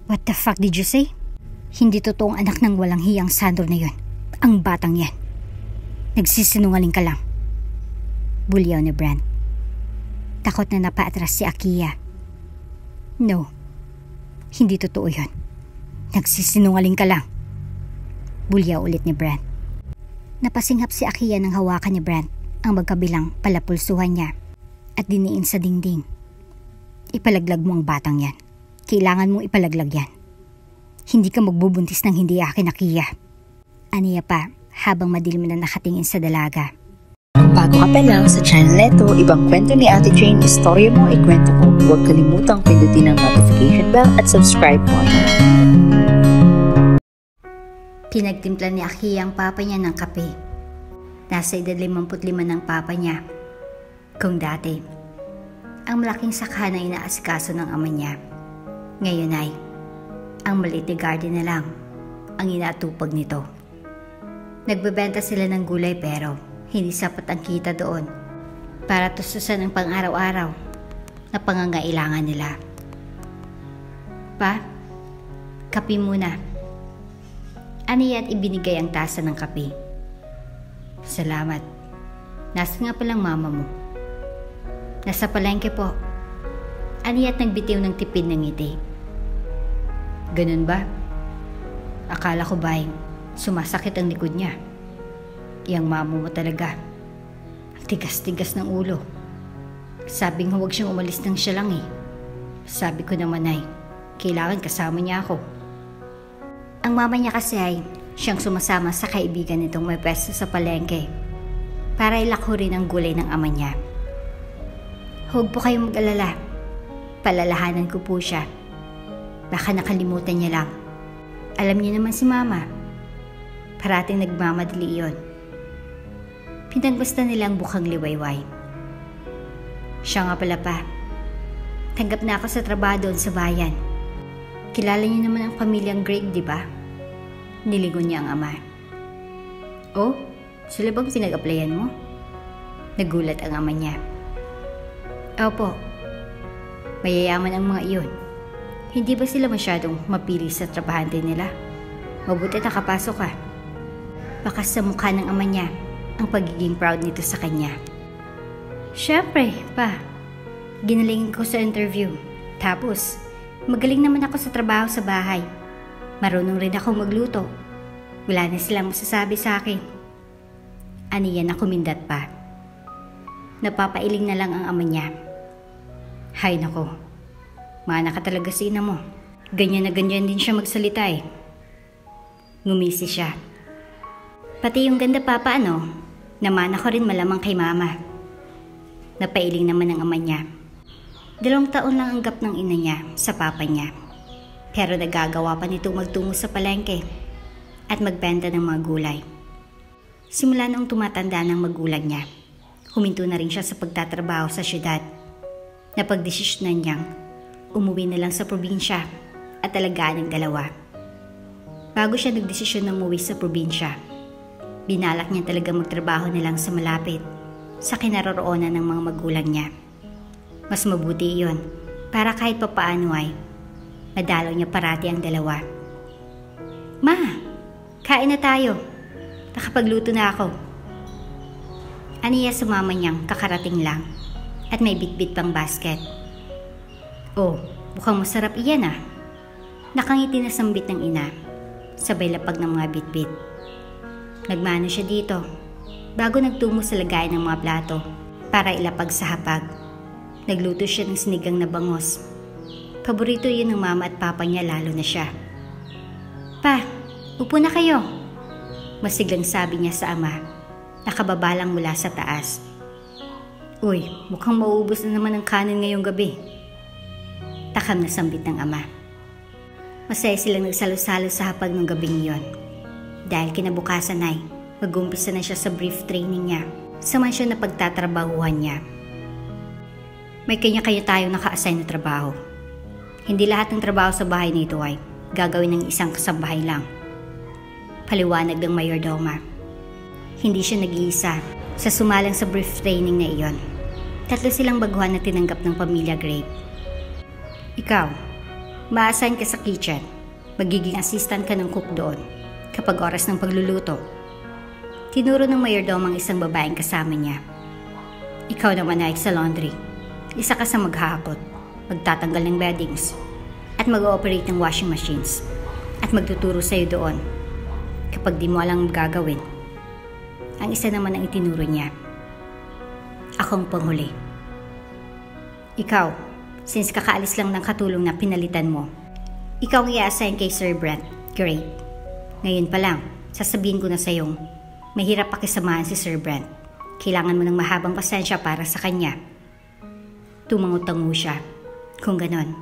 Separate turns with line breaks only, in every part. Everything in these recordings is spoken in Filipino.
What the fuck did you say? Hindi totoong anak ng walang hiyang Sandro na yun. Ang batang yan. Nagsisinungaling ka lang. Bulyaw ni Brent. Takot na napaatras si Akiya. No, hindi totoo yun. Nagsisinungaling ka lang. Bulyaw ulit ni Brent. Napasinghap si Akiya nang hawakan ni Brent ang magkabilang palapulsuhan niya at diniin sa dingding. Ipalaglag mo ang batang yan. Kailangan mong ipalaglag yan. Hindi ka magbubuntis ng hindi akin, Akiya. Aniya pa habang madilim na nakatingin sa dalaga.
Kung bago ka pa lang sa channel neto, ibang kwento ni Ate Jane, istorya mo, ikwento ko. Huwag kalimutang pindutin ang notification bell at subscribe po.
Pinagtimpla ni Akiya ang papa niya ng kape. Nasa edad 55 ng papa niya. Kung dati, ang malaking sakha na inaasikaso ng ama niya. Ngayon ay, ang maliit na garden na lang ang inaatupag nito. Nagbebenta sila ng gulay pero hindi sapat ang kita doon para tustusan ang pang-araw-araw na pangangailangan nila. Pa, kape muna. Aniya at ibinigay ang tasa ng kape. Salamat. Nasa nga palang mama mo? Nasa palengke po. Aniya at nagbitiw ng tipid ng ngiti. Ganun ba? Akala ko ba sumasakit ang likod niya? Yang mamo mo talaga. Ang tigas-tigas ng ulo. Sabing huwag siyang umalis nang siya lang eh. Sabi ko naman ay, kailangan kasama niya ako. Ang mama niya kasi ay siyang sumasama sa kaibigan nitong may pwesto sa palengke para ilakho rin ang gulay ng ama niya. Huwag po kayong mag-alala. Palalahanan ko po siya. Baka nakalimutan niya lang. Alam niyo naman si mama. Parating nagmamadali iyon. Pinagbasta nilang bukang liwayway. Siya nga pala pa. Tanggap na ako sa trabaho doon sa bayan. Kilala niyo naman ang pamilyang Greg, di ba? Niligon niya ang ama. Oh, sila bang pinag-applyan mo? Nagulat ang ama niya. Opo. Mayayaman ang mga iyon. Hindi ba sila masyadong mapili sa trabahante nila? Mabuti nakapasok ka. Bakas sa mukha ng ama niya ang pagiging proud nito sa kanya. Siyempre, pa. Ginalingin ko sa interview. Tapos, magaling naman ako sa trabaho sa bahay. Marunong rin ako magluto. Wala na silang masasabi sa akin. Aniya na kumindat pa. Napapailing na lang ang ama niya. Hay nako. Mana ka talaga sa ina mo. Ganyan na ganyan din siya magsalita eh. Ngumisi siya. Pati yung ganda papa namana ko rin malamang kay mama. Napailing naman ang ama niya. 2 taon lang ang gap ng ina niya sa papa niya. Pero nagagawa pa nito magtungo sa palengke at magbenta ng mga gulay. Simula noong tumatanda ng magulang niya, huminto na rin siya sa pagtatrabaho sa syudad. Napagdesisyonan niyang umuwi na lang sa probinsya at alagaan ng dalawa. Bago siya nagdesisyon na umuwi sa probinsya, binalak niya talaga magtrabaho na lang sa malapit sa kinaroroonan ng mga magulang niya. Mas mabuti iyon para kahit papaano ay madalaw niya parati ang dalawa. Ma, kain na tayo. Nakapagluto na ako. Aniya sa mama niyang kakarating lang at may bitbit pang basket. Oh, mukhang masarap iyan ah. Nakangiti na sambit ng ina, sabay lapag ng mga bitbit. Nagmano siya dito bago nagtungo sa lagayan ng mga plato para ilapag sa hapag. Nagluto siya ng sinigang na bangos. Paborito yun ng mama at papa niya, lalo na siya. Pa, upo na kayo. Masiglang sabi niya sa ama, nakababa lang mula sa taas. Uy, mukhang mauubos na naman ang kanin ngayong gabi. Takam na sambit ng ama. Masaya silang nagsalo-salo sa hapag ng gabing yon. Dahil kinabukasan ay mag-umpisa na siya sa brief training niya sa mansyon na pagtatrabahuhan niya. May kanya-kanya tayong naka-assign na trabaho. Hindi lahat ng trabaho sa bahay nito ay gagawin ng isang kasambahay lang. Paliwanag ng mayordoma. Hindi siya nag-iisa sa sumalang sa brief training na iyon. 3 silang baguhan na tinanggap ng pamilya Grape. Ikaw, Ma-assign ka sa kitchen. Magiging assistant ka ng cook doon kapag oras ng pagluluto. Tinuro ng mayordomo ang isang babaeng kasama niya. Ikaw naman ay sa laundry. Isa ka sa maghahakot, magtatanggal ng beddings, at mag-ooperate ng washing machines, at magtuturo sa'yo doon kapag di mo alam gagawin. Ang isa naman ang itinuro niya. Akong panghuli. Ikaw, since kakaalis lang ng katulong na pinalitan mo, ikaw ang i-assign kay Sir Brent. Great. Ngayon pa lang, sasabihin ko na sa'yong mahirap pakisamahan si Sir Brent. Kailangan mo ng mahabang pasensya para sa kanya. Tumango-tango siya. Kung ganon,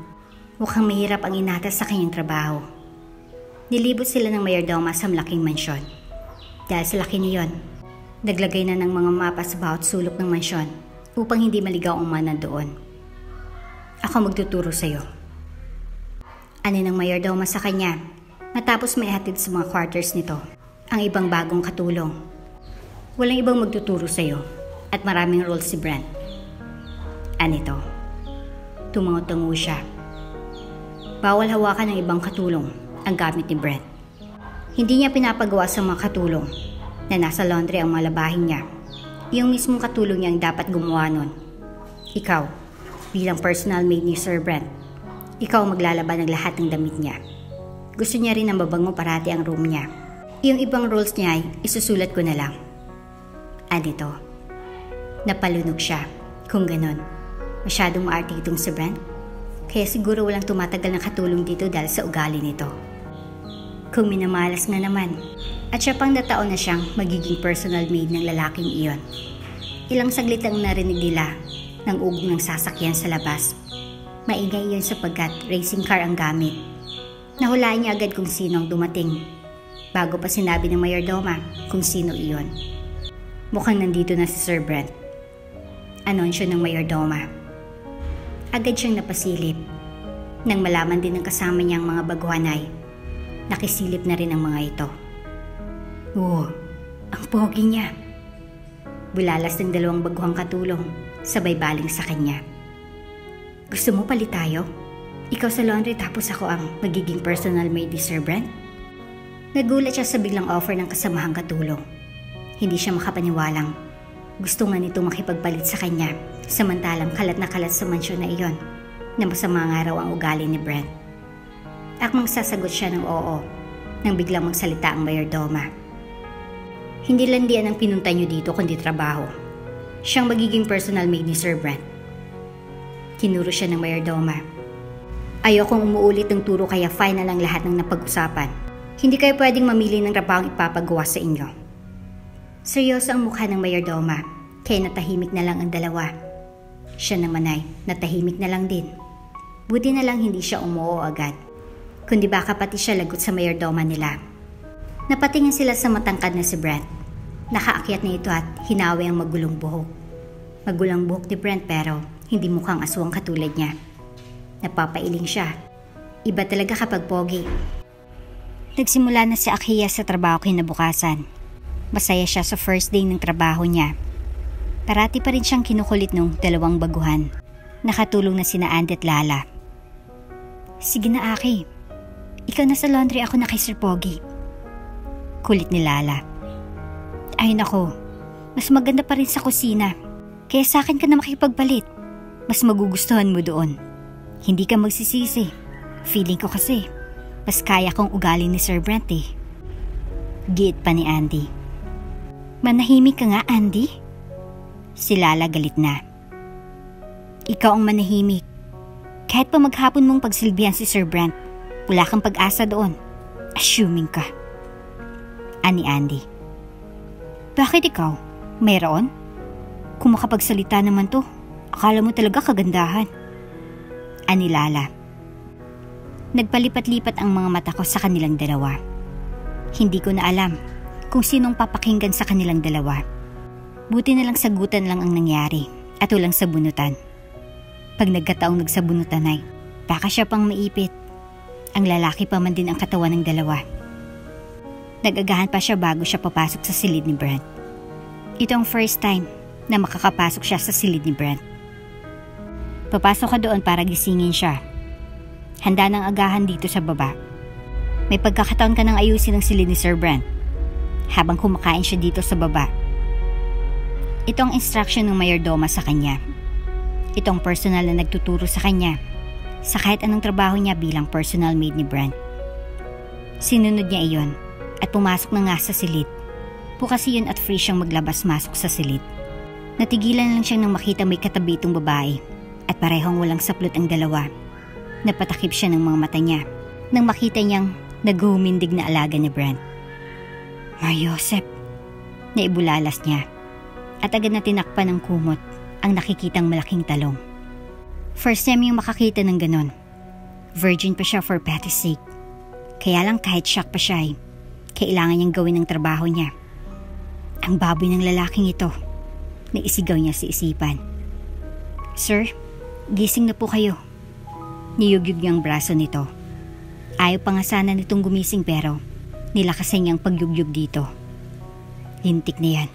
mukhang mahirap ang inatas sa kanyang trabaho. Nilibot sila ng mayordomo sa malaking mansyon. Dahil sa laki niyon, naglagay na ng mga mapa sa bawat sulok ng mansyon upang hindi maligaw ang mga nandoon. Ako magtuturo sa'yo. Ano ng mayordomo sa kanya matapos may hatid sa mga quarters nito ang ibang bagong katulong. Walang ibang magtuturo sa'yo at maraming roles si Brent. Anito? Tumango-tango siya. Bawal hawakan ng ibang katulong ang gamit ni Brent. Hindi niya pinapagawa sa mga katulong na nasa laundry ang malabahin niya. Yung mismong katulong niya ang dapat gumawa nun. Ikaw, bilang personal maid ni Sir Brent, ikaw maglalaban ng lahat ng damit niya. Gusto niya rin ang babango parati ang room niya. Yung ibang roles niya ay isusulat ko na lang. Anito? Napalunok siya. Kung ganon, masyadong maarte itong si Brent. Kaya siguro walang tumatagal na katulong dito dahil sa ugali nito. Kung minamalas nga naman, at siya pang nataon na siyang magiging personal maid ng lalaking iyon. Ilang saglit lang narinig nila ng ugong ng sasakyan sa labas. Maingay iyon sapagkat racing car ang gamit. Nahulaan niya agad kung sino ang dumating, bago pa sinabi ng mayordomo kung sino iyon. Mukhang nandito na si Sir Brent. Anunsyo ng mayordomo. Agad siyang napasilip. Nang malaman din ng kasama niyang mga baguhan ay nakisilip na rin ang mga ito. Oh, ang pogi niya. Bulalas ng dalawang baguhang katulong, sabay baling sa kanya. Gusto mo palit tayo? Ikaw sa laundry tapos ako ang magiging personal maid ni Sir Brent? Nagulat siya sa biglang offer ng kasamahang katulong. Hindi siya makapaniwalang gusto nga nito makipagpalit sa kanya, samantalang kalat na kalat sa mansyon na iyon na masama nga raw ang ugali ni Brent. Akmang sasagot siya ng oo nang biglang magsalita ang mayordomo. Hindi landian ang pinunta niyo dito kundi trabaho. Siyang magiging personal maid ni Sir Brent. Tinuro siya ng mayordomo. Ayokong umuulit ng turo kaya final ang lahat ng napag-usapan. Hindi kayo pwedeng mamili ng trabahong ipapagawa sa inyo. Seryoso ang mukha ng mayordomo kaya natahimik na lang ang dalawa. Siya naman ay natahimik na lang din. Buti na lang hindi siya umuo agad. Kundi baka pati siya lagot sa mayordomo nila. Napatingin sila sa matangkad na si Brent. Nakaakyat na ito at hinawi ang magulong buhok. Magulang buhok ni Brent pero hindi mukhang aswang katulad niya. Napapailing siya. Iba talaga kapag pogi. Nagsimula na si Akhiya sa trabaho kinabukasan. Masaya siya sa first day ng trabaho niya. Parati pa rin siyang kinukulit ng dalawang baguhan. Nakatulong na sina Andy at Lala. Sige na Aki. Ikaw na sa laundry, ako na kay Sir Pogi. Kulit ni Lala. Ay nako, mas maganda pa rin sa kusina. Kaya sa akin ka na makipagpalit. Mas magugustuhan mo doon. Hindi ka magsisisi. Feeling ko kasi, mas kaya kong ugali ni Sir Brent eh. Giit pa ni Andy. Manahimik ka nga, Andy? Si Lala galit na. Ikaw ang manahimik. Kahit pa maghapon mong pagsilbihan si Sir Brent, wala kang pag-asa doon. Assuming ka. Ani Andy. Bakit ikaw? Mayroon? Kung makapagsalita naman to, akala mo talaga kagandahan. Ani Lala. Nagpalipat-lipat ang mga mata ko sa kanilang dalawa. Hindi ko na alam kung sinong papakinggan sa kanilang dalawa. Buti na lang sagutan lang ang nangyari at walang sabunutan. Pag nagkataong nagsabunutan ay baka siya pang maipit. Ang lalaki pa man din ang katawan ng dalawa. Nag-agahan pa siya bago siya papasok sa silid ni Brent. Ito ang first time na makakapasok siya sa silid ni Brent. Papasok ka doon para gisingin siya. Handa ng agahan dito sa baba. May pagkakataon ka nang ayusin ang silid ni Sir Brent habang kumakain siya dito sa baba. Ito ang instruction ng mayordoma sa kanya. Ito ang personal na nagtuturo sa kanya sa kahit anong trabaho niya bilang personal maid ni Brent. Sinunod niya iyon at pumasok na nga sa silid. Bukas iyon at free siyang maglabas-masok sa silid. Natigilan lang siyang nang makita may katabi itong babae at parehong walang saplot ang dalawa. Napatakip siya ng mga mata niya nang makita niyang naghumindig na alaga ni Brent. Joseph, naibulalas niya at agad na tinakpan ng kumot ang nakikitang malaking talong. First time yung makakita ng ganon. Virgin pa siya for Patty's sake. Kaya lang kahit shock pa siya kailangan niyang gawin ang trabaho niya. Ang baboy ng lalaking ito, naisigaw niya sa isipan. Sir, gising na po kayo. Niyugyug niyang braso nito. Ayaw pa nga sana nitong gumising pero nilakasan niyang pagyugyug dito. Lintik na yan.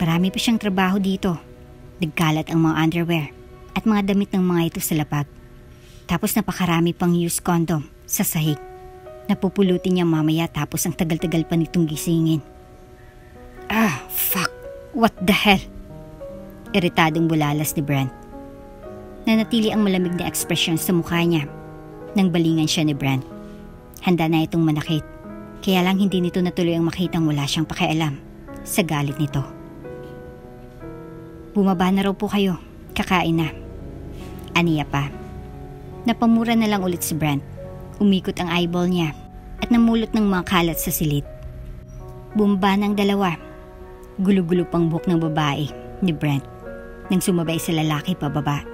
Marami pa siyang trabaho dito. Nagkalat ang mga underwear at mga damit ng mga ito sa lapag. Tapos napakarami pang used condom sa sahig. Napupulutin niya mamaya tapos ang tagal-tagal pa nitong gisingin. Fuck. What the hell? Iritadong bulalas ni Brent. Nanatili ang malamig na ekspresyon sa mukha niya nang balingan siya ni Brent. Handa na itong manakit. Kaya lang hindi nito natuloy ang makitang wala siyang pakialam sa galit nito. Bumaba na raw po kayo. Kakain na. Aniya pa. Napamura na lang ulit si Brent. Umikot ang eyeball niya at namulot ng mga kalat sa silid. Bumaba ng dalawa. Gulo-gulo pang buhok ng babae ni Brent nang sumabay sa lalaki pababa.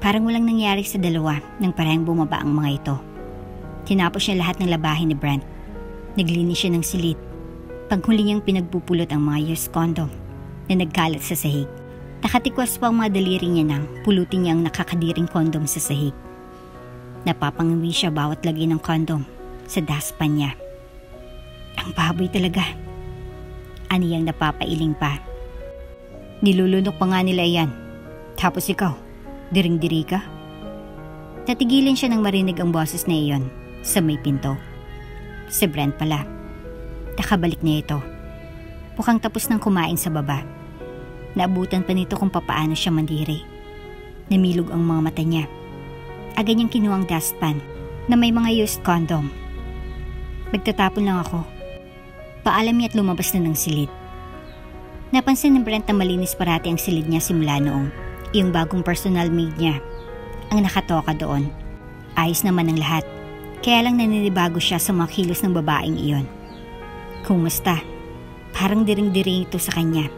Parang walang nangyari sa dalawa nang parehong bumaba ang mga ito. Tinapos niya lahat ng labahin ni Brent. Naglinis siya ng silid. Paghuli niyang pinagpupulot ang mga used condom na nagkalat sa sahig. Nakatikwas pa ang mga daliri niya nang pulutin niya ang nakakadiring condom sa sahig. Napapangawi siya bawat lagay ng condom sa dustpan niya. Ang baboy talaga. Aniyang napapailing pa. Nilulunok pa nga nila yan. Tapos ikaw, diring-diri ka? Natigilin siya nang marinig ang boses na iyon sa may pinto. Si Brent pala. Nakabalik na ito. Mukhang tapos nang kumain sa baba. Naabutan pa nito kung papaano siya mandiri. Namilog ang mga mata niya. Agad niyang kinuha ang dustpan na may mga used condom. Magtatapon lang ako. Paalam niya at lumabas na ng silid. Napansin ni Brent na malinis parati ang silid niya simula noong yung bagong personal maid niya ang nakatoka doon. Ayos naman ang lahat. Kaya lang naninibago siya sa mga kilos ng babaeng iyon. Kumusta? Parang diring-diring ito sa kanya.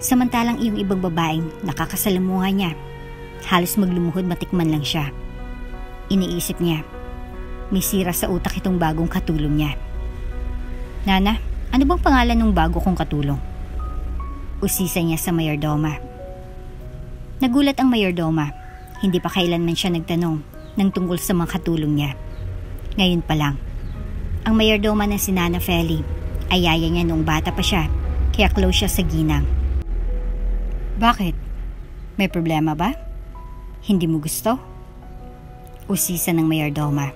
Samantalang yung ibang babaeng nakakasalamuha niya. Halos maglumuhod matikman lang siya. Iniisip niya, may sira sa utak itong bagong katulong niya. Nana, ano bang pangalan ng bago kong katulong? Usisa niya sa mayordoma. Nagulat ang mayordoma. Hindi pa kailanman siya nagtanong ng tungkol sa mga katulong niya. Ngayon pa lang. Ang mayordoma na si Nana Feli ay yaya niya noong bata pa siya, kaya close siya sa ginang. Bakit? May problema ba? Hindi mo gusto? Usisa ng mayordoma.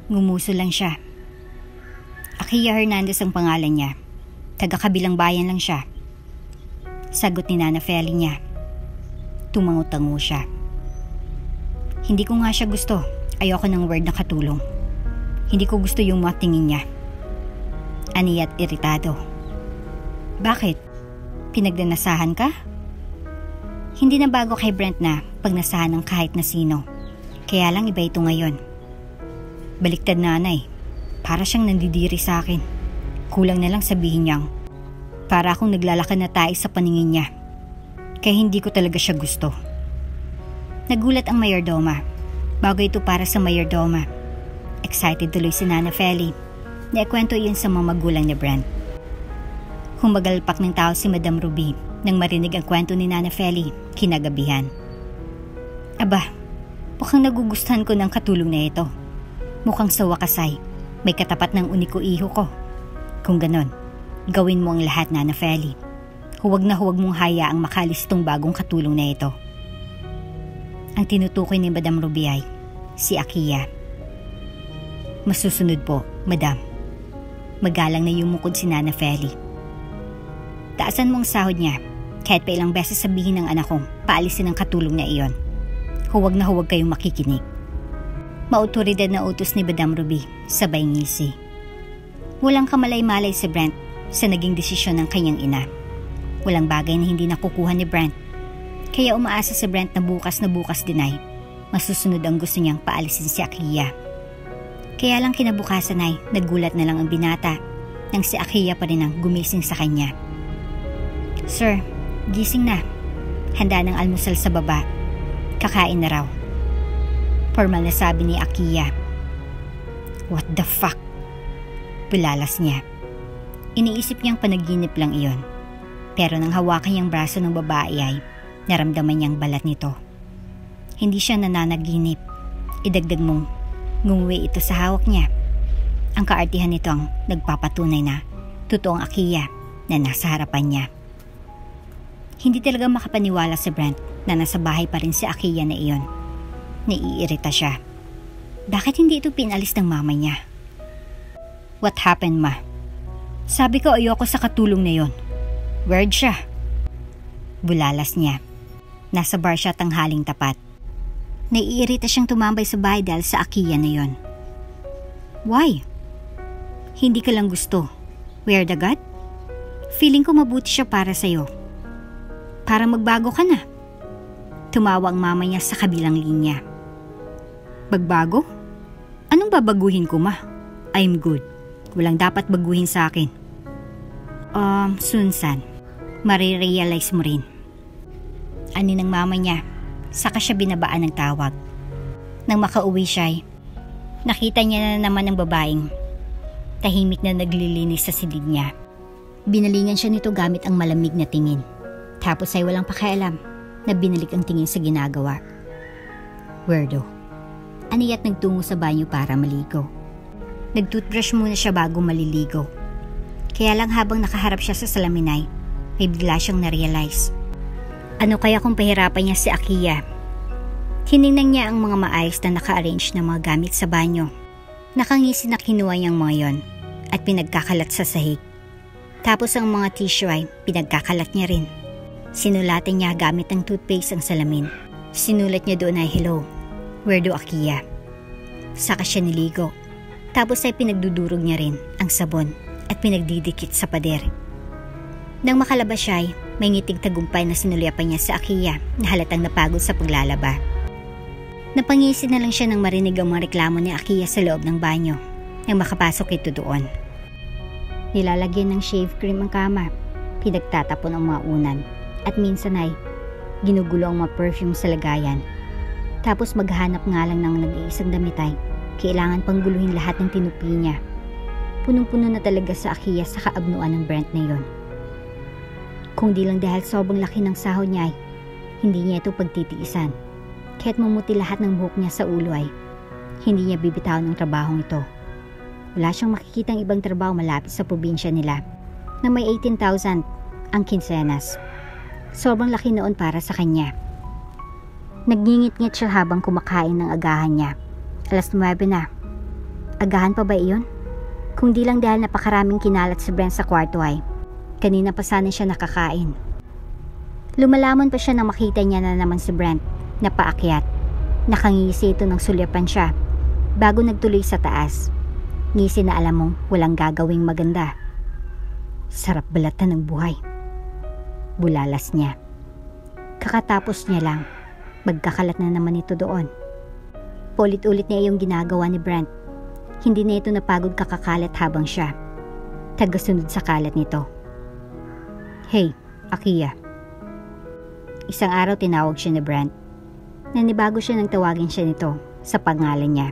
Ngumuso lang siya. Akiya Hernandez ang pangalan niya. Taga-kabilang bayan lang siya. Sagot ni Nana Feli niya. Tumango-tango siya. Hindi ko nga siya gusto. Ayoko ng word na katulong. Hindi ko gusto yung mga tingin niya. Aniya't iritado. Bakit? Pinagdanasahan ka? Hindi na bago kay Brent na pagnasahan ng kahit na sino. Kaya lang iba ito ngayon. Baliktad nanay. Para siyang nandidiri sa akin. Kulang na lang sabihin niyang para akong naglalakad na tayo sa paningin niya. Kaya hindi ko talaga siya gusto. Nagulat ang mayordoma. Bago ito para sa mayordoma. Excited tuloy si Nana Feli. Naikwento iyon sa mga magulang ni Brent. Humagalpak ng tao si Madam Ruby nang marinig ang kwento ni Nana Feli kinagabihan. Aba, mukhang nagugustuhan ko ng katulong na ito. Mukhang sa wakas ay may katapat ng uniko iho ko. Kung ganon, gawin mo ang lahat, Nana Feli. Huwag na huwag mong hayaang makalis itong bagong katulong na ito. Ang tinutukoy ni Madam Ruby ay si Akiya. Masusunod po, madam. Magalang na yumukod si Nana Feli. Taasan mo ang sahod niya. Kahit pa ilang beses sabihin ng anak kong paalisin ang katulong na iyon. Huwag na huwag kayong makikinig. Maotoridad na utos ni Madam Ruby, sabay ngisi. Walang kamalay-malay si Brent sa naging desisyon ng kanyang ina. Walang bagay na hindi nakukuha ni Brent. Kaya umaasa si Brent na bukas din ay masusunod ang gusto niyang paalisin si Akiya. Kaya lang kinabukasan ay nagulat na lang ang binata nang si Akiya pa rin ang gumising sa kanya. Sir, gising na. Handa ng almusal sa baba. Kakain na raw. Formal na sabi ni Akiya. What the fuck? Bulalas niya. Iniisip niyang panaginip lang iyon. Pero nang hawakan niyang braso ng babae ay naramdaman niyang balat nito. Hindi siya nananaginip. Idagdag mong ngumuwi ito sa hawak niya. Ang kaartihan nito ang nagpapatunay na totoong Akiya na nasa harapan niya. Hindi talaga makapaniwala si Brent na nasa bahay pa rin si Akiya na iyon. Naiirita siya. Bakit hindi ito pinalis ng mama niya? What happened, ma? Sabi ko ayoko sa katulong na yon. Word siya. Bulalas niya. Nasa bar siya tanghaling tapat. Naiirita siyang tumambay sa bahay dahil sa Akiya na yon. Why? Hindi ka lang gusto. Weird agad? Feeling ko mabuti siya para sa'yo. Para magbago ka na. Tumawa ang mama niya sa kabilang linya. Bagbago? Anong babaguhin ko, ma? I'm good. Walang dapat baguhin sa akin. Sunsan, marirealize mo rin. Ani ng mama niya, saka siya binabaan ng tawag. Nang makauwi siya, nakita niya na naman ang babaeng tahimik na naglilinis sa silid niya. Binalingan siya nito gamit ang malamig na tingin. Tapos ay walang pakialam na binalik ang tingin sa ginagawa. Weirdo. Aniyat nagtungo sa banyo para maligo. Nagtoothbrush muna siya bago maliligo. Kaya lang habang nakaharap siya sa salaminay, may bigla siyang narealize. Ano kaya kung pahirapan niya si Akiya? Tinignan niya ang mga maayos na naka-arrange na mga gamit sa banyo. Nakangisi na kinuha niyang mga yon at pinagkakalat sa sahig. Tapos ang mga tissue ay pinagkakalat niya rin. Sinulatan niya gamit ng toothpaste ang salamin. Sinulat niya doon ay hello, weirdo Akiya. Saka siya niligo. Tapos ay pinagdudurog niya rin ang sabon at pinagdidikit sa pader. Nang makalabas siya ay may ngiting tagumpay na sinulyapan niya sa Akiya na halatang napagod sa paglalaba. Napangisi na lang siya nang marinig ang mga reklamo ni Akiya sa loob ng banyo nang makapasok ito doon. Nilalagyan ng shave cream ang kama, pinagtatapon ang mga unan at minsan ay ginugulo ang mga perfume sa lagayan. Tapos maghanap nga lang ng nag-iisang damit ay kailangan pang guluhin lahat ng tinupi niya. Punong-puno na talaga sa Akiya sa kaabnuan ng Brent na yon. Kung di lang dahil sobrang laki ng sahod niya ay hindi niya ito pagtitiisan. Kahit mamuti lahat ng buhok niya sa ulo ay hindi niya bibitawan ng trabahong ito. Wala siyang makikitang ibang trabaho malapit sa probinsya nila na may 18,000 ang kinsenas. Sobrang laki noon para sa kanya. Nagngingit-ngit siya habang kumakain ng agahan niya. 9:00 na. Agahan pa ba iyon? Kung di lang dahil napakaraming kinalat si Brent sa kwarto ay kanina pa sana siya nakakain. Lumalamon pa siya nang makita niya na naman si Brent na paakyat. Nakangisi ito ng sulyapan siya bago nagtuloy sa taas. Ngisi na alam mong walang gagawing maganda. Sarap balatan ng buhay. Bulalas niya. Kakatapos niya lang, magkakalat na naman ito doon. Paulit-ulit niya yung ginagawa ni Brent. Hindi na ito napagod kakakalat habang siya tagasunod sa kalat nito. Hey, Akiya. Isang araw tinawag siya ni Brent. Nanibago siya nang tawagin siya nito sa pangalan niya.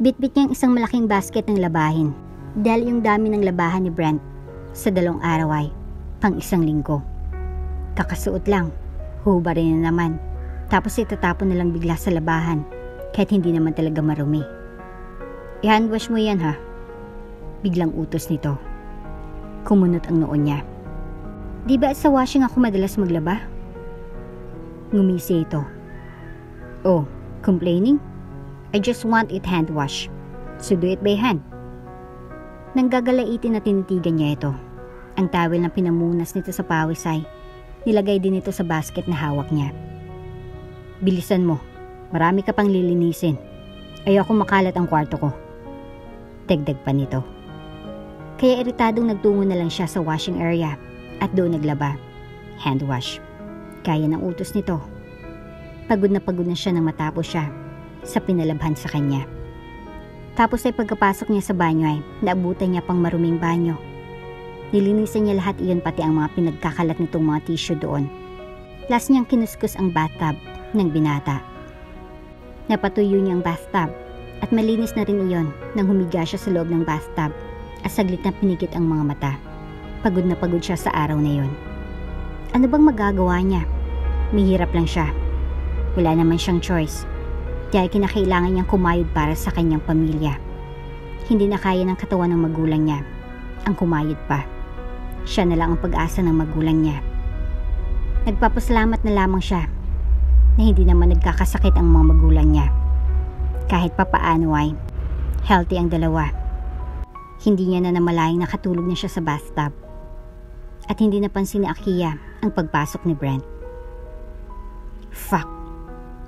Bitbit niyang isang malaking basket ng labahin dahil yung dami ng labahan ni Brent sa 2 araw ay pang 1 linggo. Kakasuot lang, hubarin na naman. Tapos itatapon na lang bigla sa labahan kahit hindi naman talaga marumi. I-handwash mo yan ha. Biglang utos nito. Kumunot ang noon niya. Di ba sa washing ako madalas maglaba? Ngumisi ito. Oh, complaining? I just want it hand wash. So do it by hand. Nang gagalaitin na tinitigan niya ito, ang towel na pinamunas nito sa pawis ay nilagay din ito sa basket na hawak niya. Bilisan mo, marami ka pang lilinisin. Ayoko makalat ang kwarto ko. Dagdag pa nito. Kaya iritadong nagtungo na lang siya sa washing area at doon naglaba. Hand wash. Gaya ng utos nito. Pagod na siya nang matapos siya sa pinalabhan sa kanya. Tapos ay pagkapasok niya sa banyo ay naabutan niya pang maruming banyo. Nilinisan niya lahat iyon pati ang mga pinagkakalat nitong mga tissue doon. Last niyang kinuskus ang bathtub ng binata. Napatuyo niya ang bathtub at malinis na rin iyon nang humiga siya sa loob ng bathtub at saglit na pinigit ang mga mata. Pagod na pagod siya sa araw na iyon. Ano bang magagawa niya? Mahirap lang siya. Wala naman siyang choice. Dahil kinakailangan niyang kumayod para sa kanyang pamilya. Hindi na kaya ng katawan ng magulang niya ang kumayod pa. Siya na lang ang pag-asa ng magulang niya. Nagpapasalamat na lamang siya na hindi naman nagkakasakit ang mga magulang niya. Kahit papaano ay healthy ang dalawa. Hindi niya na namalayang nakatulog na siya sa bathtub. At hindi napansin ni Akiya ang pagpasok ni Brent. Fuck!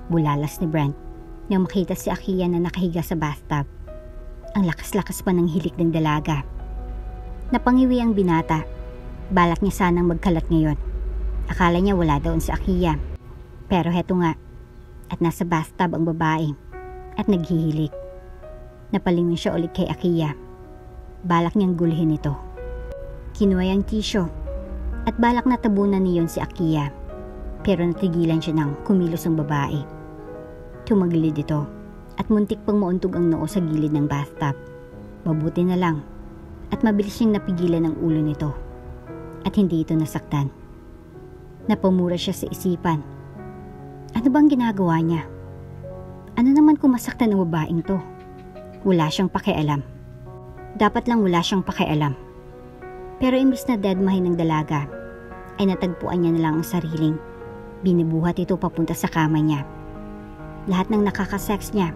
Bulalas ni Brent nang makita si Akiya na nakahiga sa bathtub. Ang lakas-lakas pa ng hilik ng dalaga. Napangiwi ang binata. Balak niya sanang magkalat ngayon. Akala niya wala doon si Akiya. Pero heto nga. At nasa bathtub ang babae. At naghihilik. Napalingon siya ulit kay Akiya. Balak niyang gulhin ito. Kinuha ang tissue. At balak na tabunan niyon si Akiya. Pero natigilan siya nang kumilos ang babae. Tumagilid ito at muntik pang mauntog ang noo sa gilid ng bathtub. Mabuti na lang at mabilis niyang napigilan ang ulo nito at hindi ito nasaktan. Napamura siya sa isipan. Ano bang ginagawa niya? Ano naman kung masaktan ang babaeng to? Wala siyang pakialam. Dapat lang wala siyang pakialam. Pero imbis na deadmahin ng dalaga, ay natagpuan niya na lang ang sariling binibuhat ito papunta sa kama niya. Lahat ng nakakasex niya,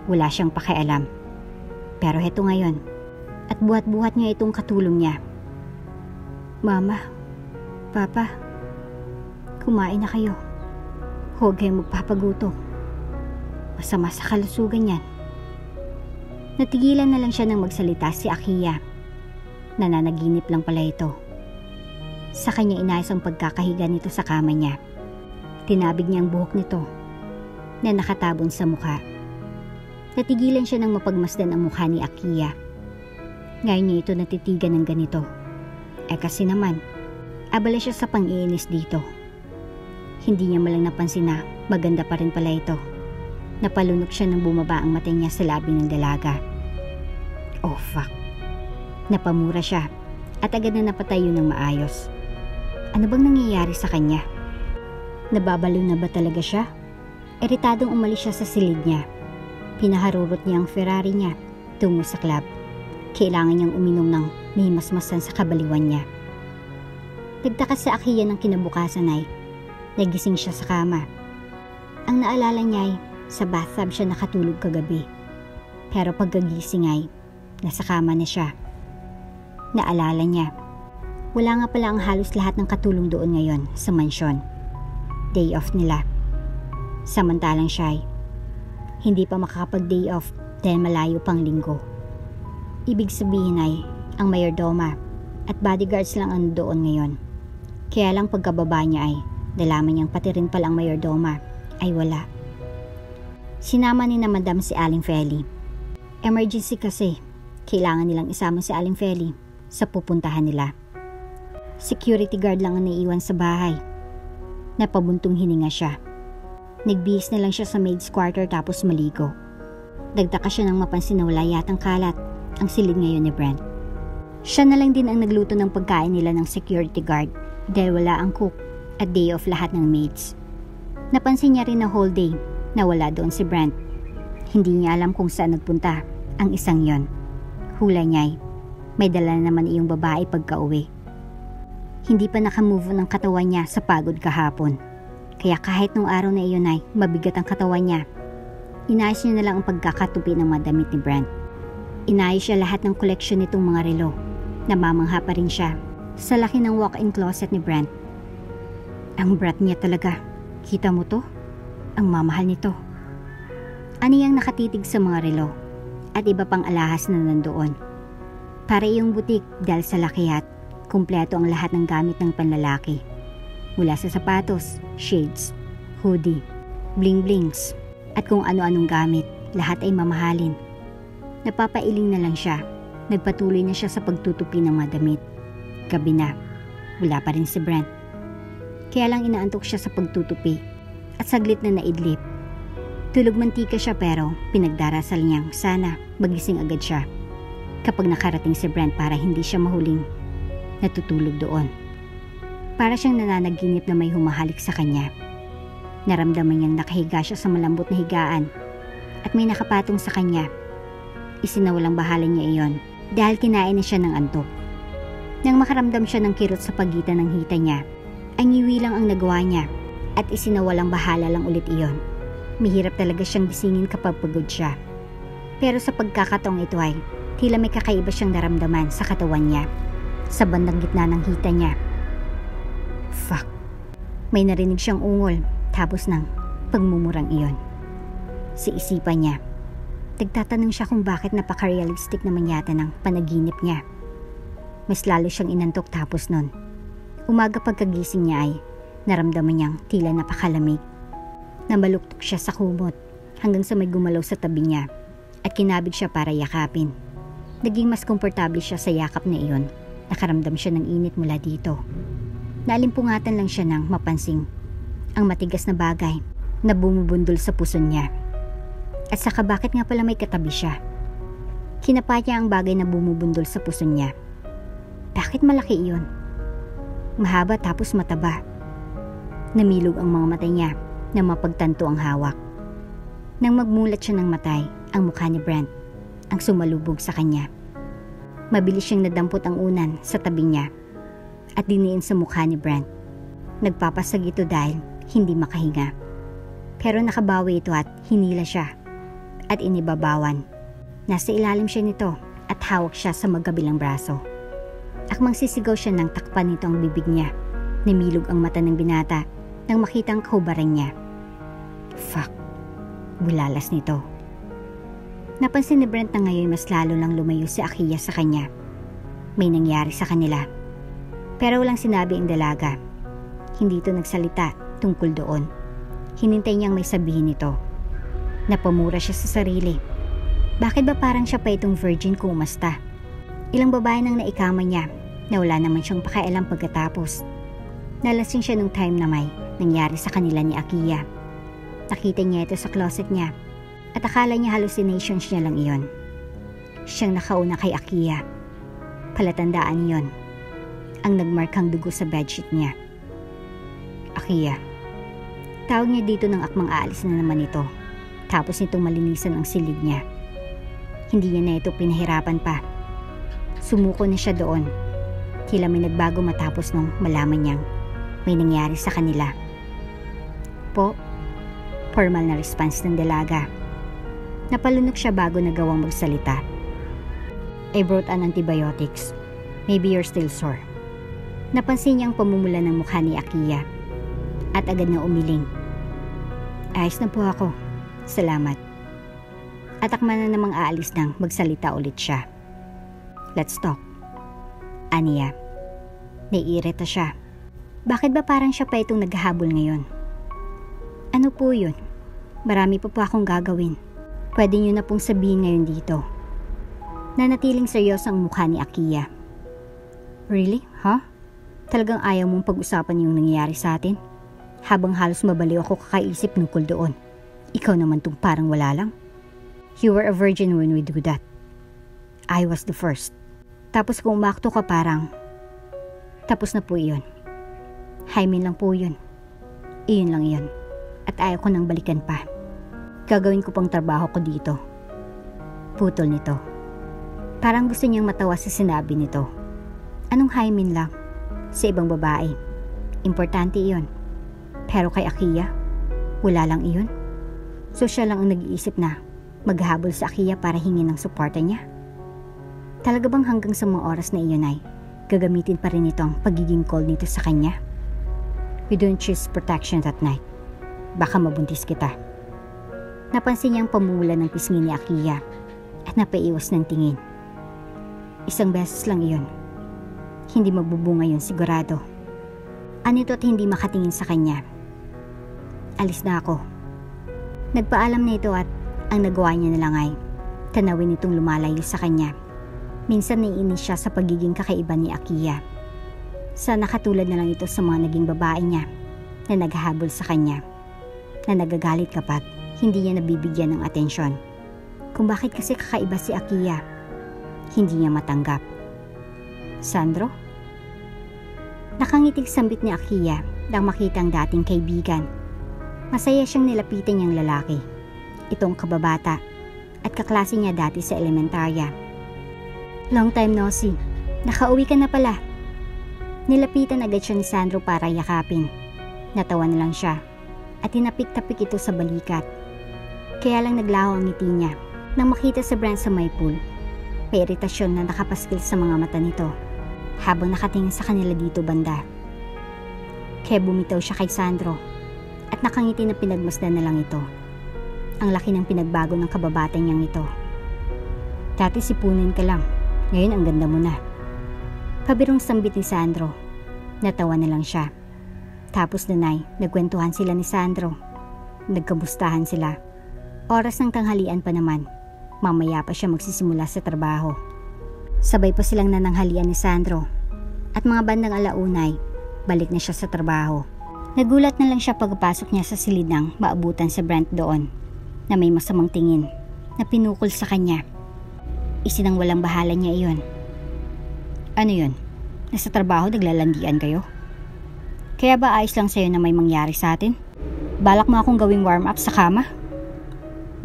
wala siyang pakialam. Pero heto ngayon, at buhat-buhat niya itong katulong niya. Mama, Papa, kumain na kayo. Huwag kayong magpapagutom. Masama sa kalusugan yan. Natigilan na lang siya nang magsalita si Akiya. Nananaginip lang pala ito. Sa kanya inayos ang pagkakahiga nito sa kama niya. Tinabig niya ang buhok nito na nakatabon sa mukha. Natigilan siya nang mapagmasdan ang mukha ni Akiya. Ngayon niya ito natitigan ng ganito. Kasi naman, abala siya sa pang-iinis dito. Hindi niya malang napansin na maganda pa rin pala ito. Napalunok siya nang bumaba ang mata niya sa labi ng dalaga. Oh fuck. Napamura siya at agad na napatayo ng maayos. Ano bang nangyayari sa kanya? Nababaliw na ba talaga siya? Iritadong umalis siya sa silid niya. Pinaharurot niya ang Ferrari niya tungo sa club. Kailangan niyang uminom ng may masmasan sa kabaliwan niya. Nagtaka sa Akiya ng kinabukasan ay nagising siya sa kama. Ang naalala niya ay sa bathtub siya nakatulog kagabi. Pero pagkagising ay nasa kama na siya. Naalala niya, wala nga pala ang halos lahat ng katulong doon ngayon sa mansyon. Day off nila. Samantalang siya ay hindi pa makakapag-day off dahil malayo pang linggo. Ibig sabihin ay ang mayordoma at bodyguards lang ang doon ngayon. Kaya lang pagkababa niya ay nalaman niyang pati rin palang mayordoma ay wala. Sinama ni na Madam si Aling Feli. Emergency kasi, kailangan nilang isama si Aling Feli sa pupuntahan nila. Security guard lang ang naiiwan sa bahay. Napabuntong hininga siya. Nagbihis na lang siya sa maid's quarter tapos maligo. Nagtaka siya nang mapansin na wala yatang kalat ang silid ngayon ni Brent. Siya na lang din ang nagluto ng pagkain nila ng security guard dahil wala ang cook at day off lahat ng maids. Napansin niya rin na whole day na wala doon si Brent. Hindi niya alam kung saan nagpunta ang isang yon. Hula niya ay may dala na naman iyong babae pagka-uwi. Hindi pa nakamove ng katawan niya sa pagod kahapon. Kaya kahit nung araw na iyon ay mabigat ang katawan niya, Inayos niya na lang ang pagkakatupi ng mga damit ni Brent. Inayos siya lahat ng koleksyon nitong mga relo. Namamangha pa rin siya sa laki ng walk-in closet ni Brent. Ang brat niya talaga. Kita mo to? Ang mamahal nito. Aniyang nakatitig sa mga relo at iba pang alahas na nandoon. Para iyong butik dahil sa lakihat, kumpleto ang lahat ng gamit ng panlalaki. Mula sa sapatos, shades, hoodie, bling-blings, at kung ano-anong gamit, lahat ay mamahalin. Napapailing na lang siya. Nagpatuloy na siya sa pagtutupi ng mga damit. Gabi na. Wala pa rin si Brent. Kaya lang inaantok siya sa pagtutupi at saglit na naidlip. Tulog mantika siya pero pinagdarasal niyang sana magising agad siya kapag nakarating si Brent para hindi siya mahuling natutulog doon. Para siyang nananaginip na may humahalik sa kanya. Naramdaman niyang nakahiga siya sa malambot na higaan at may nakapatong sa kanya. Isinawalang bahala niya iyon dahil kinain na siya ng antok. Nang makaramdam siya ng kirot sa pagitan ng hita niya, ay ngiwi lang ang nagawa niya at isinawalang bahala lang ulit iyon. Mahirap talaga siyang gisingin kapag pagod siya. Pero sa pagkakataong ito ay tila may kakaiba siyang naramdaman sa katawan niya, sa bandang gitna ng hita niya. Fuck! May narinig siyang ungol tapos ng pagmumurang iyon. Sa isipan niya, nagtatanong siya kung bakit napaka-realistic naman yata ng panaginip niya. Mas lalo siyang inantok tapos nun. Umaga pagkagising niya ay naramdaman niyang tila napakalamig. Namaluktok siya sa kumot hanggang sa may gumalaw sa tabi niya at kinabig siya para yakapin. Naging mas komportable siya sa yakap na iyon. Nakaramdam siya ng init mula dito. Naalimpungatan lang siya nang mapansing ang matigas na bagay na bumubundol sa puso niya. At saka bakit nga pala may katabi siya? Kinapa niya ang bagay na bumubundol sa puso niya. Bakit malaki iyon? Mahaba tapos mataba. Namilog ang mga mata niya na mapagtanto ang hawak. Nang magmulat siya ng matay, ang mukha ni Brent ang sumalubog sa kanya. Mabilis siyang nadampot ang unan sa tabi niya at diniin sa mukha ni Brent. Nagpapasag ito dahil hindi makahinga. Pero nakabawi ito at hinila siya at inibabawan. Nasa ilalim siya nito at hawak siya sa magkabilang braso. Akmang sisigaw siya nang takpan nito ang bibig niya. Namilog ang mata ng binata nang makita ang kahubaran niya. Fuck! Bulalas nito. Napansin ni Brent na ngayon mas lalo lang lumayo si Akiya sa kanya. May nangyari sa kanila. Pero walang sinabi ang dalaga. Hindi ito nagsalita tungkol doon. Hinintay niyang may sabihin nito. Napamura siya sa sarili. Bakit ba parang siya pa itong virgin kung umasta? Ilang babae nang naikama niya na wala naman siyang pakialam pagkatapos. Nalasing siya nung time na may nangyari sa kanila ni Akiya. Nakita niya ito sa closet niya at akala niya hallucinations niya lang iyon. Siyang nakauna kay Akiya. Palatandaan iyon ang nagmarkang dugo sa bedsheet niya. Akiya. Tawag niya dito ng akmang aalis na naman ito. Tapos nitong malinisan ang silid niya. Hindi niya na ito pinahirapan pa. Sumuko na siya doon. Tila may nagbago matapos nung malaman niyang may nangyari sa kanila. Po, formal na response ng dalaga. Napalunok siya bago nagawang magsalita. I brought an antibiotics. Maybe you're still sore. Napansin niya ang pamumula ng mukha ni Akiya at agad na umiling. Ayos na po ako. Salamat. At akma na namang aalis nang magsalita ulit siya. Let's talk. Aniya. Naiirita siya. Bakit ba parang siya pa itong naghahabol ngayon? Ano po yun? Marami pa po akong gagawin. Pwede niyo na pong sabihin ngayon dito. Nanatiling seryoso ang mukha ni Akiya. Really? Huh? Talagang ayaw mong pag-usapan yung nangyayari sa atin? Habang halos mabaliw ako kakaisip tungkol doon. Ikaw naman tong parang wala lang. You were a virgin when we do that. I was the first. Tapos kung umakto ka parang, tapos na po iyon. Hymen lang po yun. Iyon lang yun. At ayaw ko nang balikan pa. Gagawin ko pang trabaho ko dito. Putol nito. Parang gusto niyang matawa sa sinabi nito. Anong hymen lang? Sa ibang babae. Importante iyon. Pero kay Akiya, wala lang iyon. So siya lang ang nag-iisip na maghahabol sa Akiya para hingin ng suporta niya. Talaga bang hanggang sa mga oras na iyon ay gagamitin pa rin ito ang pagiging cold nito sa kanya? You don't choose protection that night. Baka mabuntis kita. Napansin niyang pamumula ng pisngi ni Akiya at napaiwas ng tingin. Isang beses lang iyon. Hindi magbubunga yun sigurado. Anito at hindi makatingin sa kanya. Alis na ako. Nagpaalam na ito at ang nagawa niya na lang ay tanawin itong lumalayo sa kanya. Minsan naiinis siya sa pagiging kakaiba ni Akiya. Sana katulad na lang ito sa mga naging babae niya na naghahabol sa kanya, na nagagalit kapag hindi niya nabibigyan ng atensyon. Kung bakit kasi kakaiba si Akiya, hindi niya matanggap. Sandro? Nakangitig sambit ni Akiya nang makita ang dating kaibigan. Masaya siyang nilapitan niyang lalaki. Itong kababata at kaklase niya dati sa elementarya. Long time no see. Nakauwi ka na pala. Nilapitan agad siya ni Sandro para yakapin. Natawa na lang siya at tinapik-tapik ito sa balikat. Kaya lang naglaho ang ngiti niya nang makita sa Brent sa may pool. May iritasyon na nakapaskil sa mga mata nito habang nakatingin sa kanila dito banda. Kaya bumitaw siya kay Sandro at nakangiti na pinagmasdan na lang ito. Ang laki ng pinagbago ng kababata niyang ito. Dati sipunin ka lang, ngayon ang ganda mo na. Pabirong sambit ni Sandro. Natawa na lang siya. Tapos nanay, nagkwentuhan sila ni Sandro. Nagkamustahan sila. Oras ng tanghalian pa naman. Mamaya pa siya magsisimula sa trabaho. Sabay pa silang nananghalian ni Sandro. At mga bandang alaunay, balik na siya sa trabaho. Nagulat na lang siya pagpasok niya sa silid ng maabutan sa Brent doon, na may masamang tingin na pinukol sa kanya. Isinang walang bahala niya iyon. Ano yun? Nasa trabaho naglalandian kayo? Kaya ba ayos lang sa'yo na may mangyari sa atin? Balak mo akong gawing warm up sa kama?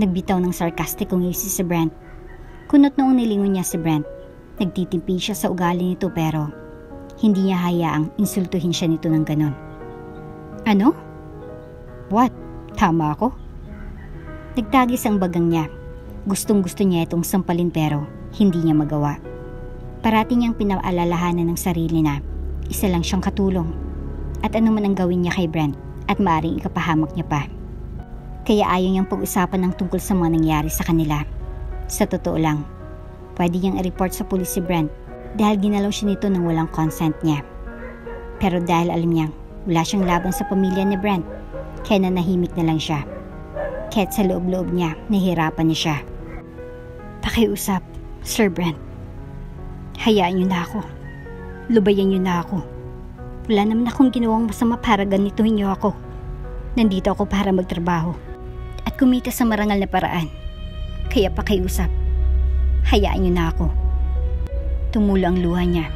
Nagbitaw ng sarkastikong ngisi si Brent. Kunot noong nilingon niya si Brent. Nagtitimpi siya sa ugali nito pero hindi niya hayaang insultuhin siya nito ng ganon. Ano? What? Tama ako? Nagtagis ang bagang niya. Gustong-gusto niya itong sampalin pero hindi niya magawa. Parati niyang pinaalalahanan ng sarili na isa lang siyang katulong at ano man ang gawin niya kay Brent at maaaring ikapahamak niya pa. Kaya ayaw niyang pag-usapan ng tungkol sa mga nangyari sa kanila. Sa totoo lang, pwede niyang i-report sa pulis si Brent dahil ginalaw siya nito nang walang consent niya. Pero dahil alam niyang wala siyang laban sa pamilya ni Brent, kaya nanahimik na lang siya. Kahit sa loob-loob niya, nahihirapan niya siya. Pakiusap, Sir Brent. Hayaan niyo na ako. Lubayan niyo na ako. Wala naman akong ginawang masama para ganituhin niyo ako. Nandito ako para magtrabaho at kumita sa marangal na paraan. Kaya pakiusap, hayaan niyo na ako. Tumulo ang luha niya.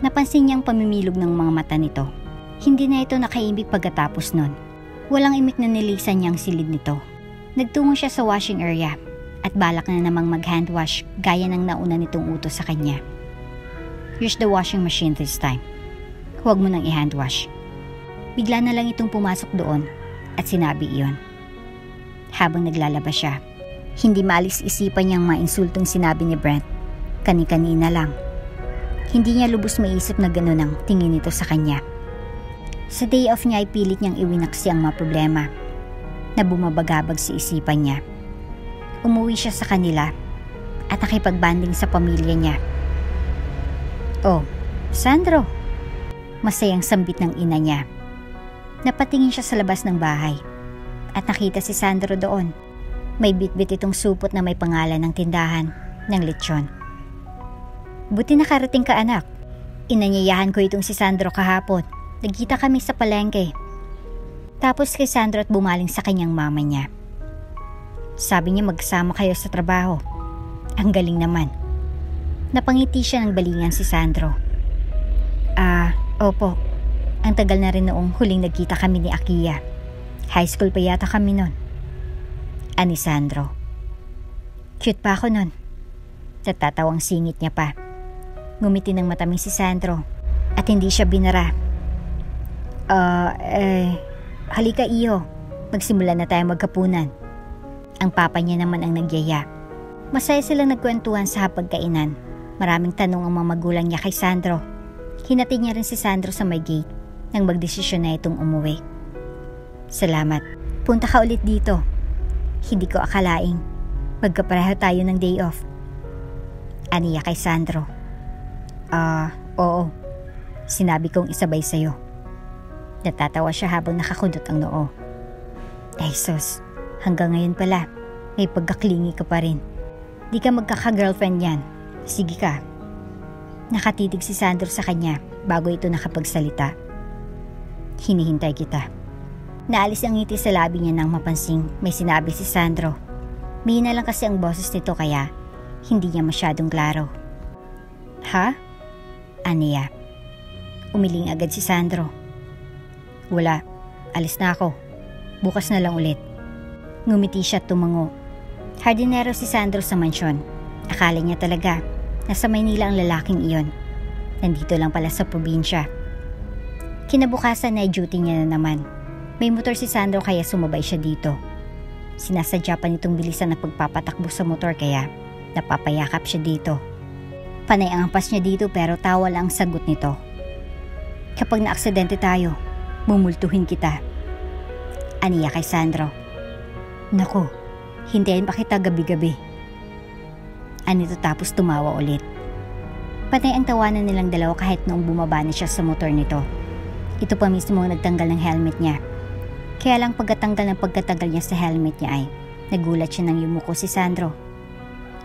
Napansin niyang pamimilog ng mga mata nito. Hindi na ito nakaimik pagkatapos nun. Walang imik na nilisan niyang silid nito. Nagtungo siya sa washing area at balak na namang mag-hand wash gaya ng nauna nitong utos sa kanya. Use the washing machine this time. Huwag mo nang i-hand wash. Bigla na lang itong pumasok doon at sinabi iyon. Habang naglalabas siya, hindi maalis isipan niyang mainsultong sinabi ni Brent. Kani-kanina lang. Hindi niya lubos maisip na gano'n ang tingin nito sa kanya. Sa day off niya ay pilit niyang iwinaksi ang mga problema na bumabagabag sa isipan niya. Umuwi siya sa kanila at nakipagbanding sa pamilya niya. Oh, Sandro! Masayang sambit ng ina niya. Napatingin siya sa labas ng bahay at nakita si Sandro doon. May bitbit itong supot na may pangalan ng tindahan ng lechon. Buti nakarating ka, anak. Inanyayahan ko itong si Sandro kahapon. Nagkita kami sa palengke. Tapos kay Sandro at bumaling sa kanyang mama niya. Sabi niya magkasama kayo sa trabaho. Ang galing naman. Napangiti siya ng balingan si Sandro. Opo. Ang tagal na rin noong huling nagkita kami ni Akiya. High school pa yata kami nun. Ani Sandro. Cute pa ako nun. Natatawang singit niya pa. Ngumiti ng matamis si Sandro at hindi siya binara. Halika iyo. Magsimula na tayo magkapunan. Ang papa niya naman ang nagyaya. Masaya silang nagkwentuhan sa hapagkainan. Maraming tanong ang mga magulang niya kay Sandro. Hinatid niya rin si Sandro sa may gate nang magdesisyon na itong umuwi. Salamat. Punta ka ulit dito. Hindi ko akalaing magkapareho tayo ng day off. Aniya kay Sandro. Oo. Sinabi kong isabay sa'yo. Natatawa siya habang nakakudot ang noo. Ay sus, hanggang ngayon pala, may pagkaklingi ka pa rin. Di ka magkaka-girlfriend yan. Sige ka. Nakatitig si Sandro sa kanya bago ito nakapagsalita. Hinihintay kita. Naalis ang ngiti sa labi niya nang mapansing may sinabi si Sandro. Mahina lang kasi ang boses nito kaya hindi niya masyadong klaro. Ha? Aniya. Umiling agad si Sandro. Wala. Alis na ako. Bukas na lang ulit. Ngumiti siya at tumango. Hardinero si Sandro sa mansyon. Akala niya talaga nasa Maynila ang lalaking iyon. Nandito lang pala sa probinsya. Kinabukasan na duty niya na naman. May motor si Sandro kaya sumabay siya dito. Sinasadya pa nitong bilisan na pagpapatakbo sa motor kaya napapayakap siya dito. Panay ang ampas niya dito pero tawa lang ang sagot nito. Kapag naaksidente tayo, mumultuhin kita. Aniya kay Sandro. Naku, hintayin pa kita gabi-gabi. Anito tapos tumawa ulit. Panay ang tawanan nilang dalawa kahit noong bumaba na siya sa motor nito. Ito pa mismo ang nagtanggal ng helmet niya. Kaya lang pagkatanggal niya sa helmet niya ay nagulat siya nang yumuko si Sandro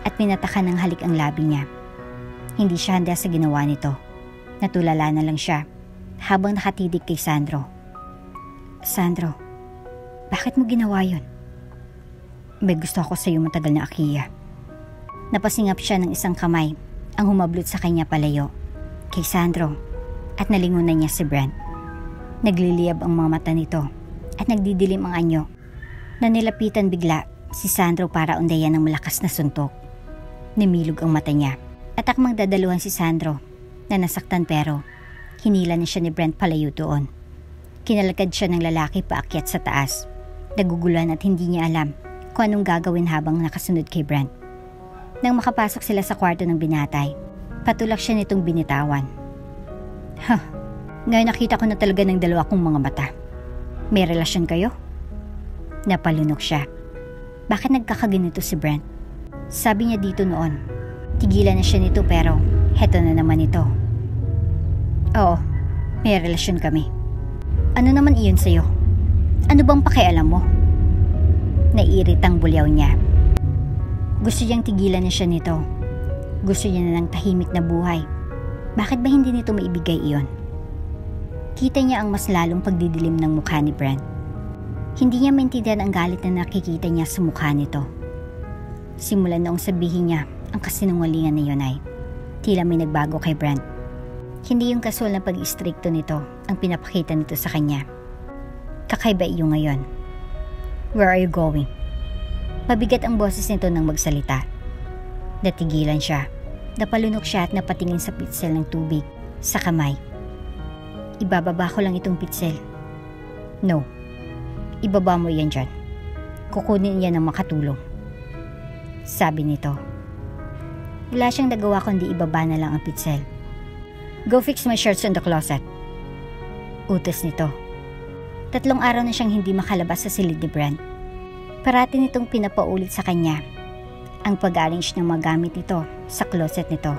at pinatakan ng halik ang labi niya. Hindi siya handa sa ginawa nito. Natulala na lang siya habang nakatitig kay Sandro. Sandro, bakit mo ginawa yun? May gusto ako sa iyo matagal na, Akiya. Napasingap siya ng isang kamay ang humablot sa kanya palayo kay Sandro at nalingunan niya si Brent. Nagliliyab ang mga mata nito at nagdidilim ang anyo na nilapitan bigla si Sandro para undayan ng malakas na suntok. Nimilog ang mata niya at akmang dadaluhan si Sandro na nasaktan pero hinila na siya ni Brent palayo doon. Kinalakad siya ng lalaki paakyat sa taas. Naguguluhan at hindi niya alam kung anong gagawin habang nakasunod kay Brent. Nang makapasok sila sa kwarto ng binatay, patulak siya nitong binitawan. Ngayon nakita ko na talaga ng dalawa kong mga mata. May relasyon kayo? Napalunok siya. Bakit nagkakaganito si Brent? Sabi niya dito noon. Tigilan na siya nito pero heto na naman ito. Oo, may relasyon kami. Ano naman iyon sa'yo? Ano bang pakialam mo? Naiiritang bulyaw niya. Gusto niyang tigilan na siya nito. Gusto niya na ng tahimik na buhay. Bakit ba hindi nito maibigay iyon? Kita niya ang mas lalong pagdidilim ng mukha ni Brent. Hindi niya maintindihan ang galit na nakikita niya sa mukha nito. Simulan noong sabihin niya ang kasinungalingan na yun ay tila may nagbago kay Brent. Hindi yung kasual na pag-istrikto nito ang pinapakita nito sa kanya. Kakaiba iyo ngayon. Where are you going? Mabigat ang boses nito nang magsalita. Natigilan siya. Napalunok siya at napatingin sa pitsel ng tubig sa kamay. Ibababa ko lang itong pitsel. No. Ibaba mo yan dyan. Kukunin yan ng makatulong. Sabi nito. Wala siyang nagawa kundi ibaba na lang ang pitsel. Go fix my shirts in the closet. Utos nito. 3 araw na siyang hindi makalabas sa silid ni Brent. Parati nitong pinapaulit sa kanya ang pag-arrange ng mga gamit nito sa closet nito.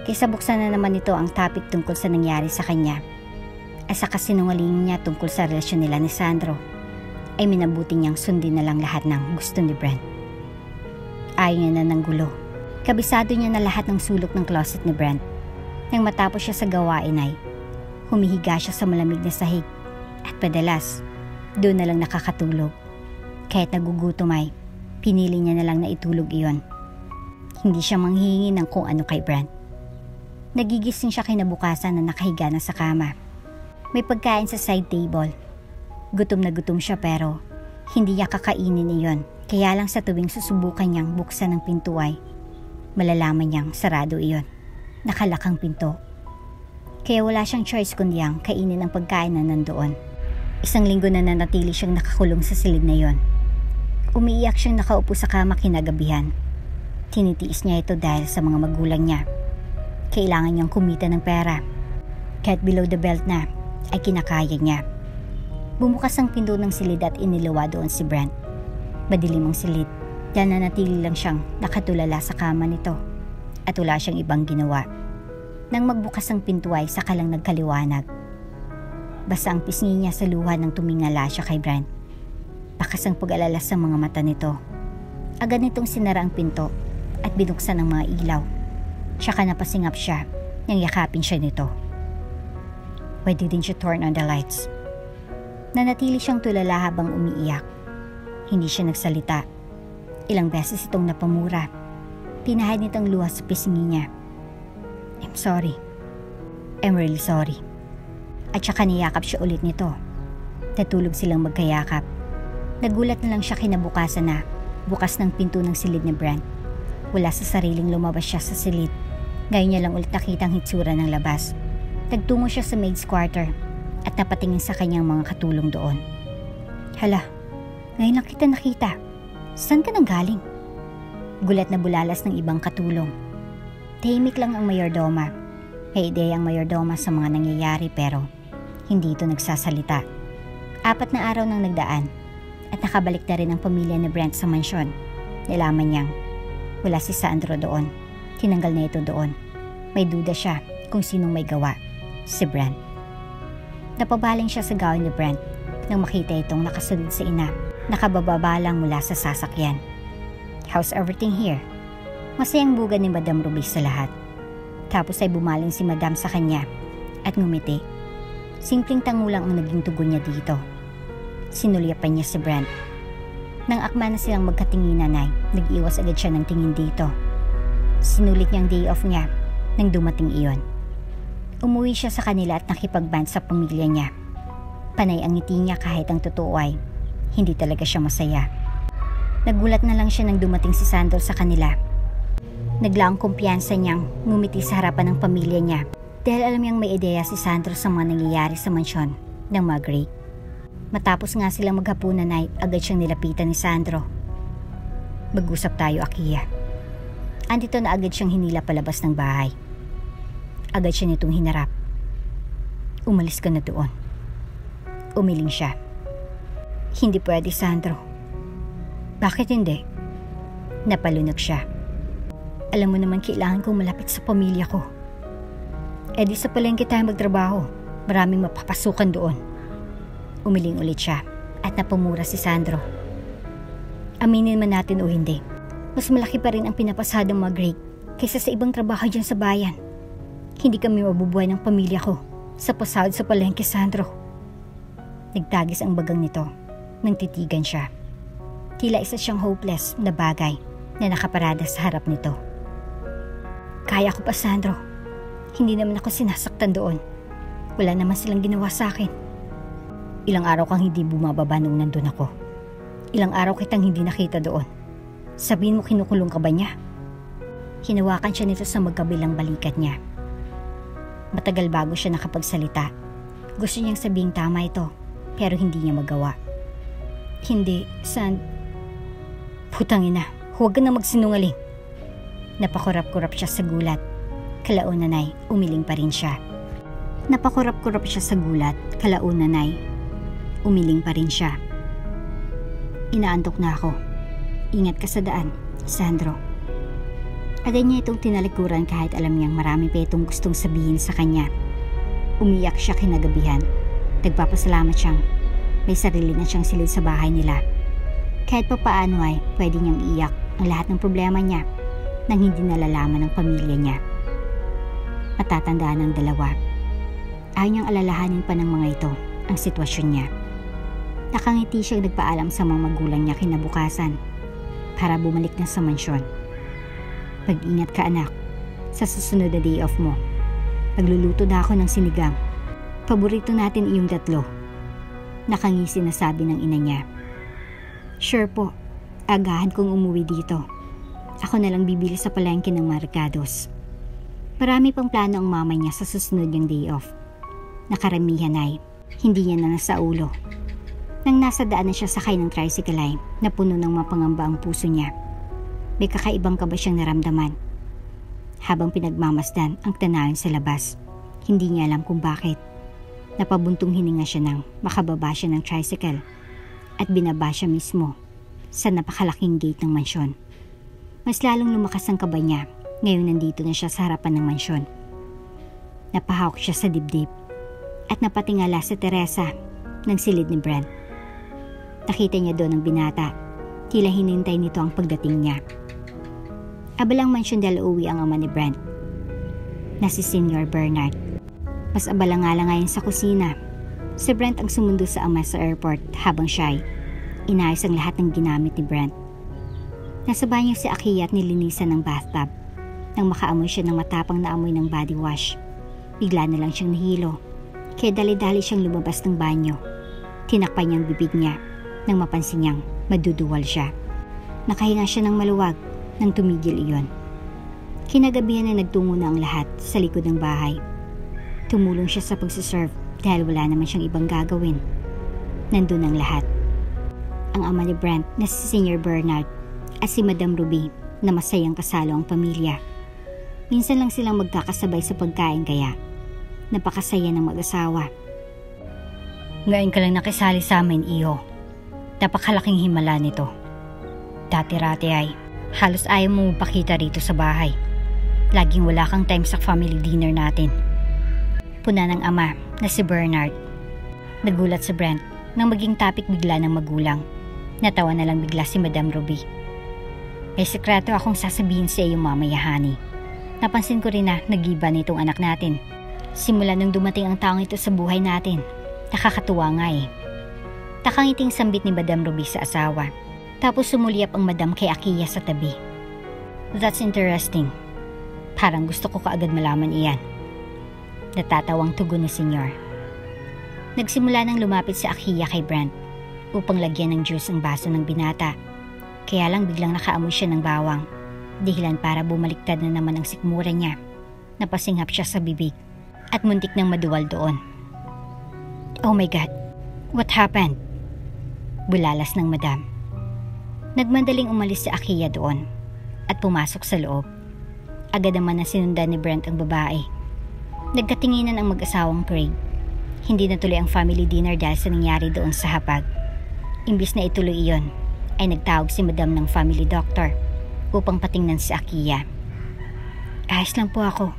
Kaysa buksan na naman nito ang topic tungkol sa nangyari sa kanya at sa kasinungalingan niya tungkol sa relasyon nila ni Sandro, ay minabuti niyang sundin na lang lahat ng gusto ni Brent. Ayaw niya na ng gulo. Kabisado niya na lahat ng sulok ng closet ni Brent. Nang matapos siya sa gawain ay humihiga siya sa malamig na sahig at padalas doon na lang nakakatulog. Kahit nagugutom ay pinili niya na lang na itulog iyon. Hindi siya manghihingi ng kung ano kay Brent. Nagigising siya kinabukasan na nakahiga na sa kama. May pagkain sa side table. Gutom na gutom siya pero hindi niya kakainin iyon. Kaya lang sa tuwing susubukan niyang buksan ng pinto ay malalaman niyang sarado iyon. Nakalakang pinto. Kaya wala siyang choice kundi ang kainin ang pagkain na nandoon. 1 linggo na nanatili siyang nakakulong sa silid na yon. Umiiyak siyang nakaupo sa kama kinagabihan. Tinitiis niya ito dahil sa mga magulang niya. Kailangan niyang kumita ng pera. Kahit below the belt na, ay kinakaya niya. Bumukas ang pinto ng silid at iniluwa doon si Brent. Madilim ang silid dahil nanatili lang siyang nakatulala sa kama nito at wala siyang ibang ginawa. Nang magbukas ang pinto ay saka lang nagkaliwanag. Basta ang pisngi niya sa luha nang tumingala siya kay Brent. Bakas ang pag-alala sa mga mata nito. Agad nitong sinara ang pinto at binuksan ang mga ilaw. Tsaka napasingap siya nang yakapin siya nito. Why didn't you turn on the lights? Nanatili siyang tulala habang umiiyak. Hindi siya nagsalita. Ilang beses itong napamura. Pinahid nitong luha sa pisngi niya. I'm sorry. I'm really sorry. At saka niyakap siya ulit nito. Natulog silang magkayakap. Nagulat na lang siya kinabukasan na bukas ng pinto ng silid ni Brent. Wala sa sariling lumabas siya sa silid. Ngayon niya lang ulit nakita ang hitsura ng labas. Nagtungo siya sa maid's quarter at napatingin sa kanyang mga katulong doon. Hala, ngayon lang kita nakita. Saan ka nang galing? Gulat na bulalas ng ibang katulong. Tahimik lang ang mayordoma. May ideya ang mayordoma sa mga nangyayari pero hindi ito nagsasalita. 4 na araw nang nagdaan at nakabalik na rin ang pamilya ni Brent sa mansyon. Nalaman niyang wala si Sandro doon. Tinanggal na ito doon. May duda siya kung sinong may gawa. Si Brent. Napabaling siya sa gawin ni Brent nang makita itong nakasunod sa ina, nakabababa lang mula sa sasakyan. How's everything here? Masayang buga ni Madam Ruby sa lahat. Tapos ay bumaling si Madam sa kanya at ngumiti. Simpleng tangulang ang naging tugon niya dito. Sinulyapan niya si Brent. Nang akma na silang magkatinginan ay nag-iwas agad siya ng tingin dito. Sinulit niyang day off niya nang dumating iyon. Umuwi siya sa kanila at nakipagband sa pamilya niya. Panay ang ngiti niya kahit ang totoo ay hindi talaga siya masaya. Nagulat na lang siya nang dumating si Sandro sa kanila. Naglaang kumpiyansa niyang ngumiti sa harapan ng pamilya niya dahil alam niyang may ideya si Sandro sa mga nangyayari sa mansyon ng Margaret. Matapos nga silang maghapunan ay agad siyang nilapitan ni Sandro. Mag-usap tayo, Akiya. Andito na agad siyang hinila palabas ng bahay. Agad siya nitong hinarap. Umalis ka na doon. Umiling siya. Hindi pwede, Sandro. Bakit hindi? Napalunok siya. Alam mo naman kailangan kong malapit sa pamilya ko. Eh di sa palengke tayo magtrabaho. Maraming mapapasukan doon. Umiling ulit siya at napamura si Sandro. Aminin man natin o hindi, mas malaki pa rin ang pinapasadang Margaret kaysa sa ibang trabaho dyan sa bayan. Hindi kami mabubuhay ng pamilya ko sa pasahod sa palengke, Sandro. Nagtagis ang bagang nito nang titigan siya. Tila isa siyang hopeless na bagay na nakaparada sa harap nito. Kaya ko pa, Sandro. Hindi naman ako sinasaktan doon. Wala naman silang ginawa sa akin. Ilang araw kang hindi bumababa nung nandun ako. Ilang araw kitang hindi nakita doon. Sabihin mo kinukulong ka ba niya? Hinawakan siya nito sa magkabilang balikat niya. Matagal bago siya nakapagsalita. Gusto niyang sabihin tama ito, pero hindi niya magawa. Hindi, Putang ina, huwag ka na magsinungaling. Napakurap-kurap siya sa gulat. Kalaunan ay umiling pa rin siya. Napakurap-kurap siya sa gulat. Kalaunan ay umiling pa rin siya. Inaantok na ako. Ingat ka sa daan, Sandro. Agad niya itong tinalikuran kahit alam niyang marami pa itong gustong sabihin sa kanya. Umiyak siya kinagabihan. Nagpapasalamat siyang may sarili na siyang silid sa bahay nila. Kahit pa paano ay pwede niyang iyak ang lahat ng problema niya nang hindi nalalaman ng pamilya niya. Matatandaan ng dalawa. Ayaw niyang alalahanin pa ng mga ito ang sitwasyon niya. Nakangiti siyang nagpaalam sa mga magulang niya kinabukasan para bumalik na sa mansyon. Mag-ingat ka, anak. Sa susunod na day off mo, nagluluto na ako ng sinigang. Paborito natin iyong 3. Nakangisi na sabi ng ina niya. Sure po, agahan kong umuwi dito. Ako na lang bibili sa palengke ng Marcados. Marami pang plano ang mama niya sa susunod niyang day off. Nakaramihan ay hindi niya na nasa ulo. Nang nasa daanan siya sakay ng tricycle ay napuno ng mapangamba ang puso niya. May kakaibang kaba siyang naramdaman. Habang pinagmamasdan ang tanawin sa labas, hindi niya alam kung bakit. Napabuntong hininga siya nang makababa siya ng tricycle at binaba siya mismo sa napakalaking gate ng mansyon. Mas lalong lumakas ang kaba niya ngayong nandito na siya sa harapan ng mansyon. Napahawak siya sa dibdib at napatingala sa Teresa ng silid ni Brent. Nakita niya doon ang binata. Tila hinintay nito ang pagdating niya. Abalang mansyon dahil uwi ang ama ni Brent na si Senior Bernard. Mas abala nga lang ngayon sa kusina. Si Brent ang sumundo sa ama sa airport habang siya ay inayos ang lahat ng ginamit ni Brent. Nasa banyo si Akiya at nilinisan ng bathtub. Nang makaamoy siya ng matapang na amoy ng body wash, bigla na lang siyang nahilo. Kaya dali-dali siyang lumabas ng banyo. Tinakpan niya ang bibig niya nang mapansin niyang maduduwal siya. Nakahinga siya ng maluwag nang tumigil iyon. Kinagabihan na nagtungo na ang lahat sa likod ng bahay. Tumulong siya sa pagsiserve dahil wala naman siyang ibang gagawin. Nandun ang lahat. Ang ama ni Brent na si Senior Bernard at si Madam Ruby na masayang kasalo ang pamilya. Minsan lang silang magkakasabay sa pagkain kaya napakasaya ng mag-asawa. Ngayon ka lang nakisali sa amin, Iho. Napakalaking himala nito. Dati-rati ay halos ayaw mo magpakita rito sa bahay. Laging wala kang time sa family dinner natin. Puna ng ama na si Bernard. Nagulat si Brent nang maging topic bigla ng magulang. Natawa na lang bigla si Madam Ruby. May sekreto akong sasabihin sa iyo mamaya, honey. Napansin ko rin na nag-iba nitong anak natin. Simula nung dumating ang taong ito sa buhay natin. Nakakatuwa nga eh. Takangiting sambit ni Madam Ruby sa asawa. Tapos sumulyap ang madam kay Akiya sa tabi. That's interesting. Parang gusto ko kaagad malaman iyan. Natatawang tugon ni Senyor. Nagsimula nang lumapit si Akiya kay Brent upang lagyan ng juice ang baso ng binata. Kaya lang biglang nakaamoy siya ng bawang. Dahilan para bumaliktad na naman ang sikmura niya. Napasinghap siya sa bibig at muntik nang maduwal doon. Oh my God, what happened? Bulalas ng madam. Nagmandaling umalis si Akiya doon at pumasok sa loob. Agad naman na sinundan ni Brent ang babae. Nagkatinginan ang mag-asawang Craig. Hindi natuloy ang family dinner dahil sa nangyari doon sa hapag. Imbis na ituloy iyon, ay nagtawag si madam ng family doctor upang patingnan si Akiya. Ayos lang po ako.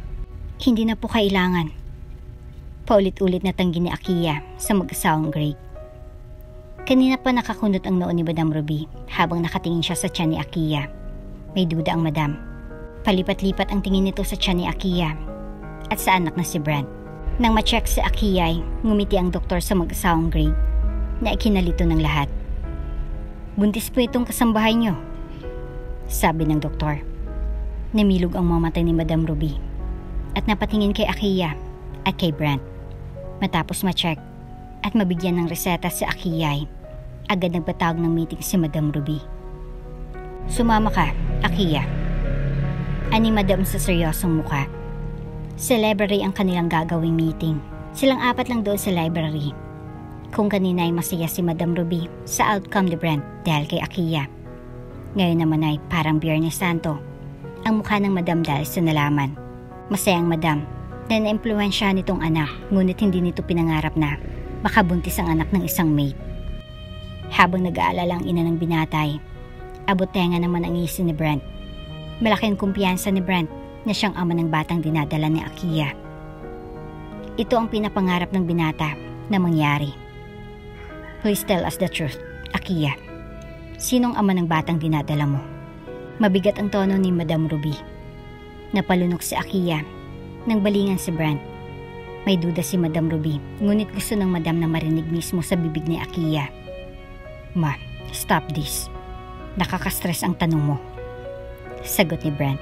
Hindi na po kailangan. Paulit-ulit na tanggi ni Akiya sa mag-asawang Craig. Kanina pa nakakunot ang noo ni Madam Ruby habang nakatingin siya sa tiyan ni Akiya. May duda ang madam. Palipat-lipat ang tingin nito sa tiyan ni Akiya at sa anak na si Brent. Nang ma-check si Akiya ay ngumiti ang doktor sa mag-asawang Craig na ikinalito ng lahat. Buntis po itong kasambahay niyo, sabi ng doktor. Namilog ang mga mata ni Madam Ruby at napatingin kay Akiya at kay Brent. Matapos ma-check at mabigyan ng reseta si Akiya, agad nagpatawag ng meeting si Madam Ruby. Sumama ka, Akiya. Ani Madam sa seryosong muka. Sa library ang kanilang gagawing meeting. Silang apat lang doon sa library. Kung kanina ay masaya si Madam Ruby sa outcome ni Brent dahil kay Akiya. Ngayon naman ay parang Biyernes Santo ang mukha ng Madam dahil sa nalaman. Masayang Madam na na-impluwensyahan nitong anak ngunit hindi nito pinangarap na makabuntis ang anak ng isang maid. Habang nag-aalala ang ina ng binatay, abot tenga naman ang isip ni Brent. Malaking kumpiyansa ni Brent na siyang ama ng batang dinadala ni Akiya. Ito ang pinapangarap ng binata na mangyari. Please tell us the truth, Akiya. Sinong ama ng batang dinadala mo? Mabigat ang tono ni Madam Ruby. Napalunok si Akiya nang balingan si Brent. May duda si Madam Ruby, ngunit gusto ng madam na marinig mismo sa bibig ni Akiya. Ma, stop this. Nakaka-stress ang tanong mo. Sagot ni Brent.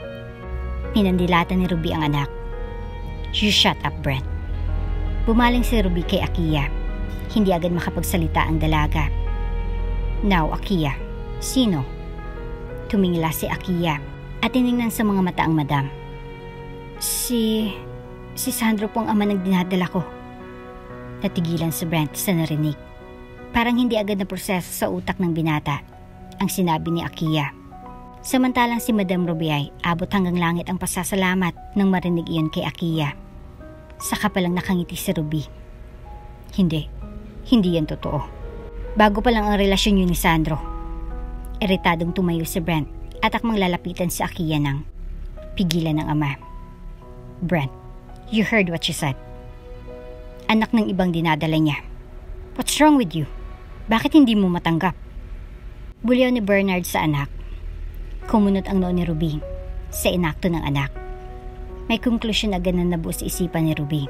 Pinandilatan ni Ruby ang anak. You shut up, Brent. Bumaling si Ruby kay Akiya. Hindi agad makapagsalita ang dalaga. Now, Akiya, sino? Tumingila si Akiya at tiningnan sa mga mata ang madam. Si Sandro po ang ama ng dinadala ko. Natigilan si Brent sa narinig. Parang hindi agad na proseso sa utak ng binata ang sinabi ni Akiya. Samantalang si Madam Ruby ay abot hanggang langit ang pasasalamat nang marinig iyon kay Akiya. Saka palang nakangiti si Ruby. Hindi yan totoo. Bago pa lang ang relasyon niyo ni Sandro. Iritadong tumayo si Brent at akmang lalapitan si Akiya ng pigilan ng ama. Brent, you heard what she said. Anak ng ibang dinadala niya. What's wrong with you? Bakit hindi mo matanggap? Bulyaw ni Bernard sa anak. Kumunot ang noo ni Ruby sa inakto ng anak. May konklusyon agad na nabuo sa isipan ni Ruby.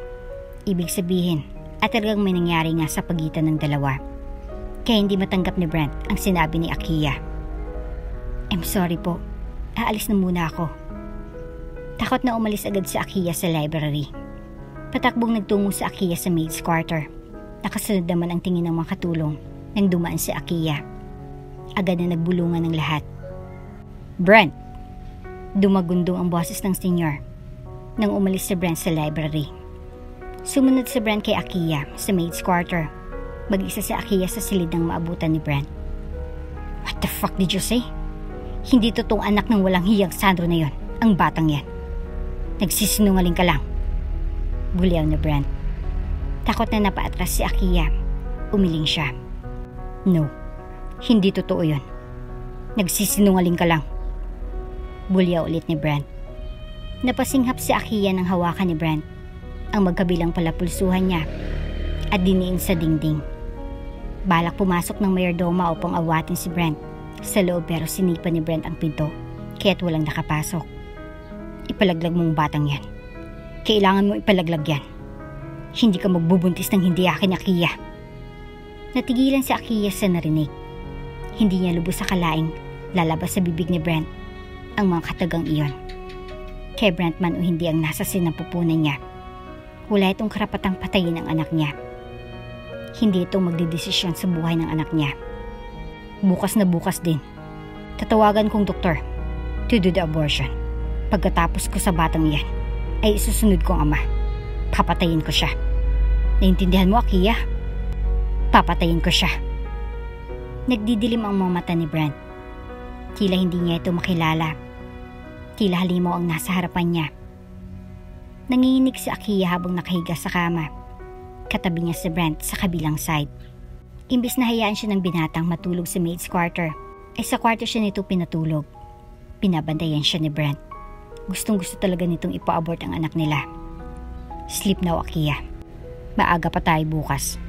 Ibig sabihin, at talagang may nangyari nga sa pagitan ng dalawa. Kaya hindi matanggap ni Brent ang sinabi ni Akiya. I'm sorry po. Aalis na muna ako. Takot na umalis agad si Akiya sa library. Patakbong nagtungo sa Akiya sa maid's quarter. Nakasunod naman ang tingin ng mga katulong nang dumaan si Akiya. Agad na nagbulungan ng lahat. Brent! Dumagundong ang boses ng senior nang umalis si Brent sa library. Sumunod si Brent kay Akiya sa maid's quarter. Mag-isa si Akiya sa silid ng maabutan ni Brent. What the fuck did you say? Hindi totoong anak ng walang hiyang Sandro na yon, ang batang yan. Nagsisinungaling ka lang. Bulyaw ni Brent. Takot na napaatras si Akiya. Umiling siya. No, hindi totoo yon. Nagsisinungaling ka lang. Bulyaw ulit ni Brent. Napasinghap si Akiya ng hawakan ni Brent ang magkabilang palapulsuhan niya at diniin sa dingding. Balak pumasok ng mayordoma upang awatin si Brent sa loob pero sinipa ni Brent ang pinto kaya't walang nakapasok. Ipalaglag mong batang yan. Kailangan mo ipalaglag yan. Hindi ka magbubuntis ng hindi akin, Akiya. Natigilan si Akiya sa narinig. Hindi niya lubos sa kalaing lalabas sa bibig ni Brent ang mga katagang iyon. Kay Brent man o hindi ang nasa sinapupunan niya, wala itong karapatang patayin ang anak niya. Hindi ito magdedesisyon sa buhay ng anak niya. Bukas na bukas din, tatawagan kong doktor to do the abortion. Pagkatapos ko sa batang yan, ay isusunod kong ama. Papatayin ko siya. Naintindihan mo, Akiya? Papatayin ko siya. Nagdidilim ang mga mata ni Brent. Tila hindi niya ito makilala. Tila halimaw ang nasa harapan niya. Nanginginig si Akiya habang nakahiga sa kama. Katabi niya si Brent sa kabilang side. Imbis na hayaan siya ng binatang matulog sa maid's quarter, ay sa kwarto siya nito pinatulog. Pinabantayan siya ni Brent. Gustong gusto talaga nitong ipa-abort ang anak nila. Sleep now, Akiya. Maaga pa tayo bukas.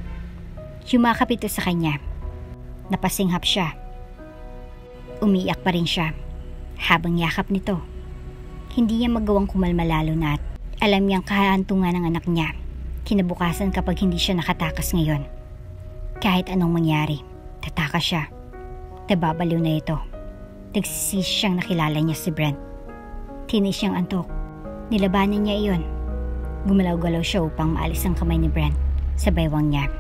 Yumakap ito sa kanya. Napasinghap siya. Umiiyak pa rin siya habang yakap nito. Hindi niya magawang kumalma lalo na at alam niyang kahantungan ng anak niya kinabukasan kapag hindi siya nakatakas ngayon. Kahit anong mangyari, tatakas siya. Nababaliw na ito. Nagsisisi siyang nakilala niya si Brent. Tinis siyang antok. Nilabanan niya iyon. Gumalaw-galaw siya upang maalis ang kamay ni Brent sa baywang niya.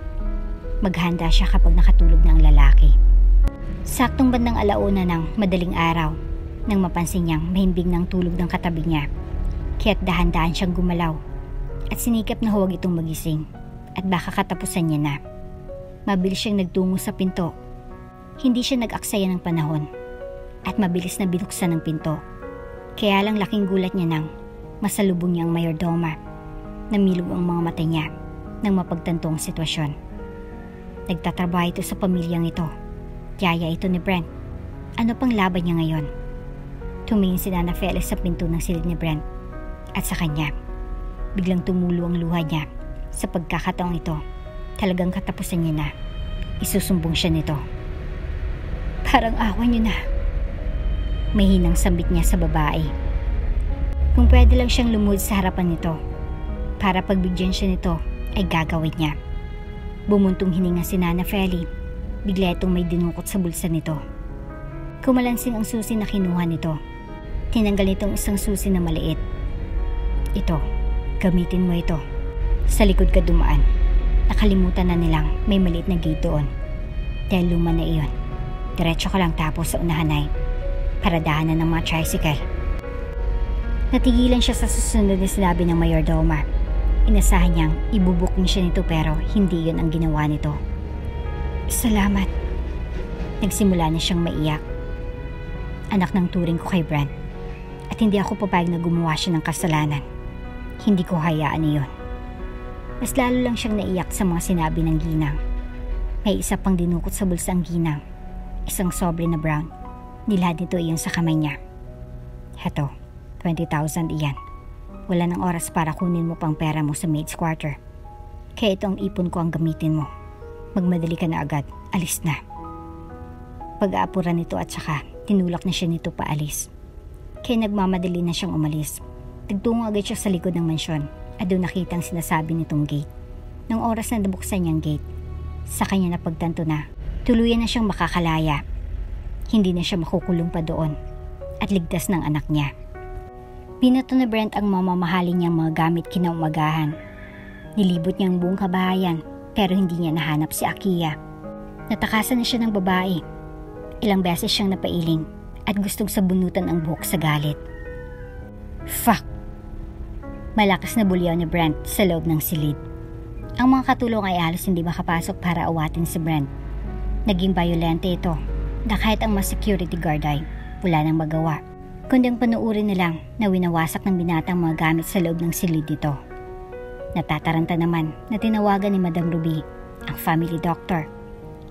Maghanda siya kapag nakatulog na ang lalaki. Saktong bandang alauna ng madaling araw nang mapansin niyang mahimbing ng tulog ng katabi niya. Kaya't dahan-dahan siyang gumalaw at sinikap na huwag itong magising at baka katapusan niya na. Mabilis siyang nagtungo sa pinto. Hindi siya nag-aksaya ng panahon at mabilis na binuksan ang pinto. Kaya lang laking gulat niya nang masalubong niya ang mayordoma. Namilog ang mga mata niya nang mapagtanto ang sitwasyon. Nagtatrabaho ito sa pamilyang ito. Yaya ito ni Brent. Ano pang laban niya ngayon? Tumingin si Nana Felix sa pinto ng silid ni Brent at sa kanya. Biglang tumulo ang luha niya. Sa pagkakataong ito, talagang katapusan niya na. Isusumbong siya nito. Parang awa niyo na. May hinang sambit niya sa babae. Kung pwede lang siyang lumuhod sa harapan nito, para pagbigyan siya nito, ay gagawin niya. Bumuntong hininga si Nana Feli. Bigla itong may dinukot sa bulsa nito. Kumalansing ang susi na kinuha nito. Tinanggal nitong isang susi na maliit. Ito, gamitin mo ito. Sa likod ka dumaan. Nakalimutan na nilang may maliit na gate doon. Dahil luma na iyon. Diretso ka lang tapos sa unahan ay paradahanan ng mga tricycle. Natigilan siya sa susunod na sinabi ng mayordoma. Inasahan niyang ibubuking siya nito pero hindi yun ang ginawa nito. Salamat. Nagsimula na siyang maiyak. Anak ng turing ko kay Brent. At hindi ako papayag na gumawa siya ng kasalanan. Hindi ko hayaan iyon. Mas lalo lang siyang naiyak sa mga sinabi ng ginang. May isa pang dinukot sa bulsa ang ginang. Isang sobre na brown. Nilahad nito iyon sa kamay niya. Heto, 20,000 iyan. Wala nang oras para kunin mo pang pera mo sa maid's quarter. Kaya ito ang ipon ko ang gamitin mo. Magmadali ka na agad. Alis na. Pag-aapuran nito at saka tinulak na siya nito paalis. Kaya nagmamadali na siyang umalis. Nagtungo agad siya sa likod ng mansyon at doon nakita ang sinasabi nitong gate. Nang oras na nabuksan niyang gate, sa kanya napagtanto na tuluyan na siyang makakalaya. Hindi na siya makukulong pa doon at ligtas ng anak niya. Binato ni Brent ang mamamahalin niyang mga gamit kinaumagahan. Nilibot niya ang buong kabahayan pero hindi niya nahanap si Akiya. Natakasan na siya ng babae. Ilang beses siyang napailing at gustong sabunutan ang buhok sa galit. Fuck! Malakas na bulyaw ni Brent sa loob ng silid. Ang mga katulong ay halos hindi makapasok para awatin si Brent. Naging violente ito na kahit ang mas security guard ay wala nang magawa. Kundi ang panuurin na lang na winawasak ng binatang mga gamit sa loob ng silid nito. Natataranta naman na tinawagan ni Madam Ruby, ang family doctor.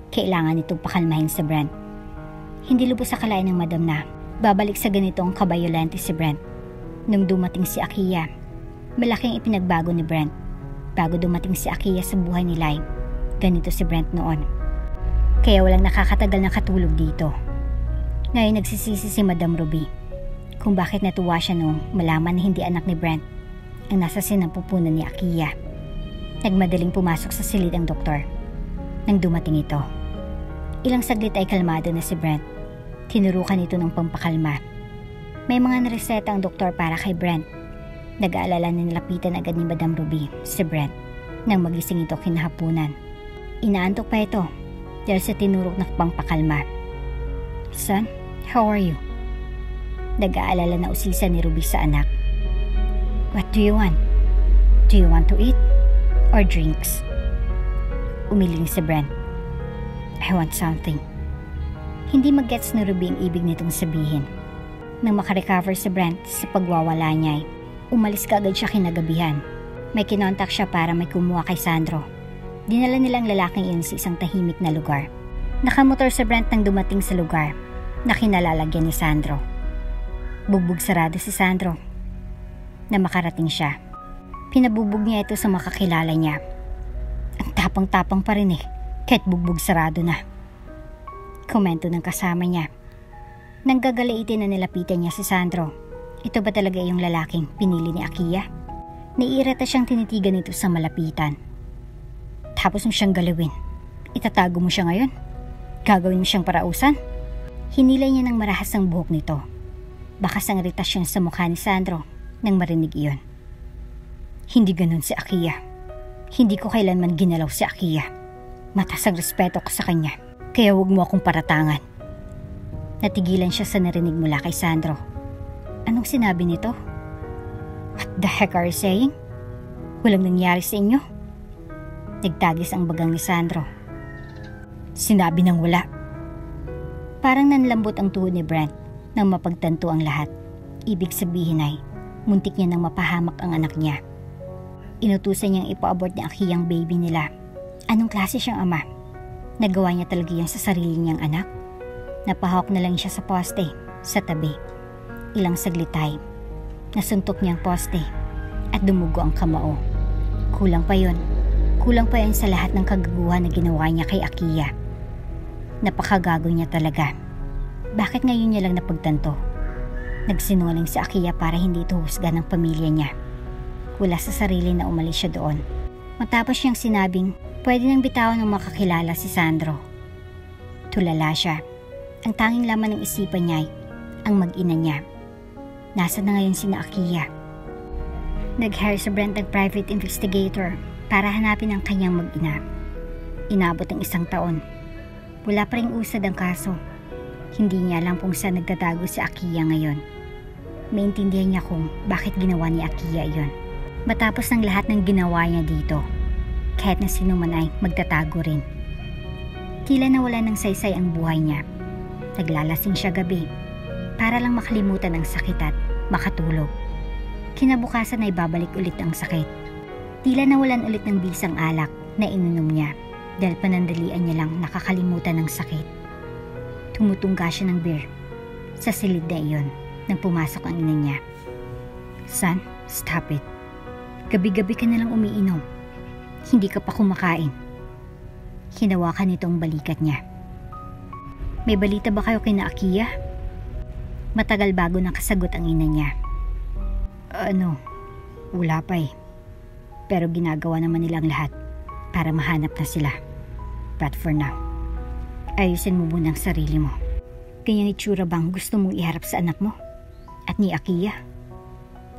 Kailangan itong pakalmahin si Brent. Hindi lubos sa kalain ng madam na babalik sa ganitong kabayolente si Brent. Nung dumating si Akiya, malaking ipinagbago ni Brent. Bago dumating si Akiya sa buhay ni Lai, ganito si Brent noon. Kaya walang nakakatagal na katulog dito. Ngayon nagsisisi si Madam Ruby kung bakit natuwa siya nung malaman na hindi anak ni Brent ang nasa sinampupunan ni Akiya. Nagmadaling pumasok sa silid ang doktor. Nang dumating ito, ilang saglit ay kalmado na si Brent. Tinurukan ito ng pampakalma. May mga nareseta ang doktor para kay Brent. Nag-aalala na nilapitan agad ni Madam Ruby si Brent nang magising ito kinahapunan. Inaantok pa ito dahil sa tinurok na pampakalma. Son, how are you? Nag-aalala na usisa ni Ruby sa anak. What do you want? Do you want to eat or drinks? Umiling si Brent. I want something. Hindi mag-gets ni Ruby ang ibig nitong sabihin. Nang makarecover si Brent sa pagwawala niya, umalis kaagad siya kinagabihan. May kinontak siya para may kumuha kay Sandro. Dinala nilang lalaking iyon sa isang tahimik na lugar. Nakamotor si Brent nang dumating sa lugar na kinalalagyan ni Sandro. Bugbog sarado si Sandro. Na makarating siya, pinabubog niya ito sa makakilala niya. Ang tapang-tapang pa rin kahit bugbog sarado na. Komento ng kasama niya. Nang gagalaitin na nilapitan niya si Sandro. Ito ba talaga yung lalaking pinili ni Akiya? Naiirita siyang tinitigan nito sa malapitan. Tapos mo siyang galawin. Itatago mo siya ngayon? Gagawin mo siyang parausan? Hinilay niya ng marahas ang buhok nito. Bakas ang iritasyon sa mukha ni Sandro nang marinig iyon. Hindi ganun si Akiya. Hindi ko kailanman ginalaw si Akiya. Mataas ang respeto ko sa kanya. Kaya huwag mo akong paratangan. Natigilan siya sa narinig mula kay Sandro. Anong sinabi nito? What the heck are you saying? Walang nangyari sa inyo? Nagtagis ang bagang ni Sandro. Sinabi nang wala. Parang nanlambot ang tuhod ni Brent nang mapagtanto ang lahat. Ibig sabihin ay muntik niya nang mapahamak ang anak niya. Inutusan niyang ipa-abort ni Akiya ang baby nila. Anong klase siyang ama? Nagawa niya talaga yan sa sarili niyang anak? Napahawak na lang siya sa poste, sa tabi. Ilang saglit ay nasuntok niya ang poste at dumugo ang kamao. Kulang pa yun. Kulang pa yun sa lahat ng kagaguhan na ginawa niya kay Akiya. Napakagago niya talaga. Bakit ngayon niya lang napagtanto? Nagsinungaling si Akiya para hindi ito husga ng pamilya niya. Wala sa sarili na umalis siya doon. Matapos niyang sinabing pwede nang bitawan ng makakilala si Sandro. Tulala siya. Ang tanging laman ng isipan niya ay ang mag-ina niya. Nasaan na ngayon sina Akiya? Nag-hire sa Brent ng private investigator para hanapin ang kanyang mag-ina. Inabot ang 1 taon. Wala pa ring usad ang kaso. Hindi niya alam kung saan nagtatago si Akiya ngayon. Maintindihan niya kung bakit ginawa ni Akiya iyon. Matapos ng lahat ng ginawa niya dito, kahit na sino man ay magtatago rin. Tila nawala ng saysay ang buhay niya. Naglalasing siya gabi para lang makalimutan ang sakit at makatulog. Kinabukasan ay babalik ulit ang sakit. Tila nawalan ulit ng bisang alak na ininom niya dahil panandalian niya lang nakakalimutan ng sakit. Tumutungga siya ng beer sa silid na iyon nang pumasok ang ina niya. Son, stop it. Gabi-gabi ka na lang umiinom. Hindi ka pa kumakain. Hinawakan nito ang balikat niya. May balita ba kayo kina Akiya? Matagal bago nakasagot ang ina niya. Wala pa eh. Pero ginagawa naman nilang lahat para mahanap na sila. But for now, ayusin mo muna ang sarili mo. Ganyang itsura bang gusto mong iharap sa anak mo? At ni Akiya?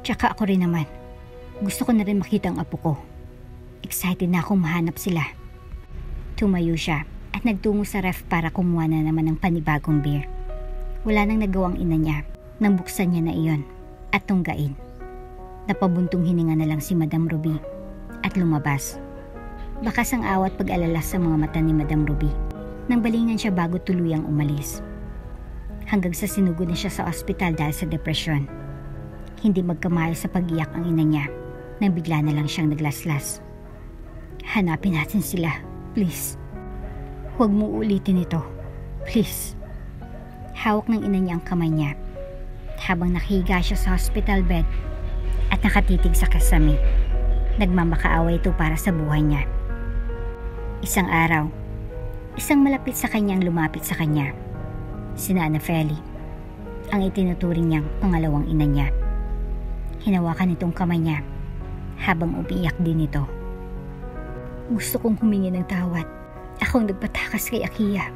Tsaka ako rin naman. Gusto ko na rin makita ang apo ko. Excited na akong mahanap sila. Tumayo siya at nagtungo sa ref para kumuha na naman ng panibagong beer. Wala nang nagawang ina niya nang buksan niya na iyon at tunggain. Napabuntong hininga na lang si Madam Ruby at lumabas. Bakas ang awat pag-alala sa mga mata ni Madam Ruby nang balingan siya bago tuluyang umalis. Hanggang sa sinugod na siya sa ospital dahil sa depresyon. Hindi magkamayo sa pag-iyak ang ina niya nang bigla na lang siyang naglaslas. Hanapin natin sila, please. Huwag mo ulitin ito, please. Hawak ng ina niya ang kamay niya habang nakahiga siya sa hospital bed at nakatitig sa kasami. Nagmamakaaway ito para sa buhay niya. Isang araw, isang malapit sa kanyang lumapit sa kanya. Sina Ana Feli, ang itinuturing niyang pangalawang ina niya. Hinawakan itong kamay niya habang umiiyak din ito. Gusto kong humingi ng tawad. Ako ang nagpatakas kay Akiya.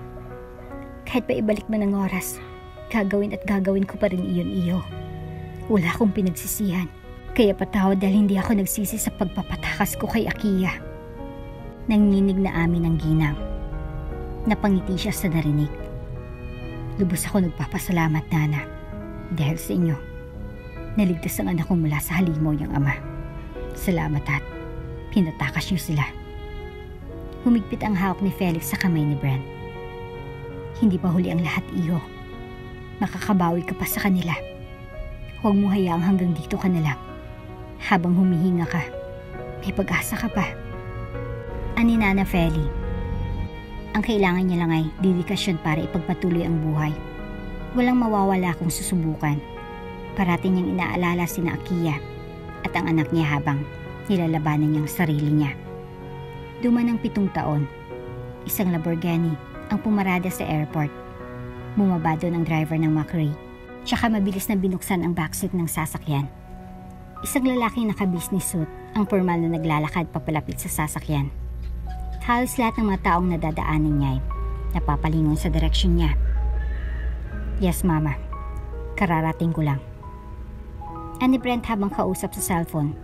Kahit pa ibalik man ang oras, gagawin ko pa rin iyon iyo. Wala akong pinagsisihan. Kaya patawad dahil hindi ako nagsisi sa pagpapatakas ko kay Akiya. Nanginig na amin ang ginang. Napangiti siya sa narinig. Lubos ako nagpapasalamat, Nana. Dahil sa inyo, naligtas ang anak ko mula sa halimaw niyang ama. Salamat at pinatakas niyo sila. Humigpit ang hawak ni Felix sa kamay ni Brent. Hindi pa huli ang lahat, iho. Makakabawi ka pa sa kanila. Huwag mo hayaang hanggang dito ka na lang. Habang humihinga ka, may pag-asa ka pa. Ani Nana Feli. Ang kailangan niya lang ay dedikasyon para ipagpatuloy ang buhay. Walang mawawala kung susubukan. Parating niyang inaalala sina Akiya at ang anak niya habang nilalabanan niyang sarili niya. Duman ng 7 taon, isang Lamborghini ang pumarada sa airport. Bumaba doon ang driver ng Macri, tsaka mabilis na binuksan ang backseat ng sasakyan. Isang lalaking naka-business suit ang formal na naglalakad papalapit sa sasakyan. Halos lahat ng mga taong nadadaanan niya ay napapalingon sa direksyon niya. Yes, Mama. Kararating ko lang. Ani Brent habang kausap sa cellphone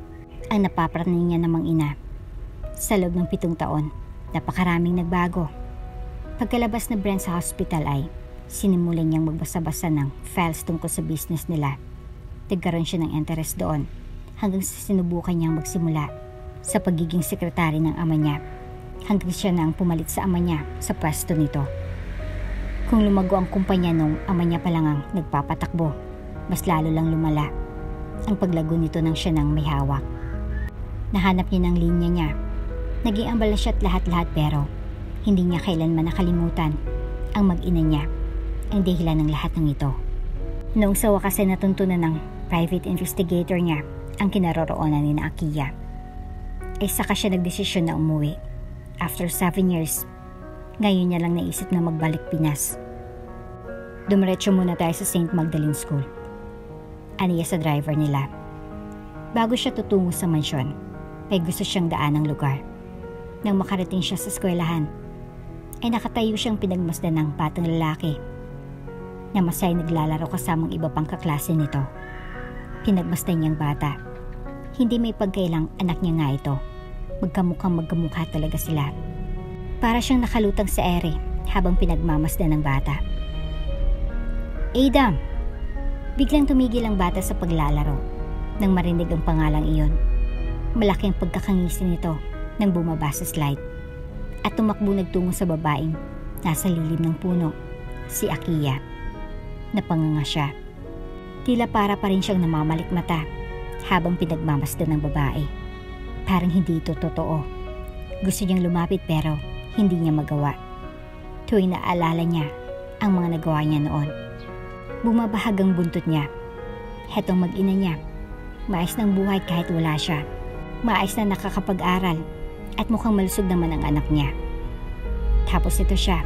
ang napapraning niya namang ina. Sa loob ng 7 taon, napakaraming nagbago. Pagkalabas na Brent sa hospital ay sinimulan niyang magbasa-basa ng files tungkol sa business nila. Nagkaroon siya ng interest doon hanggang sa sinubukan niyang magsimula sa pagiging sekretary ng ama niya. Hanggang siya na ang pumalit sa ama niya sa pwesto nito. Kung lumago ang kumpanya nung ama niya pa lang ang nagpapatakbo, mas lalo lang lumala ang paglago nito nang siya nang may hawak. Nahanap niya ng linya niya. Naging ambala siya at lahat-lahat pero hindi niya kailanman nakalimutan ang mag-ina niya, ang dahilan ng lahat ng ito. Noong sa wakas ay natuntunan ng private investigator niya ang kinaroroonan ni Akiya, ay saka siya nagdesisyon na umuwi. After 7 years, ngayon niya lang naisip na magbalik Pinas. Dumiretso muna tayo sa St. Magdalene School. Aniya sa driver nila. Bago siya tutungo sa mansyon, may gusto siyang daan ng lugar. Nang makarating siya sa eskwelahan, ay nakatayo siyang pinagmasdan ng batang lalaki na masay naglalaro kasamang iba pang kaklase nito. Pinagmasdan niyang bata. Hindi may pagkailang anak niya nga ito. Magkamukha talaga sila. Para siyang nakalutang sa ere habang pinagmamasdan ng bata. Adam! Biglang tumigil ang bata sa paglalaro nang marinig ang pangalang iyon. Malaki ang pagkakangisi nito nang bumaba sa slide at tumakbo nagtungo sa babaeng Nasa lilim ng puno, si Akiya. Napanganga siya. Tila para pa rin siyang namamalikmata habang pinagmamasdan ng babae. Parang hindi ito totoo. Gusto niyang lumapit pero hindi niya magawa. Tuwing naaalala niya ang mga nagawa niya noon. Bumabahag ang buntot niya. Hetong mag-ina niya. Maayos ng buhay kahit wala siya. Maayos na nakakapag-aral at mukhang malusog naman ang anak niya. Tapos ito siya.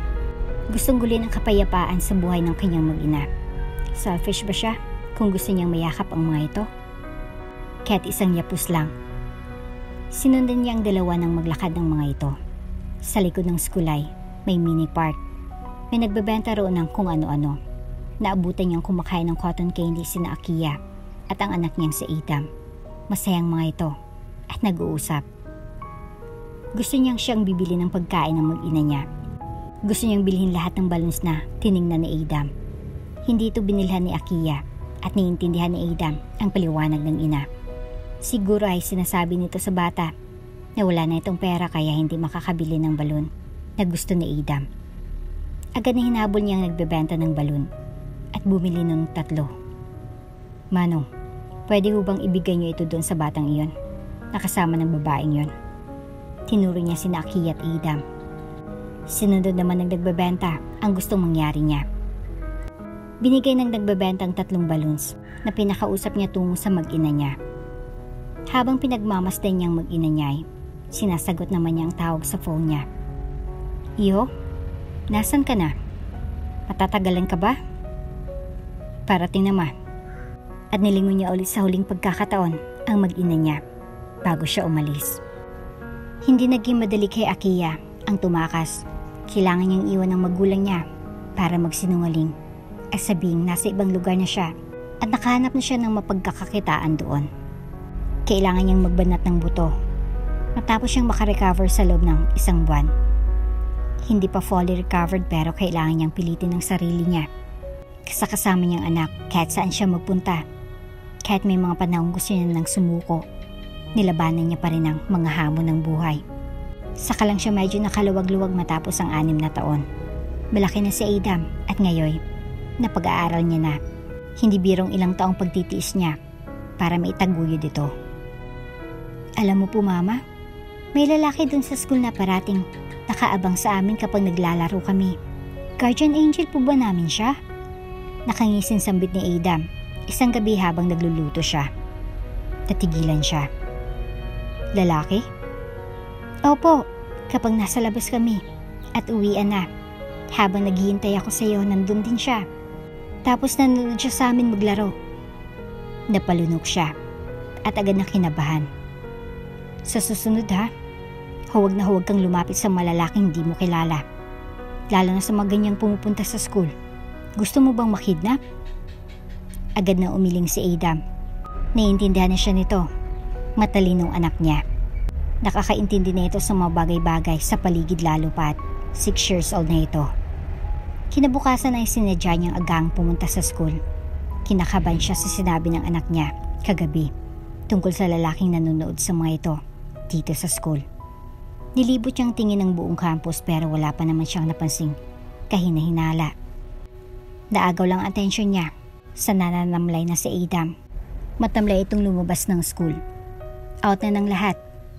Gustong gulin ang kapayapaan sa buhay ng kanyang mag-ina. Selfish ba siya kung gusto niyang mayakap ang mga ito? Kahit isang yapos lang. Sinundan niya ang dalawa ng maglakad ng mga ito. Sa likod ng skulay, may mini park. May nagbebenta roon ng kung ano-ano. Naabutan niyang kumakain ng cotton candy sina Akiya at ang anak niyang si Adam. Masayang mga ito at nag-uusap. Gusto niyang siyang bibili ng pagkain ng mag-ina niya. Gusto niyang bilhin lahat ng balloons na tiningnan ni Adam. Hindi ito binilhan ni Akiya at naiintindihan ni Adam ang paliwanag ng ina. Siguro ay sinasabi nito sa bata na wala na itong pera kaya hindi makakabili ng balon na gusto ni Adam. Agad na hinabol niyang nagbebenta ng balon at bumili ng 3. Manong, pwede ho bang ibigay niyo ito doon sa batang iyon? Nakasama ng babaeng yon. Tinuro niya sina Akiya at Adam. Sinunod naman ng nagbebenta ang gustong mangyari niya. Binigay ng nagbebenta ang 3 balloons na pinakausap niya tungo sa mag-ina niya. Habang pinagmamasdan niyang mag-ina niya, sinasagot naman niya ang tawag sa phone niya. Iyo, nasan ka na? Matatagalan ka ba? Parating naman. At nilingon niya ulit sa huling pagkakataon ang mag-ina niya bago siya umalis. Hindi naging madali kay Akiya ang tumakas. Kailangan niyang iwan ang magulang niya para magsinungaling at sabihing nasa ibang lugar na siya at nakahanap na siya ng mapagkakakitaan doon. Kailangan niyang magbanat ng buto matapos siyang makarecover sa loob ng 1 buwan. Hindi pa fully recovered pero kailangan niyang pilitin ang sarili niya sa kasama niyang anak kahit saan siya magpunta. Kahit may mga panahong gusto niya nang sumuko, nilabanan niya pa rin ang mga hamon ng buhay. Saka lang siya medyo nakaluwag-luwag matapos ang 6 na taon. Malaki na si Adam at ngayon, napag-aaral niya na. Hindi birong ilang taong pagtitiis niya para maitaguyod ito. Alam mo po mama, may lalaki dun sa school na parating nakaabang sa amin kapag naglalaro kami. Guardian angel po ba namin siya? Nakangisin sambit ni Adam isang gabi habang nagluluto siya. Tatigilan siya. Lalaki? Opo, kapag nasa labas kami at uwian na. Habang naghihintay ako sa iyo, nandun din siya. Tapos nanonood siya sa amin maglaro. Napalunok siya at agad na kinabahan. Sa susunod ha, huwag na huwag kang lumapit sa malalaking di mo kilala. Lalo na sa mga ganyang pumupunta sa school. Gusto mo bang makidnap? Agad na umiling si Adam. Naiintindihan na siya nito. Matalinong anak niya. Nakakaintindi na ito sa mga bagay-bagay sa paligid lalo pat 6 years old na ito. Kinabukasan ay sinadya niyang agang pumunta sa school. Kinakabahan siya sa sinabi ng anak niya kagabi tungkol sa lalaking nanonood sa mga ito dito sa school. Nilibot niyang tingin ng buong campus pero wala pa naman siyang napansing kahina-hinala. Naagaw lang ang atensyon niya sa nananamlay na si Adam. Matamlay itong lumabas ng school. Out na ng lahat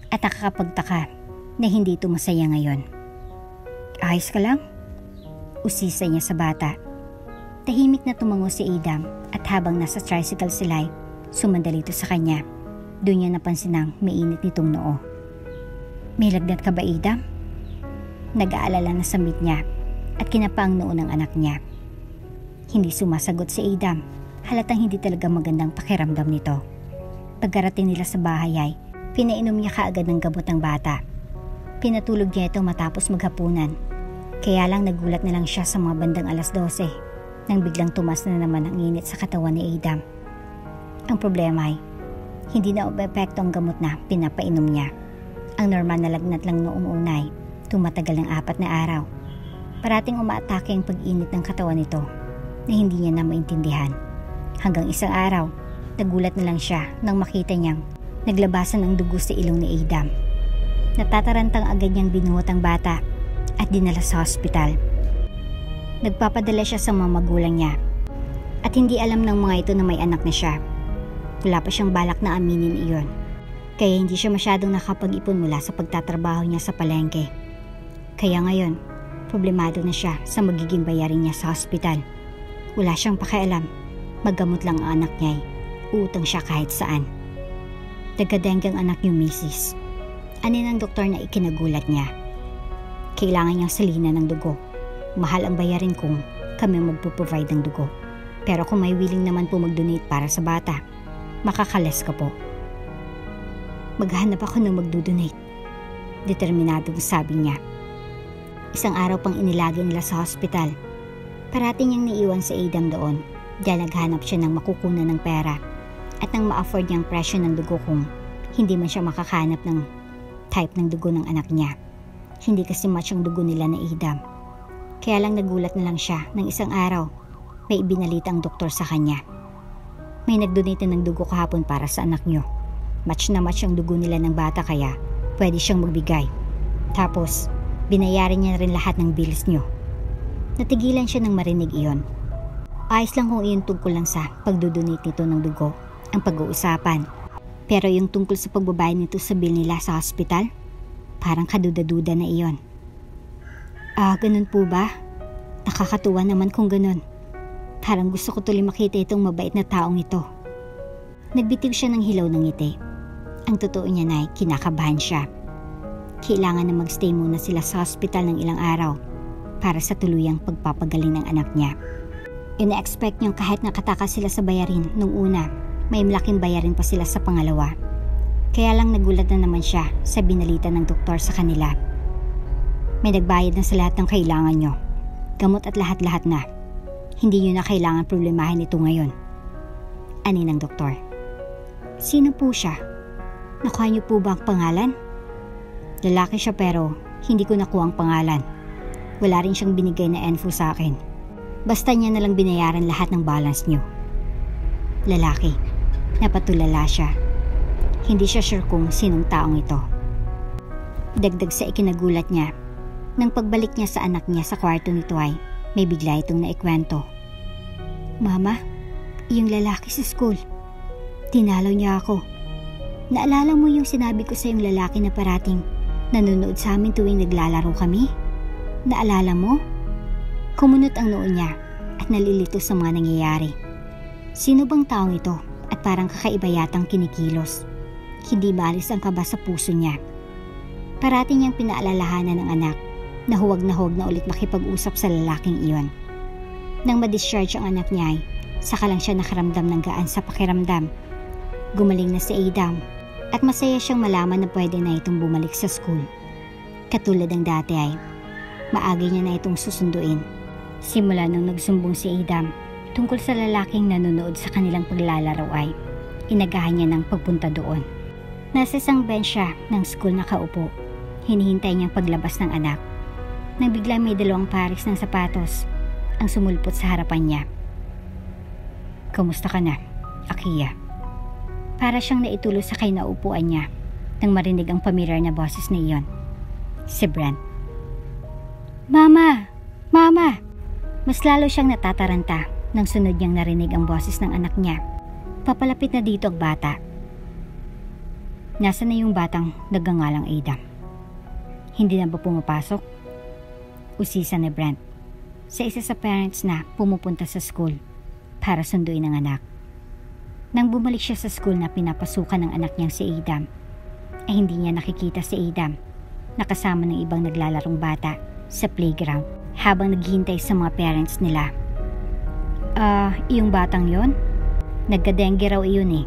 at nakakapagtaka na hindi ito masaya ngayon. Ayos ka lang? Usisa niya sa bata. Tahimik na tumango si Adam at habang nasa tricycle sila, sumandali ito sa kanya. Doon niya napansin ang mainit nitong noo. May lagnat ka ba, Adam? Nag-aalala na sa meet niya at kinapa ang noo ng anak niya. Hindi sumasagot si Adam. Halatang hindi talaga magandang pakiramdam nito. Pagkarating nila sa bahay ay pinainom niya kaagad ng gamot ng bata. Pinatulog niya ito matapos maghapunan. Kaya lang nagulat na lang siya sa mga bandang 12:00 nang biglang tumas na naman ang init sa katawan ni Adam. Ang problema ay hindi na umepekto ang gamot na pinapainom niya. Ang normal na lagnat lang noong unay, tumatagal ng 4 na araw. Parating umaatake ang pag-init ng katawan nito na hindi niya na maintindihan. Hanggang isang araw, nagulat na lang siya nang makita niyang naglabasan ng dugo sa ilong ni Adam. Natatarantang agad niyang binuhot ang bata at dinala sa hospital. Nagpapadala siya sa mga magulang niya. At hindi alam ng mga ito na may anak na siya. Wala pa siyang balak na aminin iyon. Kaya hindi siya masyadong nakapag-ipon mula sa pagtatrabaho niya sa palengke. Kaya ngayon, problemado na siya sa magiging bayarin niya sa hospital. Wala siyang pakialam. Maggamot lang ang anak niya. Uutang siya kahit saan. Nagka-dengue ang anak niyo, Mrs. Anin ang doktor na ikinagulat niya. Kailangan niyang salinan ng dugo. Mahal ang bayarin kung kami magpo-provide ng dugo. Pero kung may willing naman po mag-donate para sa bata, makakales ka po. Maghanap ako ng magdodonate. Determinadong sabi niya. Isang araw pang inilagay nila sa hospital. Parating niyang naiwan si Adam doon. Diyan naghanap siya ng makukunan ng pera at nang ma-afford niyang presyo ng dugo kung hindi man siya makakahanap ng type ng dugo ng anak niya. Hindi kasi match ang dugo nila na Adam. Kaya lang nagulat na lang siya ng isang araw may ibinalita ang doktor sa kanya. May nagdonate ng dugo kahapon para sa anak niyo. Match na match ang dugo nila ng bata kaya pwede siyang magbigay. Tapos, binayaran niya rin lahat ng bills niyo. Natigilan siya nang marinig iyon. Ayos lang kung iyon tungkol lang sa pagdodonate nito ng dugo ang pag-uusapan. Pero yung tungkol sa pagbabayad nito sa bill nila sa hospital, parang kaduda-duda na iyon. Ganun po ba? Nakakatuwa naman kung ganun. Parang gusto ko tuloy makita itong mabait na taong ito. Nagbitiw siya ng hilaw ng ngiti. Ang totoo niya na ay kinakabahan siya. Kailangan na magstay muna sila sa hospital ng ilang araw para sa tuluyang pagpapagaling ng anak niya. Ina-expect niyang kahit nakatakas sila sa bayarin nung una, may malaking bayarin pa sila sa pangalawa. Kaya lang nagulat na naman siya sa binalita ng doktor sa kanila. May nagbayad na sa lahat ng kailangan niyo. Gamot at lahat-lahat na. Hindi niyo na kailangan problemahin ito ngayon. Ani ng doktor. Sino po siya? Nakuha niyo po ba ang pangalan? Lalaki siya pero hindi ko nakuha ang pangalan. Wala rin siyang binigay na info sa akin. Basta niya nalang binayaran lahat ng balance niyo. Lalaki. Napatulala siya. Hindi siya sure kung sinong taong ito. Dagdag sa ikinagulat niya, nang pagbalik niya sa anak niya sa kwarto nito ay may bigla itong naikwento. Mama, yung lalaki sa school. Tinalo niya ako. Naalala mo yung sinabi ko sa yung lalaki na parating nanonood sa amin tuwing naglalaro kami? Naalala mo? Kumunot ang noo niya at nalilito sa mga nangyayari. Sino bang taong ito at parang kakaiba yatang kinikilos? Hindi maalis ang kaba sa puso niya. Parating niyang pinaalalahanan ng anak na huwag na ulit makipag-usap sa lalaking iyon. Nang ma-discharge ang anak niya ay saka lang siya nakaramdam ng gaan sa pakiramdam. Gumaling na si Adam at masaya siyang malaman na pwede na itong bumalik sa school. Katulad ng dati ay maaga niya na itong susunduin. Simula nung nagsumbong si Adam tungkol sa lalaking nanonood sa kanilang paglalaro ay inagahan niya ng pagpunta doon. Nasa isang bench siya ng school nakaupo. Hinihintay niyang paglabas ng anak. Nang bigla may dalawang pares ng sapatos ang sumulpot sa harapan niya. Kamusta ka na, Akiya? Para siyang naitulo sa kinaupuan niya nang marinig ang familiar na boses na iyon. Si Brent. Mama! Mama! Mas lalo siyang natataranta nang sunod niyang narinig ang boses ng anak niya. Papalapit na dito ang bata. Nasaan na yung batang nagngangalang Adam? Hindi na ba pumapasok? Usisa ni Brent sa isa sa parents na pumupunta sa school para sunduin ang anak. Nang bumalik siya sa school na pinapasukan ng anak niyang si Adam, ay hindi niya nakikita si Adam nakasama ng ibang naglalarong bata sa playground habang naghihintay sa mga parents nila. Iyong batang yon? Nagka-dengue raw iyon eh.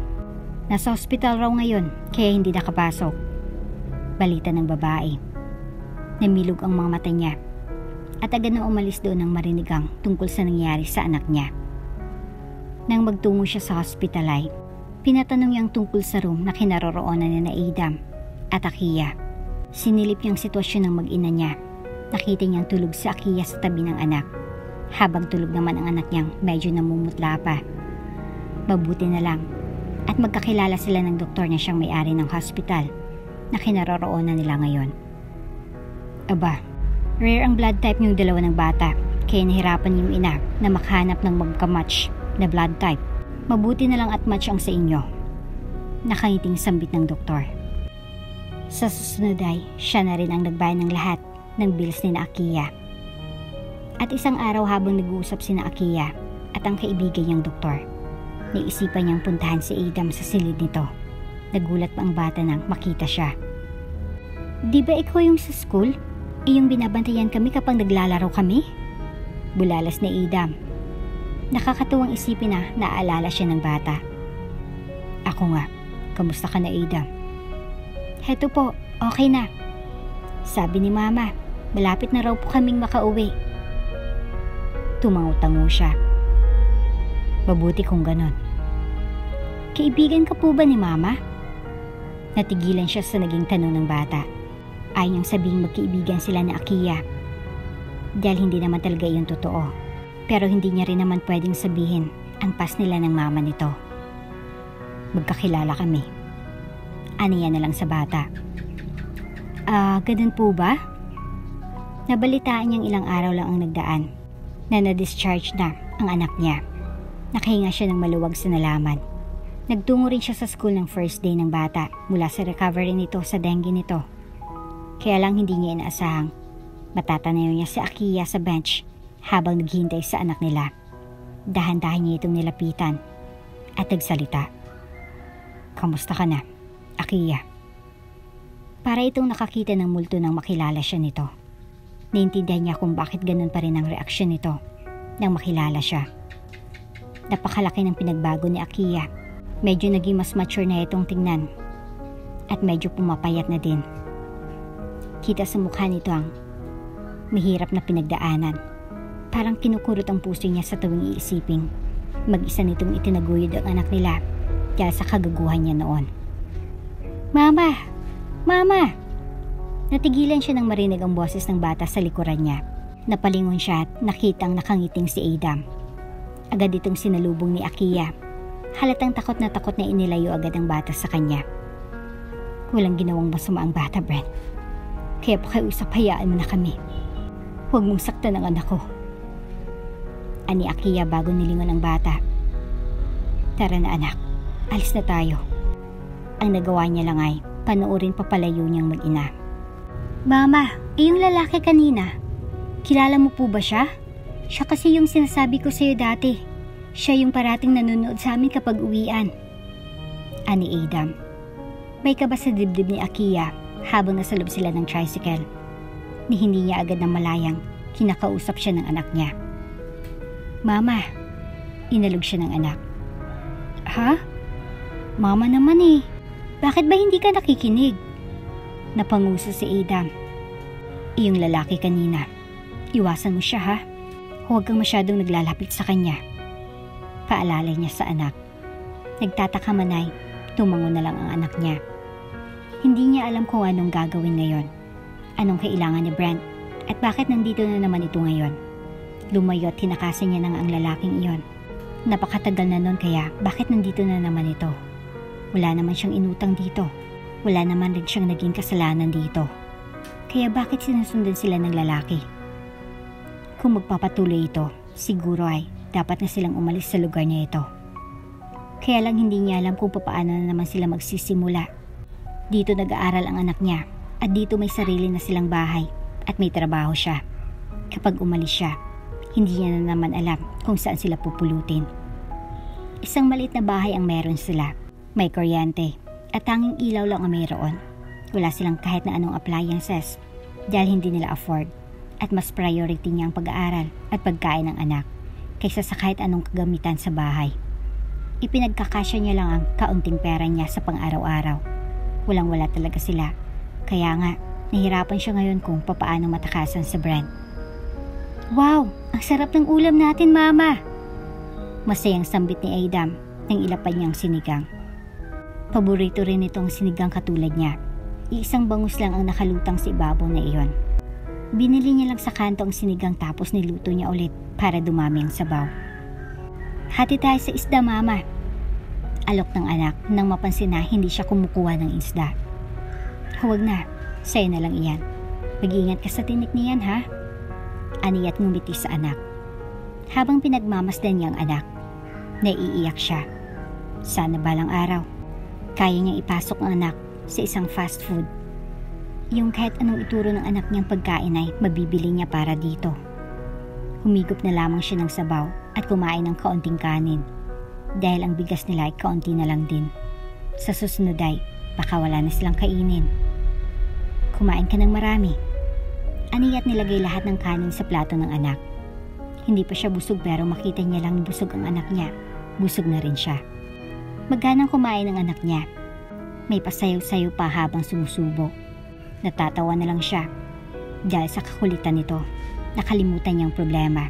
Nasa hospital raw ngayon kaya hindi nakapasok. Balita ng babae. Namilog ang mga mata niya at agad na umalis doon nang marinig ang tungkol sa nangyari sa anak niya. Nang magtungo siya sa hospital ay pinatanong niyang tungkol sa room na kinaroroonan ni na Adam at Akiya. Sinilip niyang sitwasyon ng mag-ina niya. Nakita niyang tulog si Akiya sa tabi ng anak habang tulog naman ang anak niyang medyo namumutla pa. Mabuti na lang at magkakilala sila ng doktor na siyang may-ari ng hospital na kinaroroonan nila ngayon. Aba, rare ang blood type niyong dalawa ng bata Kaya nahirapan yung ina na makahanap ng magkamatch na blood type. Mabuti na lang at match ang sa inyo. Nakangiting sambit ng doktor. Sa susunod ay siya na rin ang nagbayad ng lahat ng bills ni na Akiya. At isang araw habang nag-uusap si na Akiya at ang kaibigan niyang doktor, naisipan niyang puntahan si Adam sa silid nito. Nagulat pa ang bata nang makita siya. Di ba ikaw yung sa school? Yung binabantayan kami kapag naglalaro kami? Bulalas ni Adam. Nakakatuwang isipin na naaalala siya ng bata. Ako nga, kamusta ka na Adam? Heto po, okay na. Sabi ni Mama, malapit na raw po kaming makauwi. Tumango-tango siya. Mabuti kung ganon. Kaibigan ka po ba ni Mama? Natigilan siya sa naging tanong ng bata. Ayaw niyang sabihing magkaibigan sila ni Akiya. Dahil hindi naman talaga iyon totoo. Pero hindi niya rin naman pwedeng sabihin ang pas nila ng mama nito. Magkakilala kami. Aniya na lang sa bata. Ganun po ba? Nabalitaan niyang ilang araw lang ang nagdaan na na-discharge na ang anak niya. Nakahinga siya ng maluwag sa nalaman. Nagtungo rin siya sa school ng first day ng bata mula sa recovery nito sa dengue nito. Kaya lang hindi niya inaasahang matatanaw niya si Akiya sa bench habang naghihintay sa anak nila. Dahan-dahan niya itong nilapitan at nagsalita. Kamusta ka na, Akiya? Para itong nakakita ng multo nang makilala siya nito. Naintindihan niya kung bakit ganun pa rin ang reaksyon nito nang makilala siya. Napakalaki ng pinagbago ni Akiya. Medyo naging mas mature na itong tingnan at medyo pumapayat na din. Kita sa mukha nito ang mahirap na pinagdaanan. Parang kinukurot ang puso niya sa tuwing iisiping mag-isa nitong itinaguyod ang anak nila dahil sa kagaguhan niya noon. Mama! Mama! Natigilan siya nang marinig ang boses ng bata sa likuran niya. Napalingon siya at nakitang nakangiting si Adam. Agad itong sinalubong ni Akiya. Halatang takot na inilayo agad ang bata sa kanya. Walang ginawang masama ang bata, Brent. Kaya pakiusap, hayaan mo na kami. Huwag mong saktan ang anak ko. Ani Akiya bago nilingon ang bata. Tara na anak, alis na tayo. Ang nagawa niya lang ay panoorin papalayo niyang mag-ina. Mama, yung lalaki kanina, kilala mo po ba siya? Siya kasi yung sinasabi ko sa'yo dati. Siya yung parating nanonood sa amin kapag uwian. Ani Adam. May kaba sa dibdib ni Akiya habang nasa loob sila ng tricycle. Ni hindi niya agad na malayang kinakausap siya ng anak niya. Mama, inalog siya ng anak. Ha? Mama naman eh. Bakit ba hindi ka nakikinig? Napanguso si Adam. Iyong lalaki kanina. Iwasan mo siya ha. Huwag kang masyadong naglalapit sa kanya. Paalala niya sa anak. Nagtataka man ay tumango na lang ang anak niya. Hindi niya alam kung anong gagawin ngayon. Anong kailangan ni Brent at bakit nandito na naman ito ngayon. Lumayo at tinakasan niya ng ang lalaking iyon. Napakatagal na nun kaya bakit nandito na naman ito? Wala naman siyang inutang dito. Wala naman rin siyang naging kasalanan dito. Kaya bakit sinusundan sila ng lalaki? Kung magpapatuloy ito, siguro ay dapat na silang umalis sa lugar niya ito. Kaya lang hindi niya alam kung paano na naman sila magsisimula. Dito nag-aaral ang anak niya at dito may sarili na silang bahay at may trabaho siya. Kapag umalis siya, hindi niya na naman alam kung saan sila pupulutin. Isang maliit na bahay ang meron sila. May kuryente at tanging ilaw lang ang mayroon. Wala silang kahit na anong appliances dahil hindi nila afford at mas priority niya ang pag-aaral at pagkain ng anak kaysa sa kahit anong kagamitan sa bahay. Ipinagkakasya niya lang ang kaunting pera niya sa pang-araw-araw. Walang-wala talaga sila. Kaya nga, nahirapan siya ngayon kung papaano matakasan sa Brent. Wow! Ang sarap ng ulam natin, Mama! Masayang sambit ni Adam nang ilapad niyang sinigang. Paborito rin ito ang sinigang katulad niya. Iisang bangus lang ang nakalutang sa ibabaw na iyon. Binili niya lang sa kanto ang sinigang tapos niluto niya ulit para dumami ang sabaw. Hati tayo sa isda, Mama. Alok ng anak nang mapansin na hindi siya kumukuha ng isda. Huwag na, sa'yo na lang iyan. Mag-iingat ka sa tinik niyan ha. Aniya't ngumiti sa anak. Habang pinagmamasdan niya ang anak, naiiyak siya. Sana balang araw, kaya niyang ipasok ang anak sa isang fast food. Yung kahit anong ituro ng anak niyang pagkain ay mabibili niya para dito. Humigop na lamang siya ng sabaw at kumain ng kaunting kanin. Dahil ang bigas nila ay kaunti na lang din. Sa susunod ay baka wala na silang kainin. Kumain ka ng marami. Aniya't nilagay lahat ng kanin sa plato ng anak. Hindi pa siya busog pero makita niya lang busog ang anak niya. Busog na rin siya. Maganang kumain ang anak niya. May pasayaw-sayaw pa habang sumusubo. Natatawa na lang siya. Dahil sa kakulitan nito, nakalimutan niyang problema.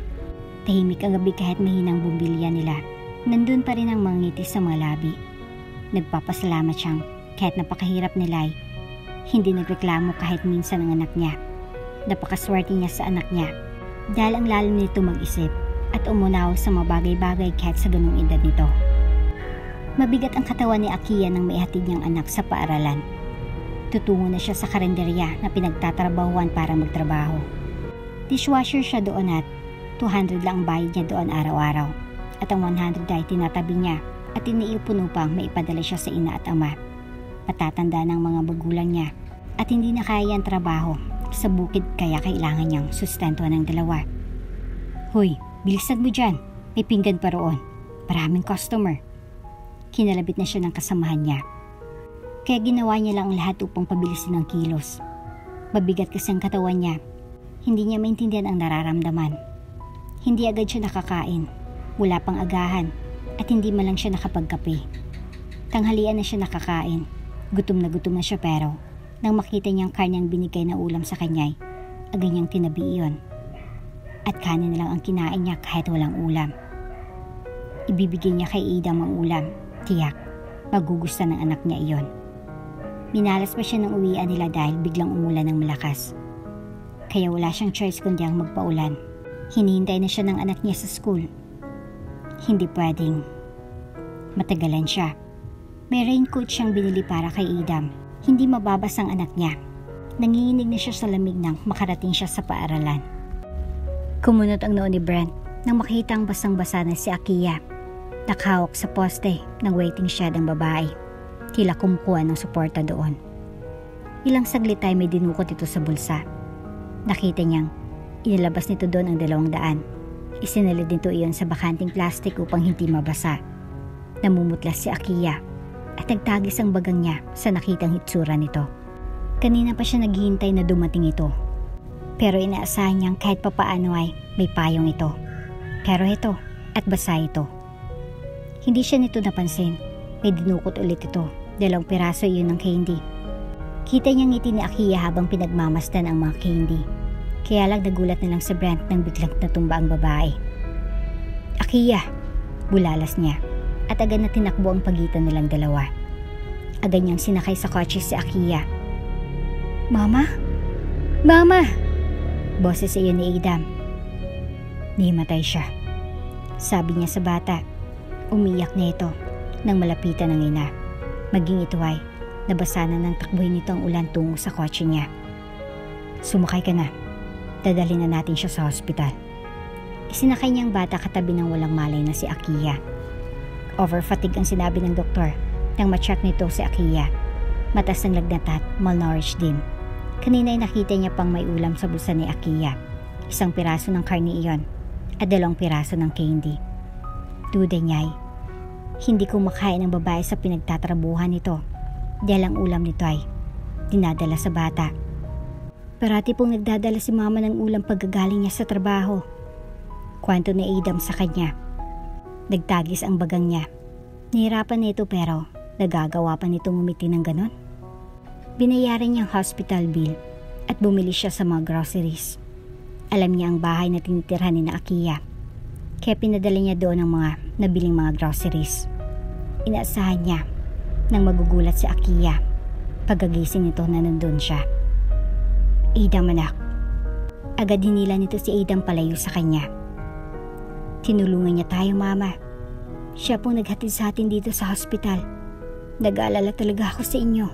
Tahimik ang gabi kahit mahinang bumbilya nila. Nandun pa rin ang mga ngiti sa mga labi. Nagpapasalamat siyang kahit napakahirap nila ay hindi nagreklamo kahit minsan ang anak niya. Napakaswerte niya sa anak niya. Dahil ang lalim nito mag-isip at umunaw sa mga bagay-bagay kahit sa ganung edad nito. Mabigat ang katawan ni Akiya nang maihatid niyang anak sa paaralan. Tutungo na siya sa karinderya na pinagtatrabahuan para magtrabaho. Dishwasher siya doon at 200 lang ang bayad niya doon araw-araw. At ang 100 ay tinatabi niya at iniipon upang maipadala siya sa ina at ama. Patatanda ng mga magulang niya at hindi na kaya ang trabaho sa bukid kaya kailangan niyang sustentuhan ng dalawa. Hoy, bilisan mo dyan. May pinggan pa roon. Maraming customer. Kinalabit na siya ng kasamahan niya. Kaya ginawa niya lang ang lahat upang pabilisin ang kilos. Mabigat kasi ang katawan niya. Hindi niya maintindihan ang nararamdaman. Hindi agad siya nakakain. Wala pang agahan. At hindi man lang siya nakapagkape. Tanghalian na siya nakakain. Gutom na siya pero nang makita niyang kanyang binigay na ulam sa kanya, agad niyang tinabi iyon. At kanin na lang ang kinain niya kahit walang ulam. Ibibigay niya kay Idam ang ulam. Tiyak, magugustuhan ng anak niya iyon. Minalas pa siya ng uwian nila dahil biglang umulan ng malakas. Kaya wala siyang choice kundi ang magpaulan. Hinihintay na siya ng anak niya sa school. Hindi pwedeng matagalan siya. May raincoat siyang binili para kay Idam. Hindi mababasa ang anak niya. Nanginginig na siya sa lamig nang makarating siya sa paaralan. Kumunot ang noo ni Brent nang makita ang basang-basa na si Akiya. Nakahawak sa poste ng waiting shed ang babae. Tila kumukuha ng suporta doon. Ilang saglit ay may dinukot ito sa bulsa. Nakita niyang inilabas nito doon ang 200. Isinalid nito iyon sa bakanting plastic upang hindi mabasa. Namumutlas si Akiya at nagtagis ang bagang niya sa nakitang hitsura nito. Kanina pa siya naghihintay na dumating ito. Pero inaasahan niyang kahit papaano ay may payong ito. Pero ito at basa ito. Hindi siya nito napansin. May dinukot ulit ito. 2 piraso iyon ng candy. Kita niyang ngiti ni Akiya habang pinagmamasdan ang mga candy. Kaya lang nagulat na lang si Brent nang biglang natumba ang babae. Akiya! Bulalas niya. At agad na tinakbo ang pagitan nilang dalawa. Agad niyang sinakay sa kotse si Akiya. Mama? Mama! Boses iyon ni Idam. Nihimatay siya. Sabi niya sa bata. Umiyak na ito nang malapitan ng ina. Maging ito ay nabasa na ng takbuhin nito ang ulan tungo sa kotse niya. Sumakay ka na. Dadalhin na natin siya sa hospital. Isinakay niyang bata katabi ng walang malay na si Akiya. Overfatigue ang sinabi ng doktor nang ma-check nito si Akiya. Matas ng lagnat at malnourished din. Kanina ay nakita niya pang may ulam sa bulsa ni Akiya. 1 piraso ng karne iyon at 2 piraso ng candy. Duda niya ay hindi kumakain ng babae sa pinagtatrabuhan nito dahil ang ulam nito ay dinadala sa bata. Parati pong nagdadala si mama ng ulam pagkagaling niya sa trabaho. Kwento ni Idam sa kanya. Nagtagis ang bagang niya. Nahirapan na ito pero nagagawa pa nitong umiti ng ganon. Binayaran niya ang hospital bill at bumili siya sa mga groceries. Alam niya ang bahay na tinitirhan ni Akiya. Kaya pinadala niya doon ang mga nabiling mga groceries. Inaasahan niya nang magugulat si Akiya. Pagkagising nito na nandun siya. Idam anak. Agad hinila nito si Idam palayo sa kanya. Tinulungan niya tayo mama. Siya pong naghatid sa atin dito sa hospital. Nag-aalala talaga ako sa inyo.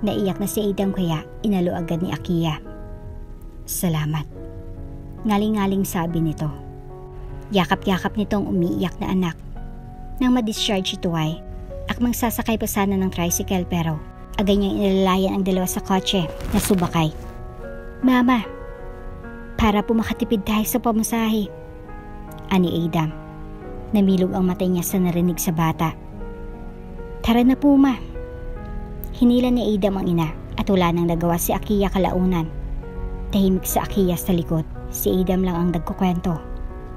Naiyak na si Idam kaya inalo agad ni Akiya. Salamat. Ngaling-ngaling sabi nito. Yakap-yakap nitong umiiyak na anak. Nang ma-discharge ito ay, akmang sasakay pa sana ng tricycle pero agad niyang inilalayan ang dalawa sa kotse na subakay. Mama, para po makatipid tayo sa pamasahe, ani Adam. Namilog ang mata niya sa narinig sa bata. Tara na po ma. Hinila ni Adam ang ina at wala nang nagawa si Akiya kalaunan. Tahimik sa Akiya sa likod. Si Adam lang ang nagkukwento.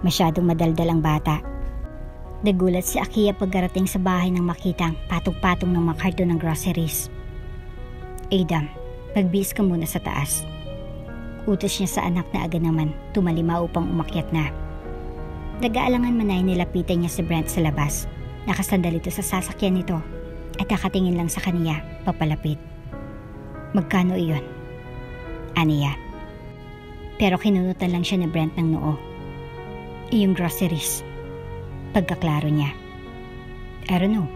Masyadong madaldal ang bata. Nagulat si Akiya pagkarating sa bahay nang makitang patong-patong ng mga karton ng groceries. Adam, magbihis ka muna sa taas. Utos niya sa anak na agad naman tumalima upang umakyat na. Nag-aalangan man ay nilapitan niya si Brent sa labas. Nakasandal ito sa sasakyan nito at nakatingin lang sa kaniya papalapit. Magkano iyon? Aniya. Pero kinunutan lang siya ni Brent ng noo. Iyong groceries. Pagkaklaro niya. I don't know.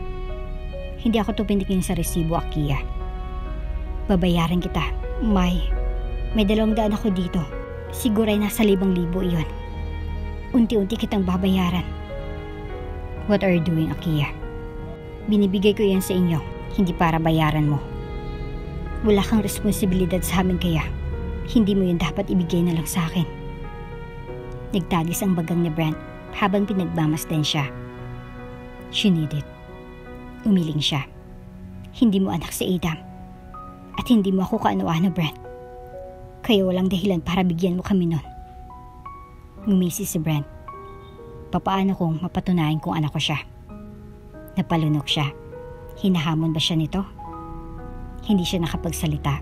Hindi ako tupindikin sa resibo, Akiya. Babayaran kita. May 200 ako dito. Siguro ay nasa 5,000 iyon. Unti-unti kitang babayaran. What are you doing, Akiya? Binibigay ko yan sa inyo, hindi para bayaran mo. Wala kang responsibilidad sa amin kaya hindi mo yun dapat ibigay na lang sa akin. Nagtagis ang bagang ni Brent habang pinagmamasdan siya. She need it. Umiling siya. Hindi mo anak si Adam. At hindi mo ako kaano-ano, Brent. Kaya walang dahilan para bigyan mo kami nun. Ngumisi si Brent. Papaano kung mapatunayan kung anak ko siya? Napalunok siya. Hinahamon ba siya nito? Hindi siya nakapagsalita.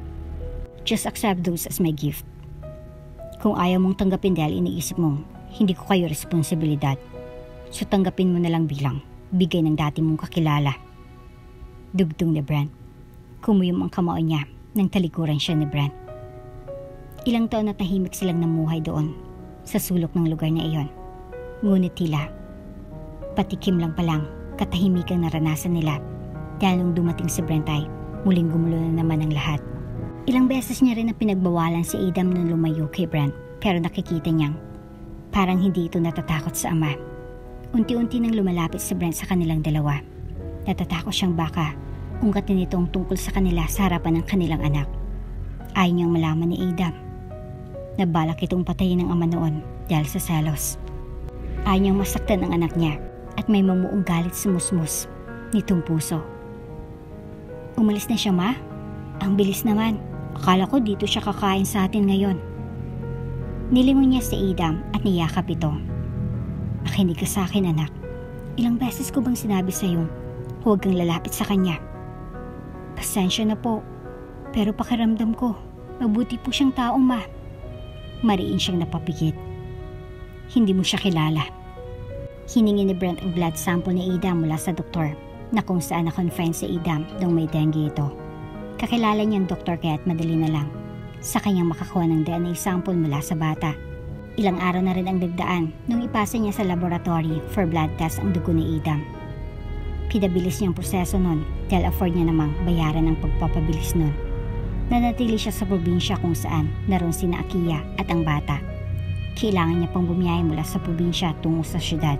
Just accept those as my gift. Kung ayaw mong tanggapin dahil iniisip mong hindi ko kayo responsibilidad, so tanggapin mo na lang bilang bigay ng dati mong kakilala. Dugtong ni Brent. Kumuyom ang kamao niya nang talikuran siya ni Brent. Ilang taon na tahimik silang namuhay doon sa sulok ng lugar na iyon. Ngunit tila patikim lang palang katahimikang naranasan nila dahil nung dumating si Brent ay muling gumulo na naman ang lahat. Ilang beses niya rin na pinagbawalan si Adam nang lumayo kay Brent pero nakikita niyang parang hindi ito natatakot sa ama. Unti-unti nang lumalapit si Brent sa kanilang dalawa. Natatakot siyang baka ungkatin itong tungkol sa kanila sa harapan ng kanilang anak. Ayaw niyang malaman ni Adam. Nabalak itong patayin ng ama noon dahil sa selos. Ayaw niyang masaktan ang anak niya at may mamuong galit sa musmus nitong puso. Umalis na siya, ma? Ang bilis naman. Akala ko dito siya kakain sa atin ngayon. Nilingon niya si Adam at niyakap ito. Makinig ka sa akin, anak. Ilang beses ko bang sinabi sa'yo, huwag kang lalapit sa kanya. Pasensya na po, pero pakiramdam ko, mabuti po siyang tao, ma. Mariin siyang napapikit. Hindi mo siya kilala. Hiningi ni Brent ang blood sample ni Adam mula sa doktor na kung saan na-confine si Adam nung may dengue ito. Kakilala niyang doktor kaya't madali na lang sa kanyang makakuha ng DNA sample mula sa bata. Ilang araw na rin ang nagdaan nung ipasa niya sa laboratory for blood test ang dugo ni Adam. Pinabilis niyang proseso nun dahil afford niya namang bayaran ang pagpapabilis nun. Nanatili siya sa probinsya kung saan naroon sina Akiya at ang bata. Kailangan niya pang bumiyay mula sa probinsya tungo sa syudad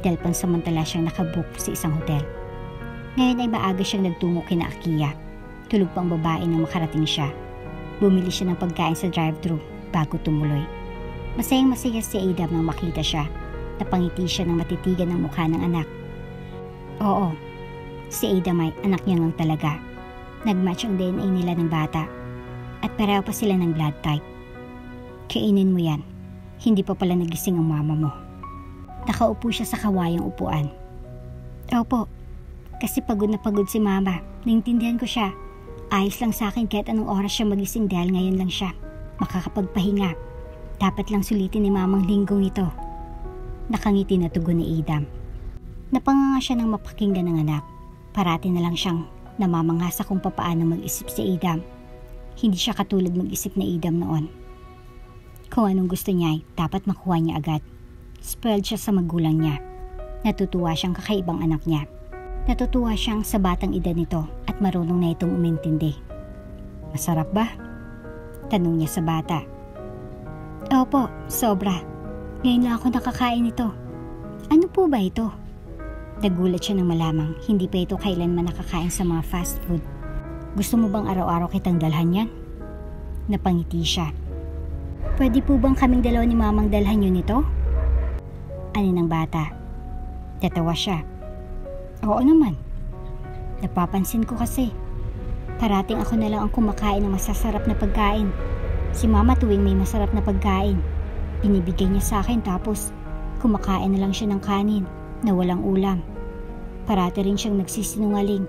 dahil pansamantala siyang nakabook sa isang hotel. Ngayon ay maaga siyang nagtungo kina Akiya. Tulog pang babae nang makarating siya. Bumili siya ng pagkain sa drive-thru bago tumuloy. Masayang-masaya si Adam nang makita siya. Napangiti siya ng matitigan ng mukha ng anak. Oo, si Adam ay anak niya lang talaga. Nagmatch ang DNA nila ng bata at pareho pa sila ng blood type. Kainin mo yan. Hindi pa pala nagising ang mama mo. Nakaupo siya sa kawayang upuan. Opo, kasi pagod na pagod si mama. Naintindihan ko siya. Ayos lang sa akin kahit anong oras siya magising dahil ngayon lang siya makakapagpahinga. Dapat lang sulitin ni mamang linggong ito. Nakangiti na tugon ni Adam. Napanganga siya ng mapakinggan ng anak. Parati na lang siyang namamangasa kung papaano mag-isip si Adam. Hindi siya katulad mag-isip ni Adam noon. Kung anong gusto niya ay dapat makuha niya agad. Spoiled siya sa magulang niya. Natutuwa siyang kakaibang anak niya. Natutuwa siyang sa batang edad nito at marunong na itong umintindi. Masarap ba? Tanong niya sa bata. Opo, sobra. Ngayon lang ako nakakain ito. Ano po ba ito? Nagulat siya nang malamang hindi pa ito kailanman nakakain sa mga fast food. Gusto mo bang araw-araw kitang dalhan yan? Napangiti siya. Pwede po bang kaming dalawa ni mamang dalhan yun ito? Ani ng bata. Tatawa siya. Oo naman. Napapansin ko kasi. Parating ako na lang ang kumakain ng masasarap na pagkain. Si mama tuwing may masarap na pagkain, binibigay niya sa akin tapos kumakain na lang siya ng kanin na walang ulam. Parati rin siyang nagsisinungaling.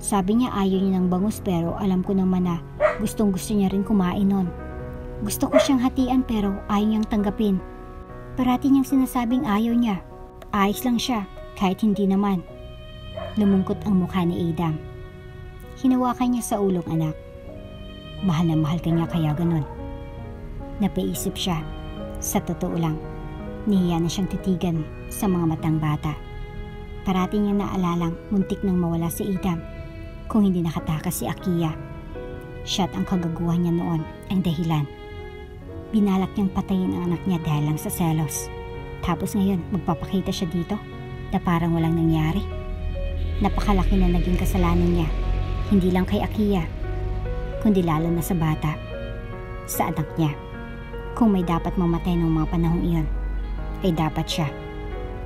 Sabi niya ayaw niya ng bangus pero alam ko naman na gustong gusto niya rin kumain nun. Gusto ko siyang hatian pero ayaw niyang tanggapin. Parati niyang sinasabing ayaw niya. Ayos lang siya kahit hindi naman. Lumungkot ang mukha ni Adam. Hinawakan niya sa ulong anak. Mahal na mahal ka niya kaya ganun. Napaisip siya. Sa totoo lang, nahiya na siyang titigan sa mga matang bata. Parati niya naalalang muntik nang mawala si Adam kung hindi nakatakas si Akiya. Siya't ang kagaguhan niya noon ang dahilan. Binalak niyang patayin ang anak niya dahil lang sa selos. Tapos ngayon magpapakita siya dito na parang walang nangyari. Napakalaki na naging kasalanan niya, hindi lang kay Akiya, kundi lalo na sa bata, sa anak niya. Kung may dapat mamatay ng mga panahong iyon, ay dapat siya,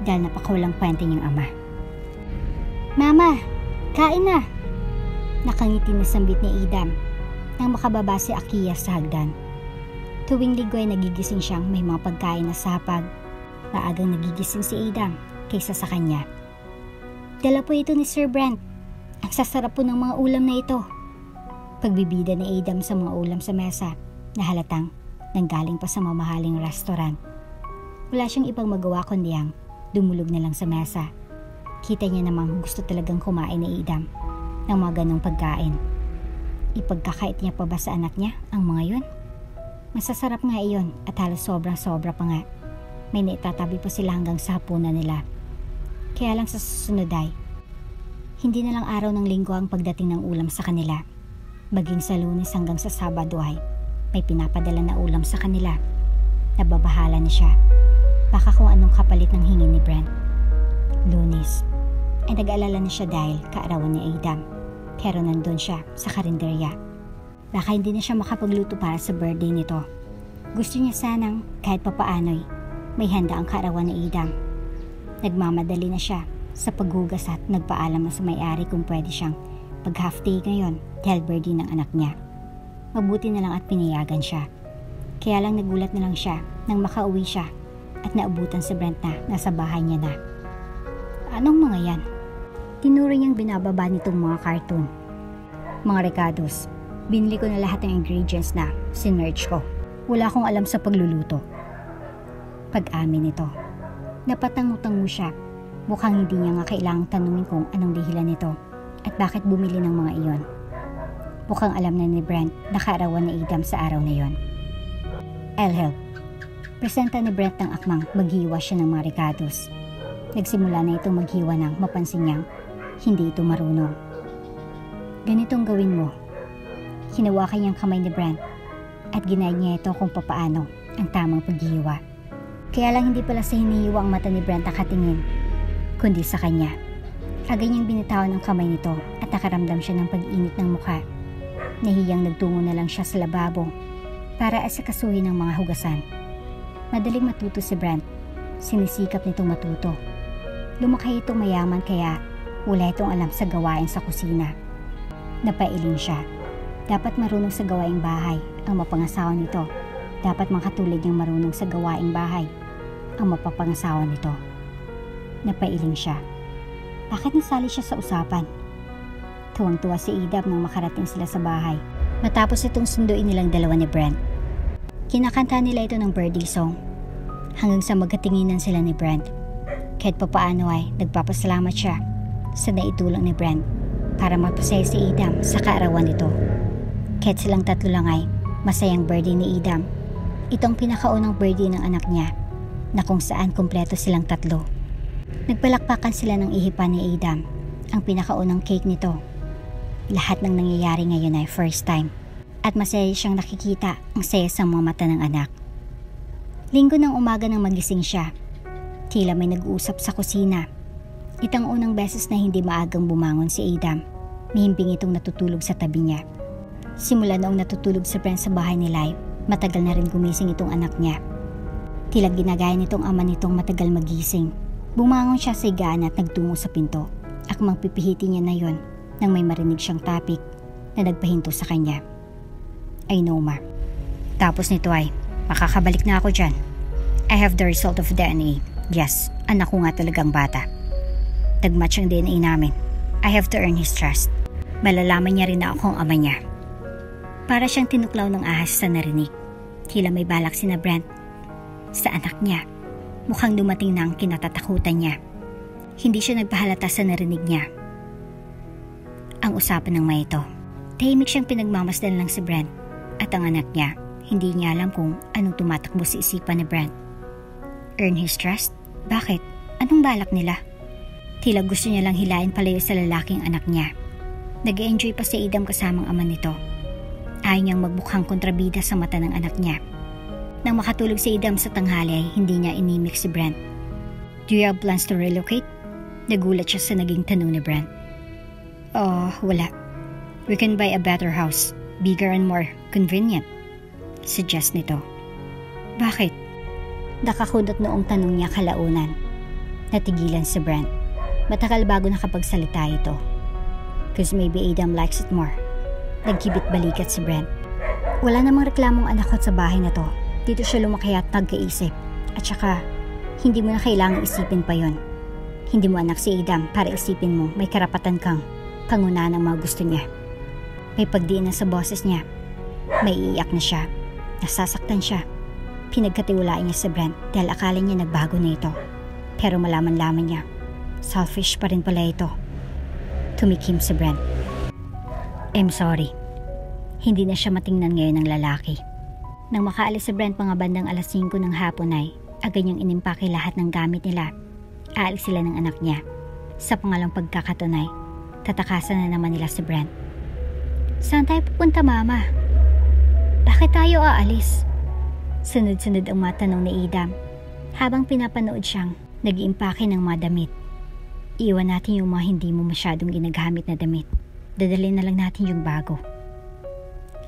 dahil napakawalang kwenta niyang ama. Mama, kain na! Nakangiti na sambit ni Adam nang makababa si Akiya sa hagdan. Tuwing linggo ay nagigising siyang may mga pagkain na sapag. Maagang nagigising si Adam kaysa sa kanya. Dala po ito ni Sir Brent. Ang sasarap po ng mga ulam na ito. Pagbibida ni Adam sa mga ulam sa mesa na halatang nanggaling pa sa mamahaling restaurant. Wala siyang ibang magawa kundi ang dumulog na lang sa mesa. Kita niya namang gusto talagang kumain ni Adam ng mga ganong pagkain. Ipagkakait niya pa ba sa anak niya ang mga yun? Masasarap nga iyon at halos sobrang-sobra pa nga. May naitatabi pa sila hanggang sa hapunan nila. Kaya lang sa susunod ay, hindi na lang araw ng linggo ang pagdating ng ulam sa kanila. Maging sa Lunes hanggang sa Sabado ay may pinapadala na ulam sa kanila. Nababahala na siya. Baka kung anong kapalit ng hingi ni Brent. Lunes ay nag-alala na siya dahil kaarawan ni Adam. Pero nandun siya sa karinderya. Baka hindi na siya makapagluto para sa birthday nito. Gusto niya sanang kahit papaano'y may handa ang kaarawan ni Adam. Nagmamadali na siya sa paghugas at nagpaalam na sa may-ari kung pwede siyang pag-half day ngayon dahil birthday ng anak niya. Mabuti na lang at pinayagan siya. Kaya lang nagulat na lang siya nang makauwi siya at naabutan si Brent na nasa bahay niya na. Anong mga yan? Tinuro niyang binababa nitong mga cartoon. Mga recados. Binili ko na lahat ng ingredients na sinerch ko. Wala akong alam sa pagluluto. Pag-amin nito. Napatango-tango siya. Mukhang hindi niya nga kailangang tanungin kung anong dahilan nito at bakit bumili ng mga iyon. Mukhang alam na ni Brent na kaarawan ni Adam sa araw na iyon. I'll help. Presenta ni Brent ng akmang maghiwa siya ng mga recados. Nagsimula na itong maghiwa nang mapansin niyang hindi ito marunong. Ganitong gawin mo. Hinawakan niyang kamay ni Brent at ginayad niya ito kung papaano ang tamang paghiwa. Kaya lang hindi pala sa hinihiwa ang mata ni Brent nakatingin, kundi sa kanya. Agad niyang binitawan ang kamay nito at nakaramdam siya ng pag-init ng mukha. Nahiyang nagtungo na lang siya sa lababo para asikasuhin ang mga hugasan. Madaling matuto si Brent. Sinisikap nitong matuto. Lumaki itong mayaman kaya wala itong alam sa gawain sa kusina. Napailing siya. Dapat marunong sa gawaing bahay ang mapangasawa nito. Dapat makatulad niyang marunong sa gawaing bahay ang mapapangasawa nito. Napailing siya. Bakit nasali siya sa usapan? Tuwang-tuwa si Adam nang makarating sila sa bahay. Matapos itong sunduin nilang dalawa ni Brent. Kinakanta nila ito ng birthday song. Hanggang sa magkatinginan sila ni Brent. Kahit papaano ay nagpapasalamat siya sa naitulong ni Brent para mapasaya si Adam sa kaarawan nito. Kahit silang tatlo lang ay masayang birthday ni Adam. Itong pinakaunang birthday ng anak niya na kung saan kumpleto silang tatlo. Nagpalakpakan sila ng ihipan ni Adam, ang pinakaunang cake nito. Lahat ng nangyayari ngayon ay first time at masaya siyang nakikita ang saya sa mga mata ng anak. Linggo ng umaga nang magising siya. Tila may nag-uusap sa kusina. Itang unang beses na hindi maagang bumangon si Adam. Mihimbing itong natutulog sa tabi niya. Simula noong natutulog si Brent sa bahay ni Lai, matagal na rin gumising itong anak niya. Tila ginagaya nitong ama nitong matagal magising. Bumangon siya sa higaan at nagtungo sa pinto. Akmang pipihitin niya na yon nang may marinig siyang tapik na nagpahinto sa kanya. "I know, ma. Tapos nito ay, makakabalik na ako dyan. I have the result of DNA. Yes, anak ko nga talagang bata. Nagmatch ang DNA namin. I have to earn his trust. Malalaman niya rin na ako ang ama niya." Para siyang tinuklaw ng ahas sa narinig. Tila may balak sina Brent sa anak niya. Mukhang dumating na ang kinatatakutan niya. Hindi siya nagpahalata sa narinig niya ang usapan ng mga ito. Tahimik siyang pinagmamasdan lang si Brent at ang anak niya. Hindi niya alam kung anong tumatakbo sa isipan ni Brent. Earn his trust? Bakit? Anong balak nila? Tila gusto niya lang hilain palayo sa lalaking anak niya. Nag-enjoy pa si Adam kasamang ama nito. Ayaw niyang magbukhang kontrabida sa mata ng anak niya. Nang makatulog si Adam sa tanghali ay hindi niya inimik si Brent. "Do you have plans to relocate?" Nagulat siya sa naging tanong ni Brent. "Oh, wala. We can buy a better house, bigger and more convenient," suggest nito. "Bakit?" Nakakudot noong tanong niya kalaunan. Natigilan si Brent. Matagal bago nakapagsalita ito. "Cause maybe Adam likes it more." Nagkibit balikat si Brent. "Wala namang reklamong anak ko sa bahay na to. Dito siya lumaki at nagkaisip. At saka, hindi mo na kailangang isipin pa yon. Hindi mo anak si Adam para isipin mo may karapatan kang pangunahan ang mga gusto niya." May pagdiin na sa boses niya. May iiyak na siya. Nasasaktan siya. Pinagkatiwalaan niya si Brent dahil akala niya nagbago na ito. Pero malaman-laman niya, selfish pa rin pala ito. Tumikim si Brent. "I'm sorry." Hindi na siya matingnan ngayon ng lalaki. Nang makaalis si Brent mga bandang alas 5 ng hapon ay agad niyang inimpake lahat ng gamit nila. Aalis sila ng anak niya. Sa pangalawang pagkakataon ay tatakasan na naman nila si Brent. "Saan tayo pupunta, Mama? Bakit tayo aalis?" Sunod-sunod ang mga tanong ni Adam habang pinapanood siyang nag-iimpake ng mga damit. "Iwan natin yung mga hindi mo masyadong ginagamit na damit. Dadalhin na lang natin yung bago."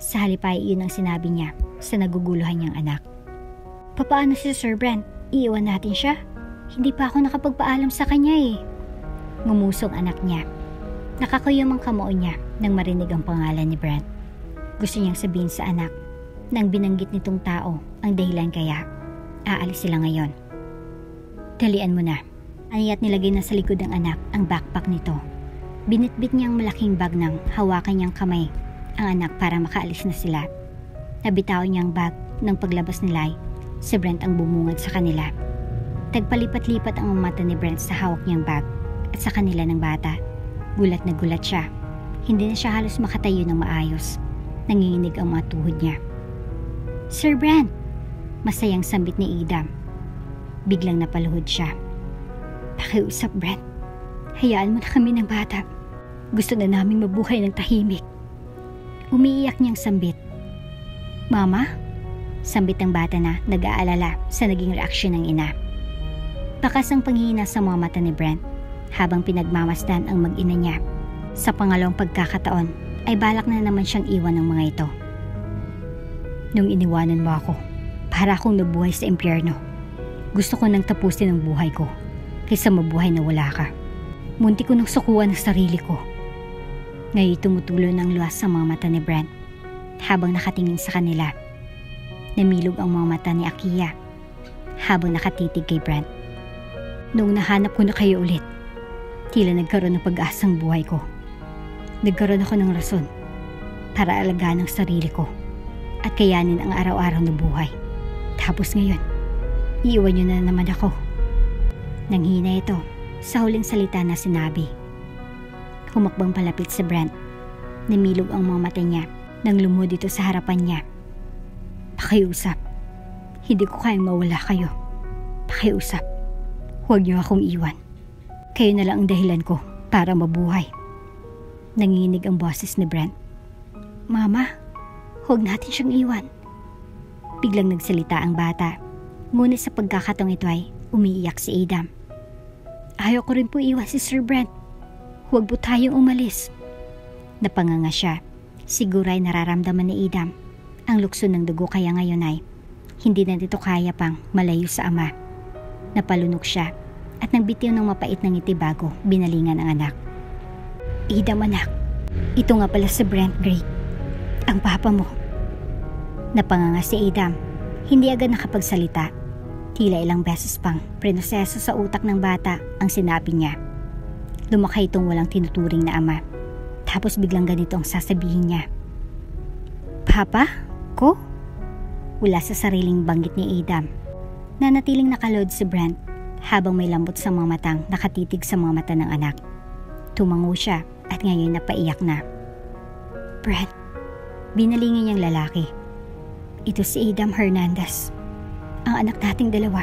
Sa halip ay iyon ang sinabi niya sa naguguluhan niyang anak. "Papaano si Sir Brent? Iiwan natin siya? Hindi pa ako nakapagpaalam sa kanya eh." Ngumusong anak niya. Nakakuyom ang kamao niya nang marinig ang pangalan ni Brent. Gusto niyang sabihin sa anak nang binanggit nitong tao ang dahilan kaya aalis sila ngayon. "Dalian mo na." Aniyat nilagay na sa likod ng anak ang backpack nito. Binitbit niyang malaking bag nang hawakan niyang kamay ang anak para makaalis na sila. Nabitaw niyang bag ng paglabas ni Lai. Si Brent ang bumungad sa kanila. Tagpalipat-lipat ang mata ni Brent sa hawak niyang bag at sa kanila ng bata. Gulat na gulat siya. Hindi na siya halos makatayo ng maayos. Nanginginig ang mga tuhod niya. "Sir Brent!" Masayang sambit ni Adam. Biglang napaluhod siya. "Pakiusap, Brent. Hayaan mo na kami ng bata. Gusto na naming mabuhay ng tahimik." Umiiyak niyang sambit. "Mama?" Sambit ang bata na nag-aalala sa naging reaksyon ng ina. Bakas ang panghihina sa mga mata ni Brent habang pinagmamasdan ang mag-ina niya. Sa pangalawang pagkakataon ay balak na naman siyang iwan ng mga ito. "Nung iniwanan mo ako, para akong nabuhay sa impyerno. Gusto ko nang tapusin ang buhay ko kaysa mabuhay na wala ka. Munti ko nang sukuan ang sarili ko." Ngayon tumutulo ng luwas sa mga mata ni Brent habang nakatingin sa kanila. Namilog ang mga mata ni Akiya habang nakatitig kay Brent. "Noong nahanap ko na kayo ulit, tila nagkaroon ng pag-asang buhay ko. Nagkaroon ako ng rason para alagaan ang sarili ko at kayanin ang araw-araw na buhay. Tapos ngayon, iiwan niyo na naman ako." Nanghina ito sa huling salita na sinabi. Humakbang palapit si Brent. Namilog ang mga mata niya nang lumuhod ito sa harapan niya. "Pakiusap. Hindi ko kayang mawala kayo. Pakiusap. Huwag niyo akong iwan. Kayo na lang ang dahilan ko para mabuhay." Nanginig ang boses ni Brent. "Mama, huwag natin siyang iwan." Biglang nagsalita ang bata. Ngunit sa pagkakataong ito ay umiiyak si Adam. Ayaw ko rin po iwan si Sir Brent. Huwag po tayong umalis. Napanganga siya. Siguro ay nararamdaman ni Adam ang lukso ng dugo, kaya ngayon ay hindi na dito kaya pang malayo sa ama. Napalunok siya at nagbitiw ng mapait ng ngiti bago binalingan ang anak. Adam, anak, ito nga pala si Brent Gray, ang papa mo. Napanganga si Adam. Hindi agad nakapagsalita. Tila ilang beses pang prinoseso sa utak ng bata ang sinabi niya. Lumakay itong walang tinuturing na ama. Tapos biglang ganito ang sasabihin niya. Papa? Ko? Wala sa sariling banggit ni Adam. Nanatiling nakalod si Brent habang may lambot sa mga matang nakatitig sa mga mata ng anak. Tumango siya at ngayon napaiyak na. Brent, binalingin niyang lalaki. Ito si Adam Hernandez, ang anak nating dalawa,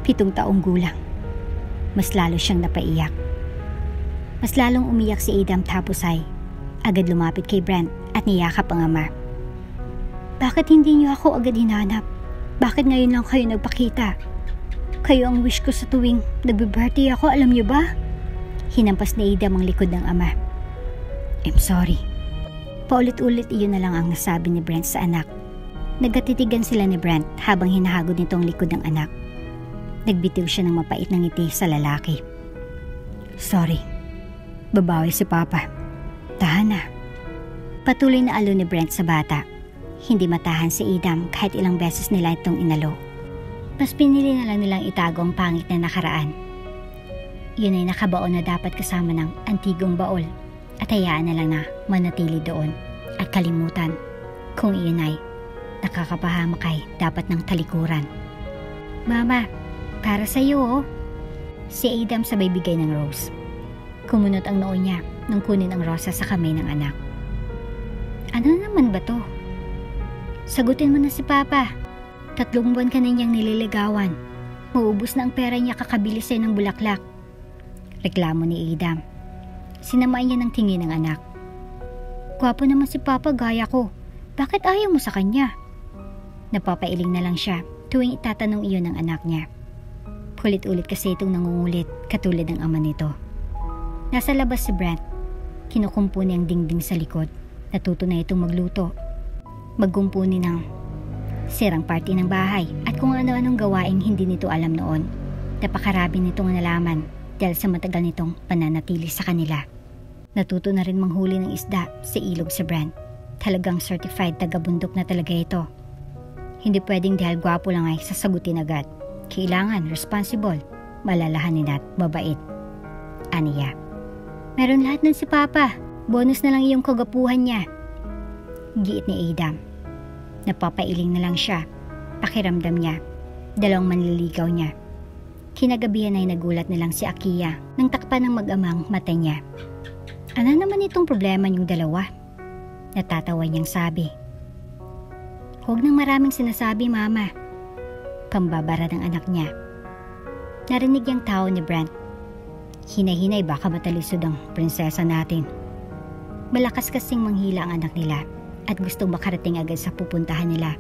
7 taong gulang. Mas lalo siyang napaiyak. Mas lalong umiyak si Adam tapos ay agad lumapit kay Brent at niyakap ang ama. Bakit hindi niyo ako agad hinanap? Bakit ngayon lang kayo nagpakita? Kayo ang wish ko sa tuwing nagbe-birthday ako, alam niyo ba? Hinampas ni Adam ang likod ng ama. I'm sorry. Paulit-ulit iyon na lang ang nasabi ni Brent sa anak. Nagkatitigan sila ni Brent habang hinahagod nito ang likod ng anak. Nagbitiw siya ng mapait na ngiti sa lalaki. Sorry. Babawi si Papa. Tahan na. Patuloy na alo ni Brent sa bata. Hindi matahan si Adam kahit ilang beses nila itong inalo. Mas pinili na lang nilang itago ang pangit na nakaraan. Yun ay nakabaon na dapat kasama ng antigong baol at hayaan na lang na manatili doon at kalimutan kung iyon ay nakakapahamak ay dapat ng talikuran. Mama, para sa iyo oh. Si Adam sabay bigay ng rose. Kumunot ang noo niya nung kunin ang rosa sa kamay ng anak. Ano naman ba to? Sagutin mo na si Papa. 3 buwan ka na niyang nililigawan. Maubos na ang pera niya kakabili sa'yo ng bulaklak. Reklamo ni Adam. Sinamaan niya ng tingin ng anak. Gwapo naman si Papa gaya ko. Bakit ayaw mo sa kanya? Napapailing na lang siya tuwing itatanong iyon ng anak niya. Kulit-ulit kasi itong nangungulit katulad ng ama nito. Nasa labas si Brent. Kinukumpuni ang dingding sa likod. Natuto na itong magluto. Magkumpuni ng sirang party ng bahay at kung ano-anong gawaing hindi nito alam noon. Napakarami nitong nalaman dahil sa matagal nitong pananatili sa kanila. Natuto na rin manghuli ng isda sa ilog si Brent. Talagang certified taga-bundok na talaga ito. Hindi pwedeng dahil gwapo lang ay sasagutin agad. Kailangan responsible, malalahanin at mabait. Aniya. Meron lahat nun si Papa. Bonus na lang iyong kagapuhan niya. Giit ni Adam. Napapailing na lang siya. Pakiramdam niya. 2 manliligaw niya. Kinagabihan ay nagulat na lang si Akiya nang takpan ng mag-amang mata niya. Ano naman itong problema niyong dalawa? Natatawa niyang sabi. Huwag nang maraming sinasabi, Mama. Pambabara ng anak niya. Narinig niyang tao ni Brent. Hinay-hinay baka matalisod ang prinsesa natin. Malakas kasing manghila ang anak nila at gustong makarating agad sa pupuntahan nila.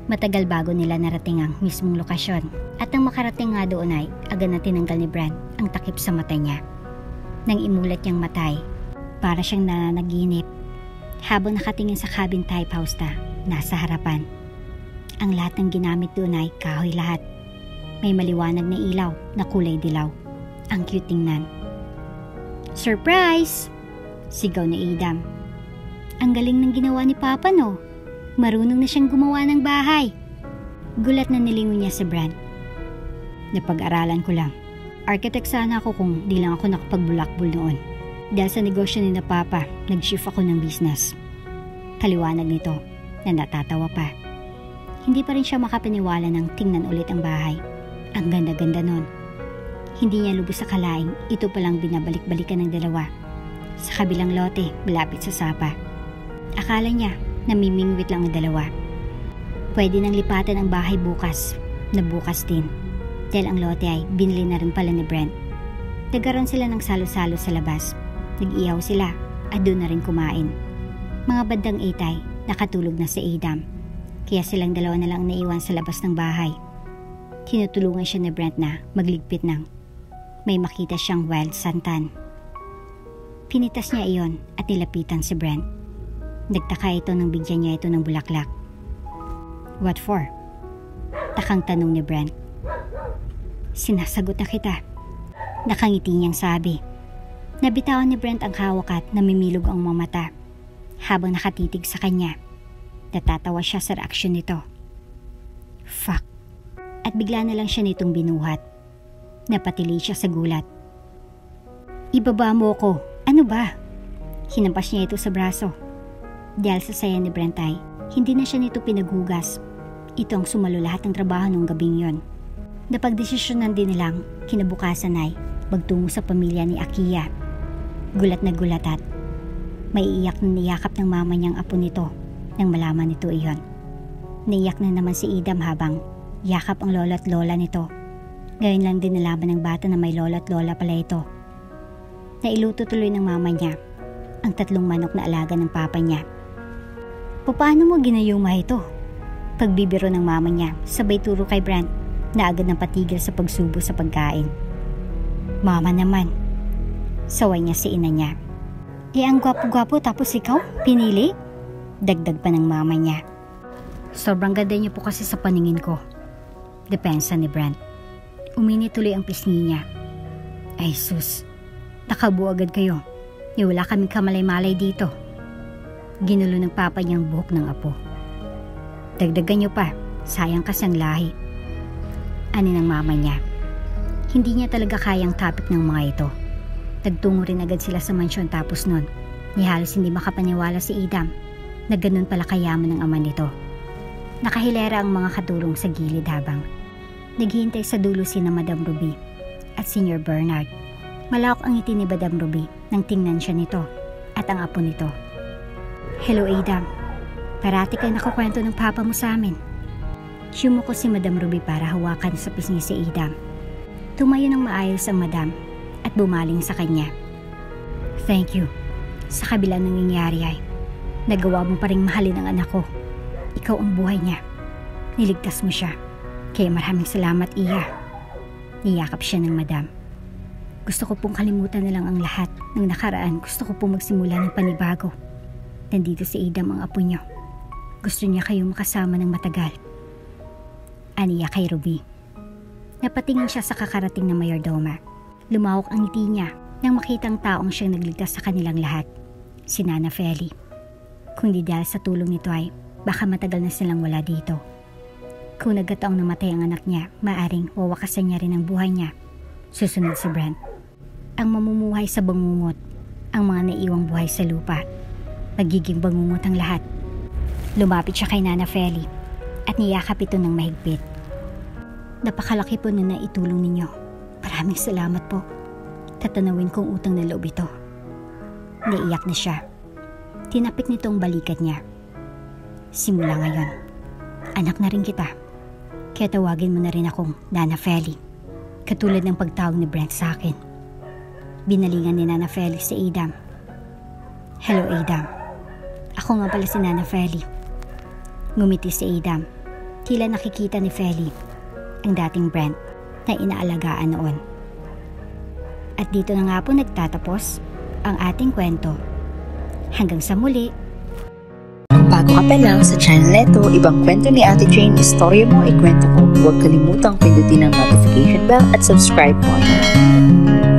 Matagal bago nila narating ang mismong lokasyon at nang makarating nga doon ay agad na tinanggal ni Brent ang takip sa mata niya. Nang imulat niyang matay, para siyang nananaginip habang nakatingin sa cabin type house na nasa harapan. Ang lahat ng ginamit doon ay kahoy lahat. May maliwanag na ilaw na kulay dilaw. Ang cute tingnan. Surprise! Sigaw ni Adam. Ang galing ng ginawa ni Papa no? Marunong na siyang gumawa ng bahay. Gulat na nilingon niya si Brent. Napag-aralan ko lang. Architect sana ako kung di lang ako nakapagbulakbol noon. Dahil sa negosyo ni na Papa, nag-shift ako ng business. Kaliwanag nito na natatawa pa. Hindi pa rin siya makapaniwala nang tingnan ulit ang bahay. Ang ganda-ganda nun. Hindi niya lubos sa kalaing ito palang binabalik-balikan ng dalawa. Sa kabilang lote, malapit sa sapa. Akala niya namimingwit lang ang dalawa. Pwede nang lipatan ang bahay bukas, na bukas din. Dahil ang lote ay binili na rin pala ni Brent. Nagkaroon sila ng salo-salo sa labas. Nag-ihaw sila at doon na rin kumain. Mga bandang 8 ay nakatulog na si Adam. Kaya silang dalawa na lang naiwan sa labas ng bahay. Tinutulungan siya ni Brent na magligpit ng may makita siyang wild santan. Pinitas niya iyon at nilapitan si Brent. Nagtaka ito nang bigyan niya ito ng bulaklak. What for? Takang tanong ni Brent. Sinasagot na kita. Nakangiti niyang sabi. Nabitawan ni Brent ang hawak at namimilog ang mga mata habang nakatitig sa kanya. Natatawa siya sa reaksyon nito. Fuck. At bigla na lang siya nitong binuhat. Napatili siya sa gulat. Ibaba mo ko. Ano ba? Hinampas niya ito sa braso. Dahil sa saya ni Brent ay, hindi na siya nito pinaghugas. Ito ang sumalo lahat ng trabaho nung gabing yon. Napagdesisyonan din nilang kinabukasan ay magtungo sa pamilya ni Akiya. Gulat na gulat at maiiyak na niyakap ng mama niyang apo nito nang malaman nito iyon. Naiyak na naman si Idam habang yakap ang lola at lola nito. Ngayon lang din nalaman ng bata na may lola at lola pala ito. Nailuto tuloy ng mama niya ang 3 manok na alaga ng papa niya. Paano mo ginayuma ito? Pagbibiro ng mama niya, sabay turo kay Brent na agad nang patigil sa pagsubo sa pagkain. Mama naman. Saway niya si ina niya. Ang gwapo-gwapo tapos ikaw, pinili? Dagdag pa ng mama niya. Sobrang ganda niyo po kasi sa paningin ko. Depensa ni Brent. Uminit tuloy ang pisngi niya. Ay sus, nakabuo agad kayo. Wala kaming kamalay-malay dito. Ginulo ng papa niyang buhok ng apo. Dagdagan niyo pa, sayang kasi ang lahi. Ani ng mama niya. Hindi niya talaga kayang topic ng mga ito. Nagtungo rin agad sila sa mansyon tapos nun, ni halos hindi makapaniwala si Idam na ganun pala kayaman ng ama nito. Nakahilera ang mga katulong sa gilid habang naghihintay sa dulo sina Madam Ruby at Senior Bernard. Malawak ang ngiti ni Madam Ruby nang tingnan siya nito at ang apo nito. Hello Idam, parati kayo nakakwento ng papa mo sa amin. Sumuko si Madam Ruby para hawakan sa pisngi si Idam. Tumayo ng maayos ang madam at bumaling sa kanya. Thank you. Sa kabila ng nangyayari ay nagawa mo pa ring mahalin ang anak ko. Ikaw ang buhay niya. Niligtas mo siya. Kaya maraming salamat, Iya. Niyakap siya ng madam. Gusto ko pong kalimutan na lang ang lahat ng nakaraan. Gusto ko pong magsimula ng panibago. Nandito si Idam ang apo niyo. Gusto niya kayong makasama ng matagal. Aniya kay Ruby. Napatingin siya sa kakarating na mayordoma. Lumawak ang ngiti niya nang makitang taong siyang nagligtas sa kanilang lahat. Si Nana Feli. Kung di dahil sa tulong nito ay baka matagal na silang wala dito. Kung nagkataong namatay ang anak niya, maaring wawakasan niya rin ang buhay niya. Susunod si Brent. Ang mamumuhay sa bangungot, ang mga naiwang buhay sa lupa. Magiging bangungot ang lahat. Lumapit siya kay Nana Feli at niyakap ito ng mahigpit. Napakalaki po na naitulong ninyo. Maraming salamat po. Tatanawin kong utang na loob ito. Naiyak na siya. Tinapik nito ang balikat niya. Simula ngayon, anak na rin kita. Kaya tawagin mo na rin akong Nana Feli. Katulad ng pagtawag ni Brent sa akin. Binalingan ni Nana Feli si Idam. Hello Idam. Ako nga pala si Nana Feli. Ngumiti si Idam. Tila nakikita ni Feli ang dating Brent na inaalagaan noon. At dito na nga po nagtatapos ang ating kwento. Hanggang sa muli.
Bago ka pa lang sa channel neto, ibang kwento ni Ate Jane, istorya mo, ikwento ko. Huwag kalimutang pindutin ang notification bell at subscribe button.